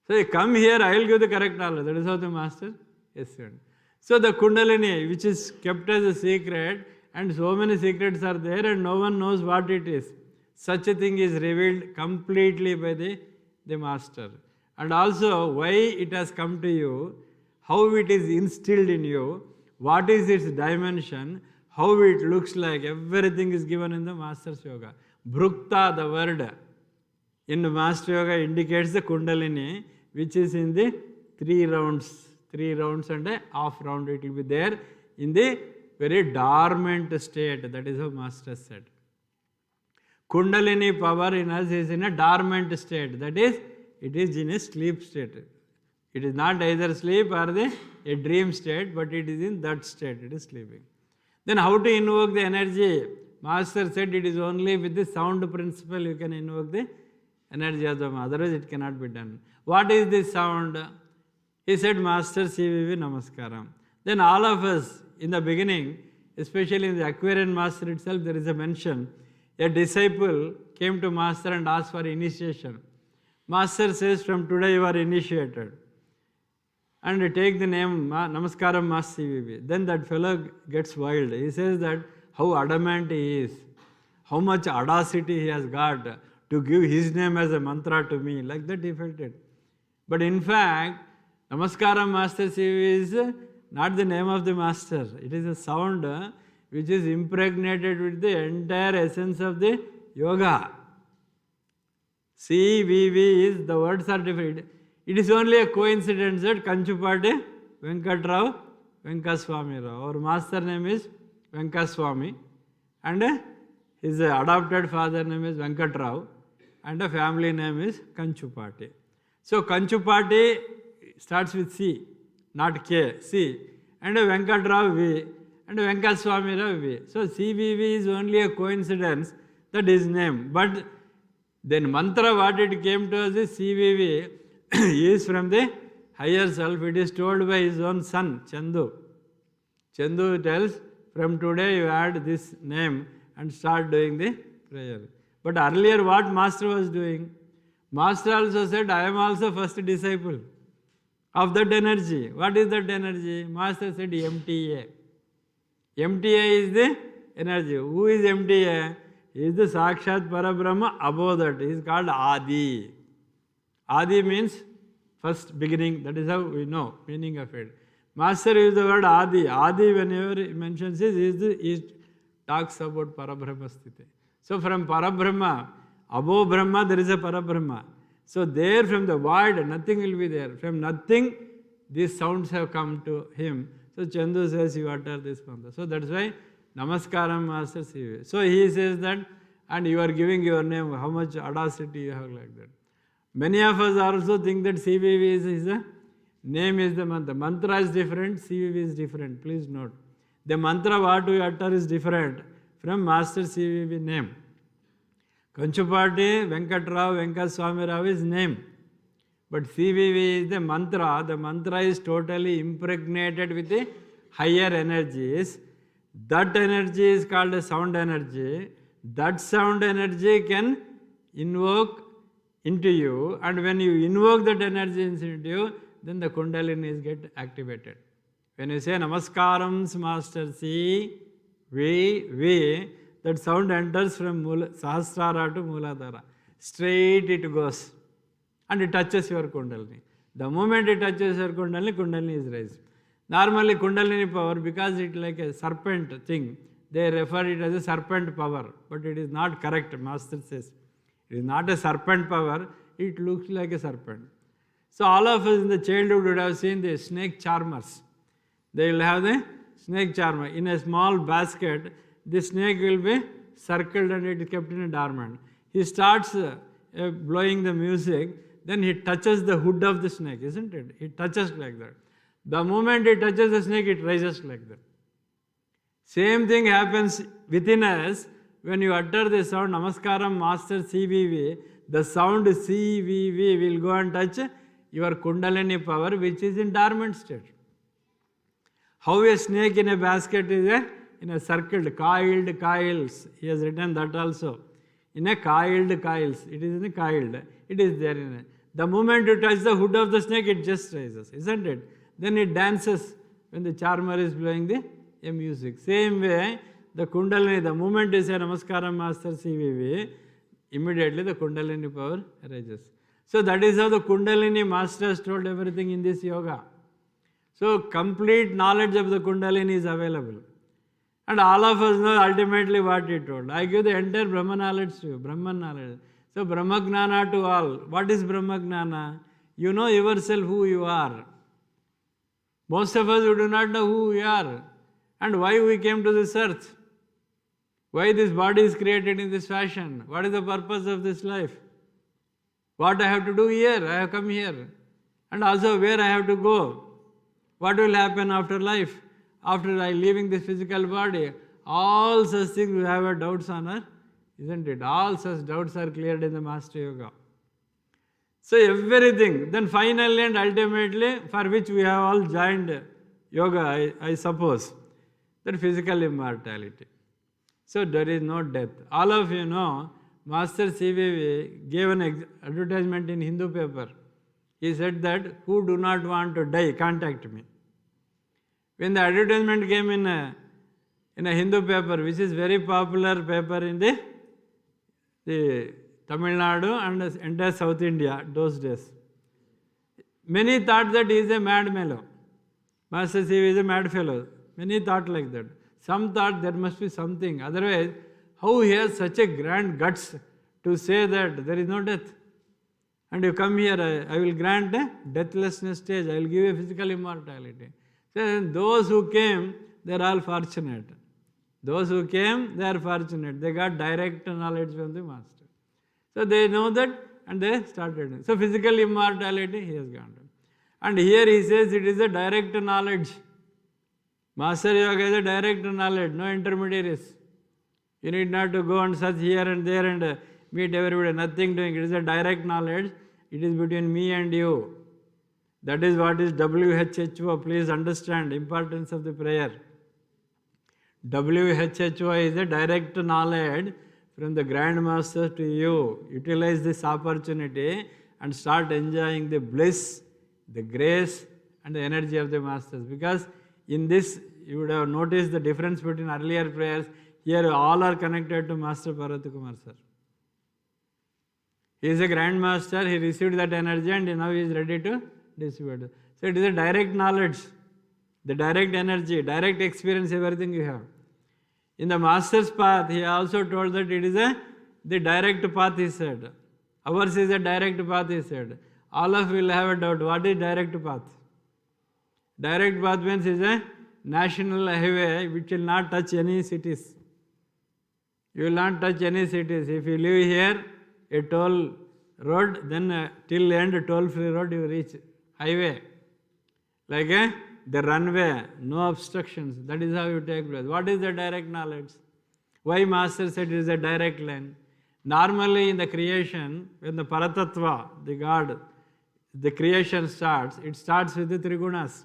So you come here, I will give the correct knowledge. That is how the Master is said. So the Kundalini, which is kept as a secret, and so many secrets are there and no one knows what it is. Such a thing is revealed completely by the Master. And also why it has come to you, how it is instilled in you, what is its dimension, how it looks like, everything is given in the Master's Yoga. Bhrukta, the word in the Master Yoga indicates the Kundalini, which is in the 3 rounds. 3 rounds and a half round it will be there in the very dormant state. That is how Master said. Kundalini power in us is in a dormant state. That is, it is in a sleep state. It is not either sleep or a dream state, but it is in that state. It is sleeping. Then how to invoke the energy? Master said it is only with the sound principle you can invoke the energy of the otherwise it cannot be done. What is this sound? He said, Master CVV Namaskaram. Then all of us in the beginning, especially in the Aquarian Master itself, there is a mention. A disciple came to Master and asked for initiation. Master says, from today you are initiated. And take the name Namaskaram Master CVV. Then that fellow gets wild. He says that how adamant he is, how much audacity he has got to give his name as a mantra to me. Like that he felt it. But in fact, Namaskaram Master CVV is not the name of the Master. It is a sound which is impregnated with the entire essence of the yoga. CVV is, the words are different. It is only a coincidence that Kanchupati Venkatrao Venkaswami Rao. Our master name is Venkaswami and his adopted father name is Venkatrao and a family name is Kanchupati. So Kanchupati starts with C, not K, C, and Venkatrao V, and Venkaswami Rao V. So CVV is only a coincidence that his name. But then mantra what it came to us is CVV is from the higher self. It is told by his own son, Chandu. Chandu tells, from today you add this name and start doing the prayer. But earlier what Master was doing? Master also said, I am also first disciple of that energy. What is that energy? Master said MTA. MTA is the energy. Who is MTA? He is the Sakshat Parabrahma. Above that, he is called Adi. Adi means first beginning. That is how we know meaning of it. Master used the word Adi. Adi, whenever he mentions this, he talks about Parabrahma Sthiti. So from Parabrahma, above Brahma, there is a Parabrahma. So there from the void, nothing will be there. From nothing, these sounds have come to him. So Chandu says, you utter this mantra. So that's why Namaskaram Master CVV. So he says that, and you are giving your name, how much audacity you have like that. Many of us also think that CVV is a name is the mantra. Mantra is different, CVV is different. Please note. The mantra what we utter is different from Master CVV name. Kanchupati Venkatrao Venkaswami Rao is name. But CVV is the mantra. The mantra is totally impregnated with the higher energies. That energy is called a sound energy. That sound energy can invoke into you, and when you invoke that energy into you, then the Kundalini is get activated. When you say Namaskarams Master C, V, that sound enters from Sahasrara to Mooladhara. Straight it goes and it touches your Kundalini. The moment it touches your Kundalini is raised. Normally Kundalini power, because it like a serpent thing, they refer it as a serpent power, but it is not correct, Master says. It is not a serpent power, it looks like a serpent. So all of us in the childhood would have seen the snake charmers. They will have the snake charmer. In a small basket, the snake will be circled and it is kept in a dormant. He starts blowing the music, then he touches the hood of the snake, isn't it? He touches like that. The moment he touches the snake, it rises like that. Same thing happens within us. When you utter the sound Namaskaram Master CVV, the sound CVV will go and touch your Kundalini power, which is in dormant state. How a snake in a basket is in a circled, coiled coils. He has written that also. In a coiled coils. It is in a coiled. It is there in a. The moment you touch the hood of the snake, it just rises, isn't it? Then it dances when the charmer is blowing the music. Same way, the Kundalini, the moment you say Namaskaram Master CVV, immediately the Kundalini power arises. So that is how the Kundalini Masters told everything in this yoga. So complete knowledge of the Kundalini is available. And all of us know ultimately what he told. I give the entire Brahma knowledge to you, Brahman knowledge. So Brahma Gnana to all. What is Brahma Gnana? You know yourself who you are. Most of us do not know who we are and why we came to this earth. Why this body is created in this fashion? What is the purpose of this life? What I have to do here? I have come here. And also where I have to go. What will happen after life? After I leaving this physical body. All such things we have doubts on her, isn't it? All such doubts are cleared in the Master Yoga. So everything, then finally and ultimately, for which we have all joined yoga, I suppose, that physical immortality. So there is no death. All of you know, Master CVV gave an advertisement in Hindu paper. He said that, who do not want to die, contact me. When the advertisement came in a Hindu paper, which is very popular paper in the Tamil Nadu and the entire South India those days, many thought that he is a mad fellow. Master CVV is a mad fellow. Many thought like that. Some thought there must be something. Otherwise, how he has such a grand guts to say that there is no death. And you come here, I will grant a deathlessness stage. I will give you physical immortality. So those who came, they are all fortunate. Those who came, they are fortunate. They got direct knowledge from the Master. So they know that and they started. So physical immortality he has gone to. And here he says it is a direct knowledge. Master Yoga is a direct knowledge, no intermediaries. You need not to go and search here and there and meet everybody, nothing doing. It is a direct knowledge. It is between me and you. That is what is WHHO. Please understand the importance of the prayer. WHHO is a direct knowledge from the Grand Master to you. Utilize this opportunity and start enjoying the bliss, the grace and the energy of the Masters. Because in this, you would have noticed the difference between earlier prayers. Here all are connected to Master Bharat Kumar sir. He is a Grand Master, he received that energy and now he is ready to distribute. So it is a direct knowledge, the direct energy, direct experience, everything you have. In the Master's path, he also told that it is the direct path, he said. Ours is a direct path, he said. All of you will have a doubt, what is direct path? Direct path means is a national highway which will not touch any cities. You will not touch any cities. If you live here, a toll road, then till end toll-free road you reach highway. Like the runway, no obstructions. That is how you take place. What is the direct knowledge? Why Master said it is a direct line? Normally in the creation, when the Paratattva, the God, the creation starts, it starts with the Trigunas.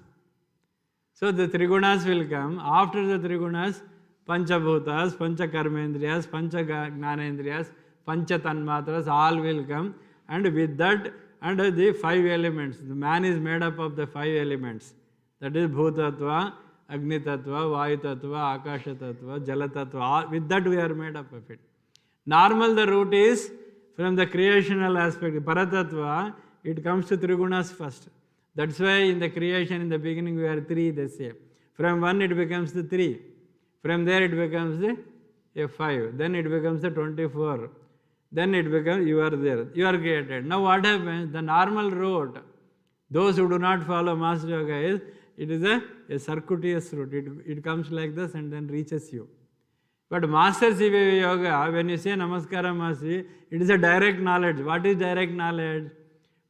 So the Trigunas will come. After the Trigunas, Panchabhutas, Panchakarmendriyas, Panchagnanendriyas, Panchatanmatras, all will come. And with that, under the 5 elements, the man is made up of the 5 elements. That is Bhutattva, Agni Tattva, Vayu Tattva, Akasha Tattva, Jala Tattva. With that we are made up of it. Normal the route is from the creational aspect. Paratattva, it comes to Trigunas first. That's why in the creation, in the beginning, we are 3, they say. From 1 it becomes the 3. From there it becomes the 5. Then it becomes the 24. Then it becomes, you are there. You are created. Now what happens? The normal route, those who do not follow Master Yoga is, it is a circuitous route. It comes like this and then reaches you. But Master CVV Yoga, when you say Namaskara Master, it is a direct knowledge. What is direct knowledge?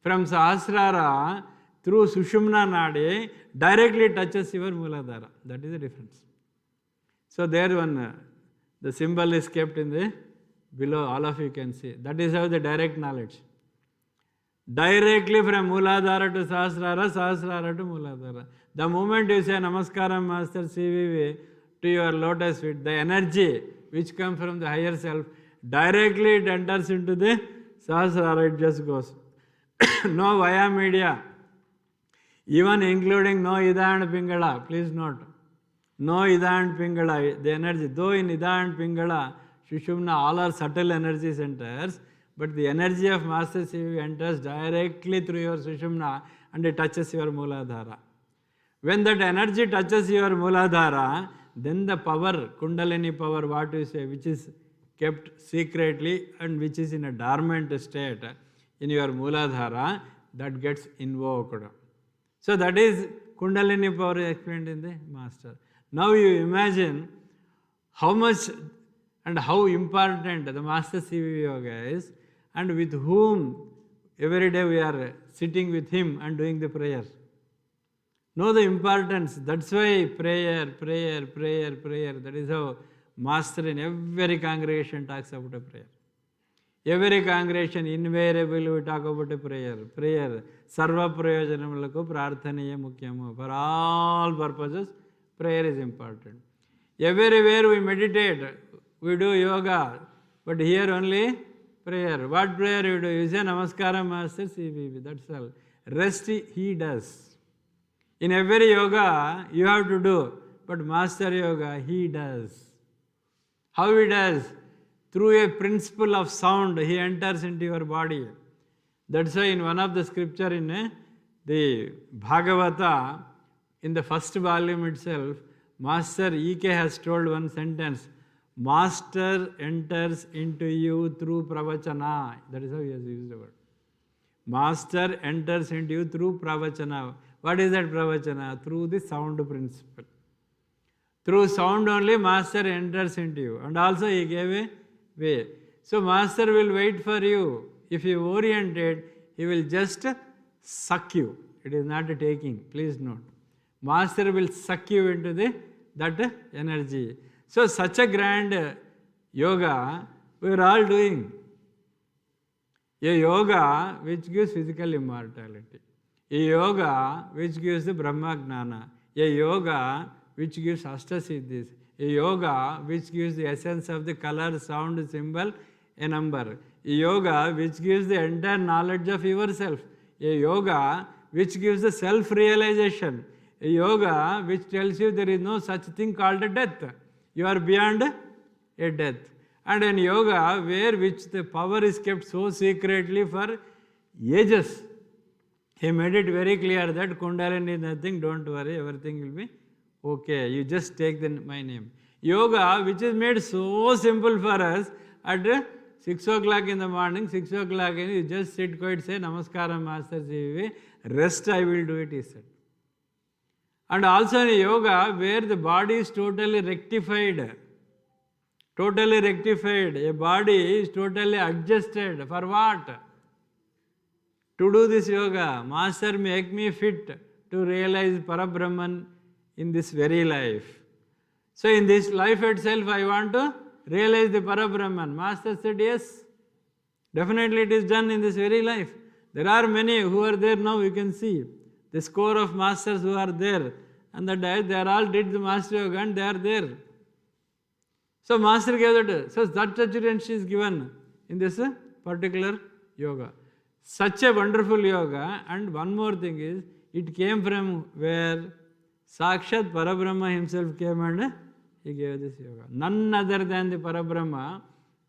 From Sahasrara, through Sushumna Nadi, directly touches your Mooladhara. That is the difference. So there one, the symbol is kept in the below, all of you can see. That is how the direct knowledge. Directly from Mooladhara to Sahasrara, Sahasrara to Mooladhara. The moment you say Namaskaram Master CVV to your lotus feet, the energy which comes from the higher self, directly it enters into the Sahasrara, it just goes. No via media. Even including no Ida and Pingala, please note. No Ida and Pingala, the energy, though in Ida and Pingala, Sushumna, all are subtle energy centers, but the energy of Master CVV enters directly through your Sushumna and it touches your Mooladhara. When that energy touches your Mooladhara, then the power, Kundalini power, what you say, which is kept secretly and which is in a dormant state in your Mooladhara, that gets invoked. So that is Kundalini power explained in the Master. Now you imagine how much and how important the Master CVV Yoga is, and with whom every day we are sitting with him and doing the prayer. Know the importance. That's why prayer, prayer, prayer, prayer. That is how Master in every congregation talks about a prayer. Every congregation invariably we talk about a prayer. Prayer. Sarva prayojanamulaku prarthaniya mukyamu. For all purposes, prayer is important. Everywhere we meditate, we do yoga, but here only prayer. What prayer you do? You say Namaskara Master CVV. That's all. Rest he does. In every yoga, you have to do, but Master Yoga, he does. How he does? Through a principle of sound, he enters into your body. That's why in one of the scripture in the Bhagavata, in the first volume itself, Master E.K. has told one sentence, Master enters into you through pravachana. That is how he has used the word. Master enters into you through pravachana. What is that pravachana? Through the sound principle. Through sound only Master enters into you. And also he gave a way. So Master will wait for you. If you orient it, he will just suck you. It is not a taking. Please note. Master will suck you into that energy. So such a grand yoga we are all doing. A yoga which gives physical immortality. A yoga which gives the Brahma Gnana. A yoga which gives Ashtasiddhis. A yoga which gives the essence of the color, sound, symbol, a number. A yoga which gives the entire knowledge of yourself. A yoga which gives the self-realization. A yoga which tells you there is no such thing called a death. You are beyond a death. And in yoga, which the power is kept so secretly for ages, he made it very clear that Kundalini is nothing, don't worry, everything will be okay. You just take my name. Yoga, which is made so simple for us, at 6 o'clock in the morning, 6 o'clock, you just sit quiet, say, Namaskaram, Master CVV, rest I will do it, he said. And also in yoga, where the body is totally rectified, a body is totally adjusted. For what? To do this yoga. Master, make me fit to realize Parabrahman in this very life. So in this life itself, I want to realize the Parabrahman. Master said, yes, definitely it is done in this very life. There are many who are there now, you can see. The score of masters who are there. And they are all did the Master Yoga and they are there. So Master gave that. So that assurance is given in this particular yoga. Such a wonderful yoga. And one more thing is, it came from where Sakshat Parabrahma himself came and he gave this yoga. None other than the Parabrahma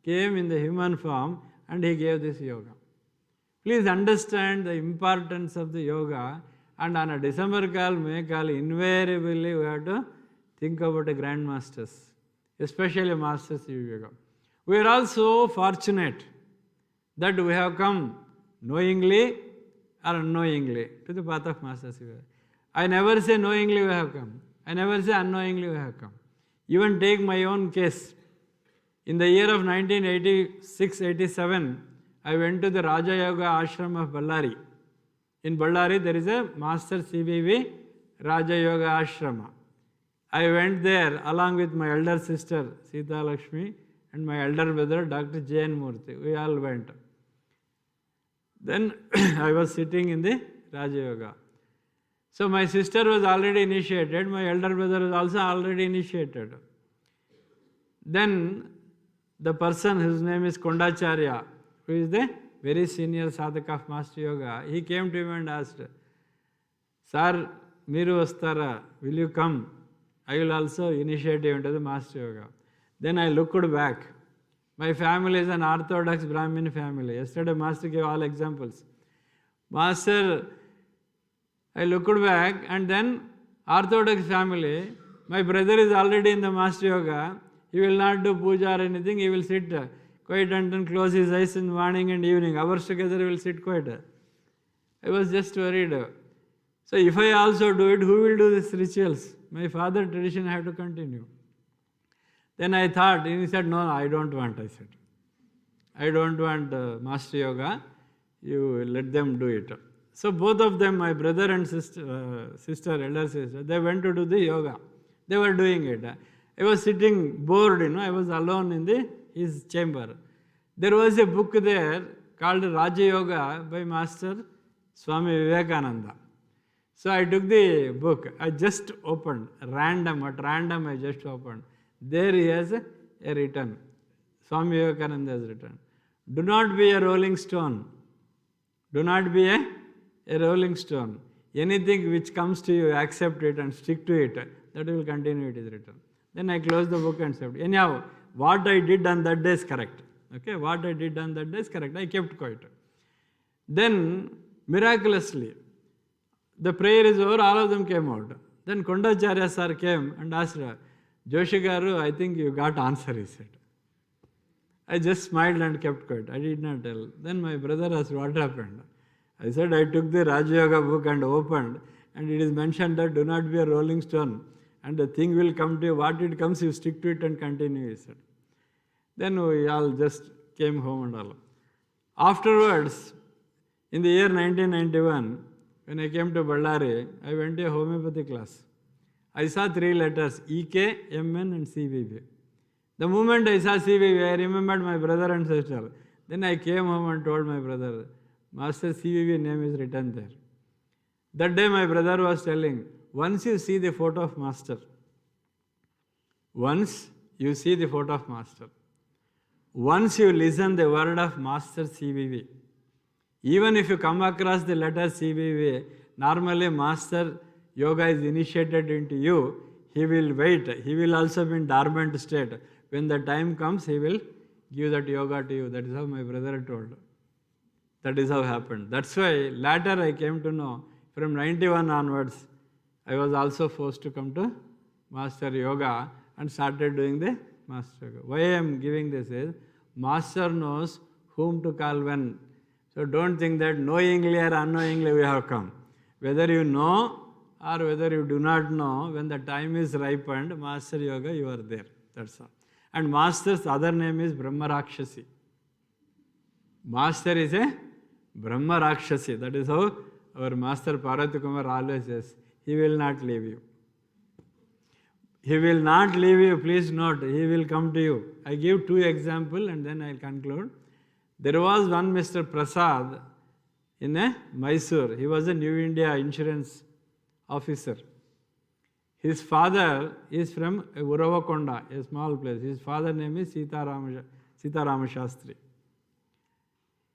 came in the human form and he gave this yoga. Please understand the importance of the yoga. And on a December call, May call, invariably we have to think about the grandmasters, especially Masters of Yoga. We are all so fortunate that we have come knowingly or unknowingly to the path of Masters of Yoga. I never say knowingly we have come. I never say unknowingly we have come. Even take my own case. In the year of 1986-87, I went to the Raja Yoga Ashram of Ballari. In Ballari, there is a Master CVV Raja Yoga Ashrama. I went there along with my elder sister, Sita Lakshmi, and my elder brother, Dr. Jain Murthy. We all went. Then I was sitting in the Raja Yoga. So my sister was already initiated, my elder brother was also already initiated. Then the person whose name is Kondacharya, who is the very senior sadhaka of Master Yoga, he came to him and asked, Sir, Miru Vastara, will you come? I will also initiate you into the Master Yoga. Then I looked back. My family is an Orthodox Brahmin family. Yesterday Master gave all examples. Master, I looked back and then Orthodox family, my brother is already in the Master Yoga. He will not do puja or anything. He will sit quiet and then close his eyes in morning and evening. Hours together he will sit quiet. I was just worried. So if I also do it, who will do these rituals? My father tradition I have to continue. Then I thought, he said, no, I don't want, I said. I don't want Master Yoga. You let them do it. So both of them, my brother and sister, elder sister, they went to do the yoga. They were doing it. I was sitting bored, I was alone in his chamber. There was a book there called Raja Yoga by Master Swami Vivekananda. So I took the book. I just opened, at random I just opened. There he has a written. Swami Vivekananda has written. Do not be a rolling stone. Do not be a rolling stone. Anything which comes to you, accept it and stick to it. That will continue, it is written. Then I closed the book and said, anyhow, what I did on that day is correct. Okay, what I did on that day is correct. I kept quiet. Then, miraculously, the prayer is over, all of them came out. Then Kondacharya sir came and asked, Joshi Garu, I think you got answer, he said. I just smiled and kept quiet. I did not tell. Then my brother asked, what happened? I said, I took the Raja Yoga book and opened, and it is mentioned that do not be a rolling stone, and the thing will come to you. What it comes, you stick to it and continue, he said. Then we all just came home and all. Afterwards, in the year 1991, when I came to Ballari, I went to a homeopathy class. I saw 3 letters, EK, MN and CVV. The moment I saw CVV, I remembered my brother and sister. Then I came home and told my brother, Master CVV name is written there. That day my brother was telling, once you see the photo of Master, once you see the photo of Master, once you listen the word of Master CVV, even if you come across the letter CVV, normally Master Yoga is initiated into you, he will wait. He will also be in dormant state. when the time comes, he will give that yoga to you. That is how my brother told. That is how happened. That's why later I came to know, from 91 onwards, I was also forced to come to Master Yoga and started doing the Master Yoga. Why I am giving this is, Master knows whom to call when. So don't think that knowingly or unknowingly we have come. Whether you know or whether you do not know, when the time is ripened, Master Yoga, you are there. That's all. And Master's other name is Brahma Rakshasi. Master is a Brahma Rakshasi. That is how our Master Parvati Kumar always says, he will not leave you. He will not leave you, please note, he will come to you. I give 2 examples and then I will conclude. There was one Mr. Prasad in Mysore. He was a New India insurance officer. His father is from Uravakonda, a small place. His father's name is Sitarama Shastri.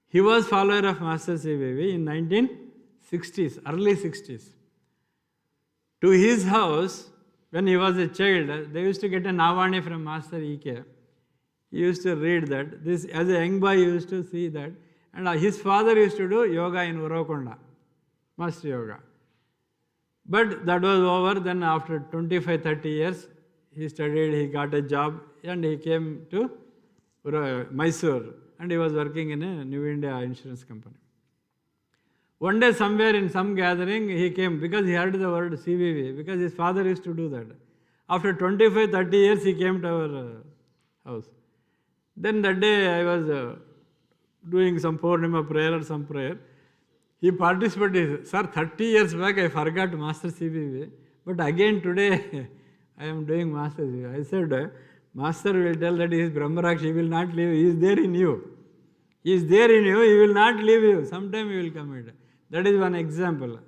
He was follower of Master CVV in 1960s, early 60s. To his house, when he was a child, they used to get a Navani from Master E.K. He used to read that. This, as a young boy, he used to see that. And his father used to do yoga in Uravakonda, Master Yoga. But that was over. Then after 25-30 years, he studied, he got a job, and he came to Mysore. And he was working in a New India insurance company. One day somewhere in some gathering, he came because he heard the word CVV, because his father used to do that. After 25-30 years, he came to our house. Then that day I was doing some Purnima prayer or some prayer. He participated. Sir, 30 years back I forgot Master CVV, but again today I am doing Master CVV. I said, Master will tell that he is Brahmaraksh, he will not leave, he is there in you. He is there in you, he will not leave you. Sometime he will commit. That is one example.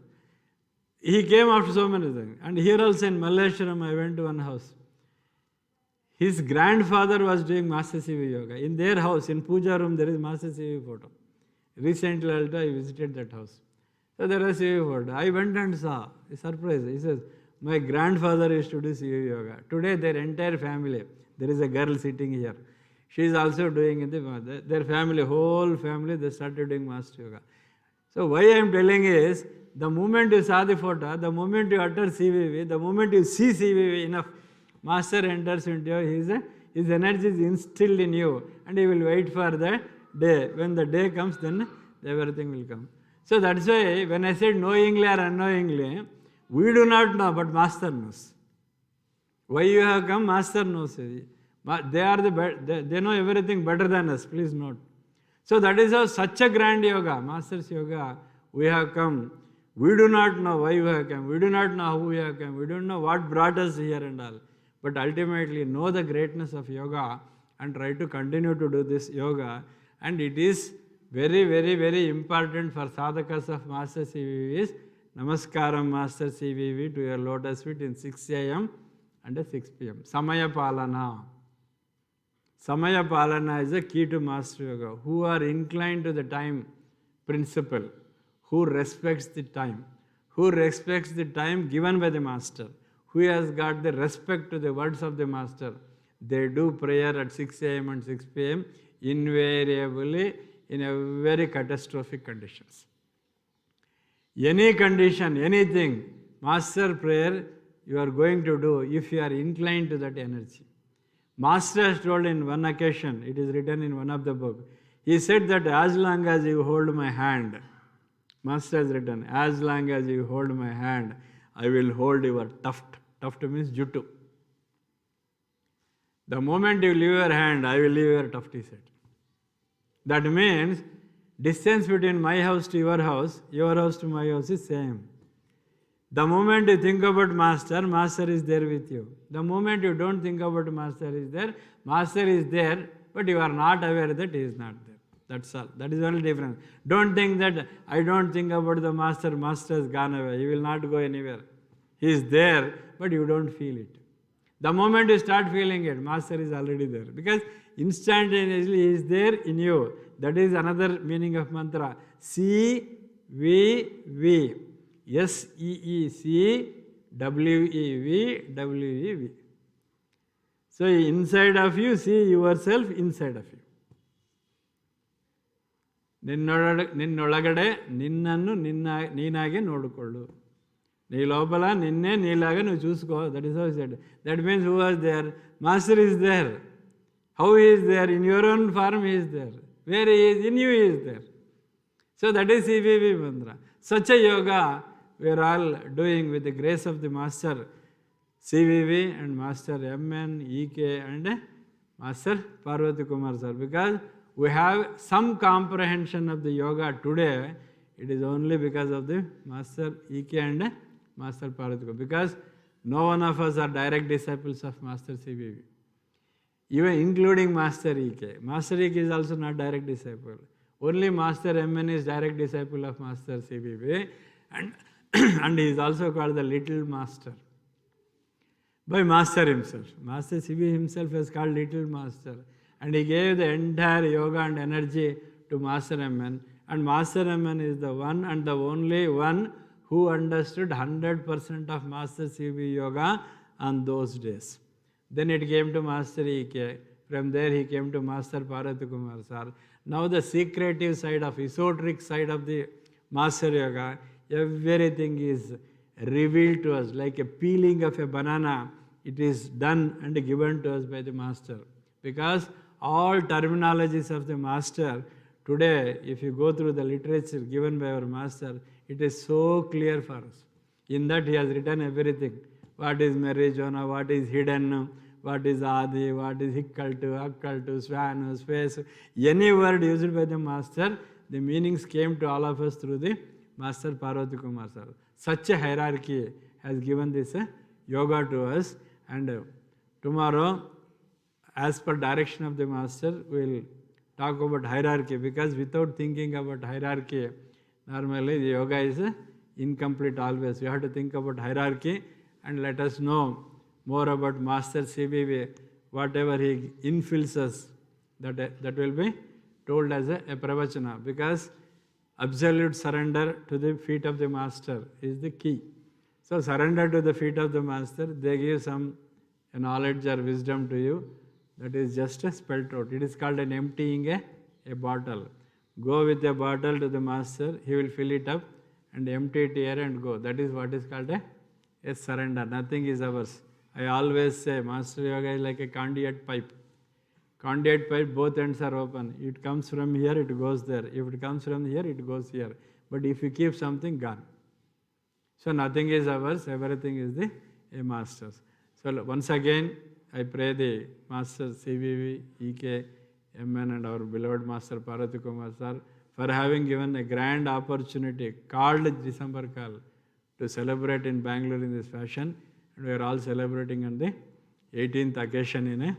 He came after so many things. And here also in Malleshwaram, I went to one house. His grandfather was doing Master CVV Yoga. In their house, in puja room, there is Master CVV photo. Recently also I visited that house. So there was CVV photo. I went and saw. A surprise. He says, my grandfather used to do CVV Yoga. Today their entire family, there is a girl sitting here. She is also doing it. Their family, whole family, they started doing Master Yoga. So why I am telling is, the moment you saw the photo, the moment you utter CVV, the moment you see CVV, enough, Master enters into you, his energy is instilled in you, and he will wait for the day. When the day comes, then everything will come. So that's why when I said knowingly or unknowingly, we do not know, but Master knows. Why you have come, Master knows. They know everything better than us, please note. So that is how such a grand yoga, Master's Yoga, we have come. We do not know why we have come. We do not know how we have come. We don't know what brought us here and all. But ultimately know the greatness of yoga and try to continue to do this yoga. And it is very, very, very important for sadhakas of Master CVV is Namaskaram Master CVV to your lotus feet in 6 a.m. and 6 p.m. Samaya Palana. Samaya Palana is the key to Master Yoga. Who are inclined to the time principle, who respects the time given by the Master, who has got the respect to the words of the Master, they do prayer at 6 a.m. and 6 p.m. invariably in a very catastrophic conditions. Any condition, anything, Master prayer you are going to do if you are inclined to that energy. Master has told in one occasion, it is written in one of the books, he said that as long as you hold my hand, Master has written, as long as you hold my hand, I will hold your tuft. Tuft means juttu. The moment you leave your hand, I will leave your tuft, he said. That means distance between my house to your house to my house is same. The moment you think about Master, Master is there with you. The moment you don't think about Master is there, but you are not aware that he is not there. That's all. That is the only difference. Don't think that I don't think about the Master, Master has gone away. He will not go anywhere. He is there, but you don't feel it. The moment you start feeling it, Master is already there. Because instantaneously he is there in you. That is another meaning of mantra. CVV. SEECWEV. So inside of you, see yourself inside of you. ನಿನ್ನೊಳಗಡೆ ನಿನ್ನನ್ನು ನೀನಾಗೆ ನೋಡಿಕೊಳ್ಳು. నీ లోపల నిన్నే నీలాగా నువ్వు చూసుకో. That is how said. That means who was there? Master is there. How he is there? In your own form he is there. Where he is? In you he is there. So that is CVV mantra. Such a yoga we are all doing with the grace of the Master CVV and Master MN, EK and Master Parvati Kumar sir. Because we have some comprehension of the yoga today, it is only because of the Master EK and Master Parvati Kumar. Because no one of us are direct disciples of Master CVV. Even including Master EK. Master EK is also not direct disciple. Only Master MN is direct disciple of Master CVV, and he is also called the Little Master by Master himself. Master CVV himself is called Little Master, and he gave the entire yoga and energy to Master MN, and Master MN is the one and the only one who understood 100% of Master CVV yoga on those days. Then it came to Master EK. From there he came to Master Parvati Kumar sir. Now the secretive side of, esoteric side of the Master Yoga, everything is revealed to us like a peeling of a banana. It is done and given to us by the Master. Because all terminologies of the Master, today if you go through the literature given by our Master, it is so clear for us. In that he has written everything. What is Merijona, what is hidden, what is Adi, what is Hikkaltu, Akkaltu, Swanu, Space. Any word used by the Master, the meanings came to all of us through the Master Parvati Kumar sir. Such a hierarchy has given this yoga to us. And tomorrow, as per direction of the Master, we will talk about hierarchy. Because without thinking about hierarchy, normally the yoga is incomplete always. You have to think about hierarchy and let us know more about Master CVV, whatever he infills us, that will be told as a pravachana. Because absolute surrender to the feet of the Master is the key. So surrender to the feet of the Master, they give some knowledge or wisdom to you, that is just spelled out. It is called an emptying a bottle. Go with a bottle to the Master, he will fill it up and empty it here and go. That is what is called a surrender. Nothing is ours. I always say Master Yoga is like a conduit pipe. Conduit pipe, both ends are open. It comes from here, it goes there. If it comes from here, it goes here. But if you keep something, gone. So nothing is ours, everything is the Master's. So once again, I pray the Master CVV, EK, MN and our beloved Master Parvati Kumar sir for having given a grand opportunity called December Call to celebrate in Bangalore in this fashion. And we are all celebrating on the 18th occasion in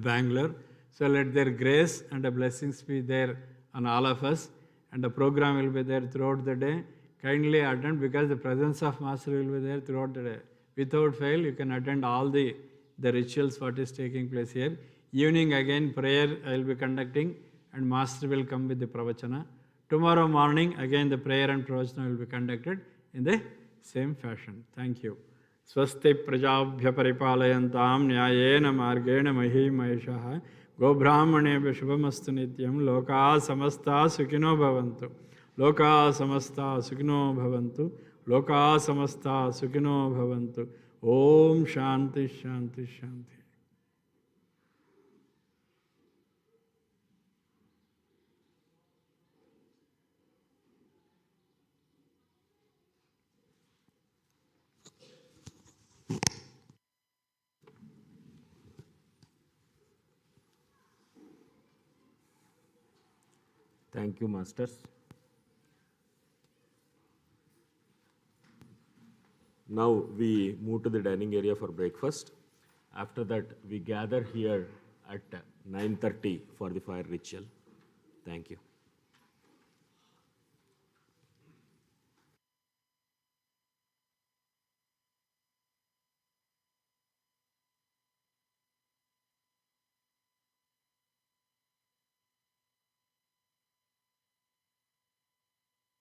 Bangalore. So let their grace and the blessings be there on all of us. And the program will be there throughout the day. Kindly attend, because the presence of Master will be there throughout the day. Without fail, you can attend all the rituals what is taking place here. Evening again prayer I will be conducting, and Master will come with the pravachana. Tomorrow morning again the prayer and pravachana will be conducted in the same fashion. Thank you. स्वस्ति प्रजाभ्य परिपालयन्तां न्यायेन मार्गेण मही महेशः गोब्राह्मणेभ्यः शुभमस्तु नित्यं लोकाः समस्ताः सुखिनो भवन्तु लोकाः समस्ताः सुखिनो भवन्तु लोकाः समस्ताः सुखिनो भवन्तु ओम शांति शांति शांति. Thank you, Masters. Now we move to the dining area for breakfast. After that, we gather here at 9:30 for the fire ritual. Thank you.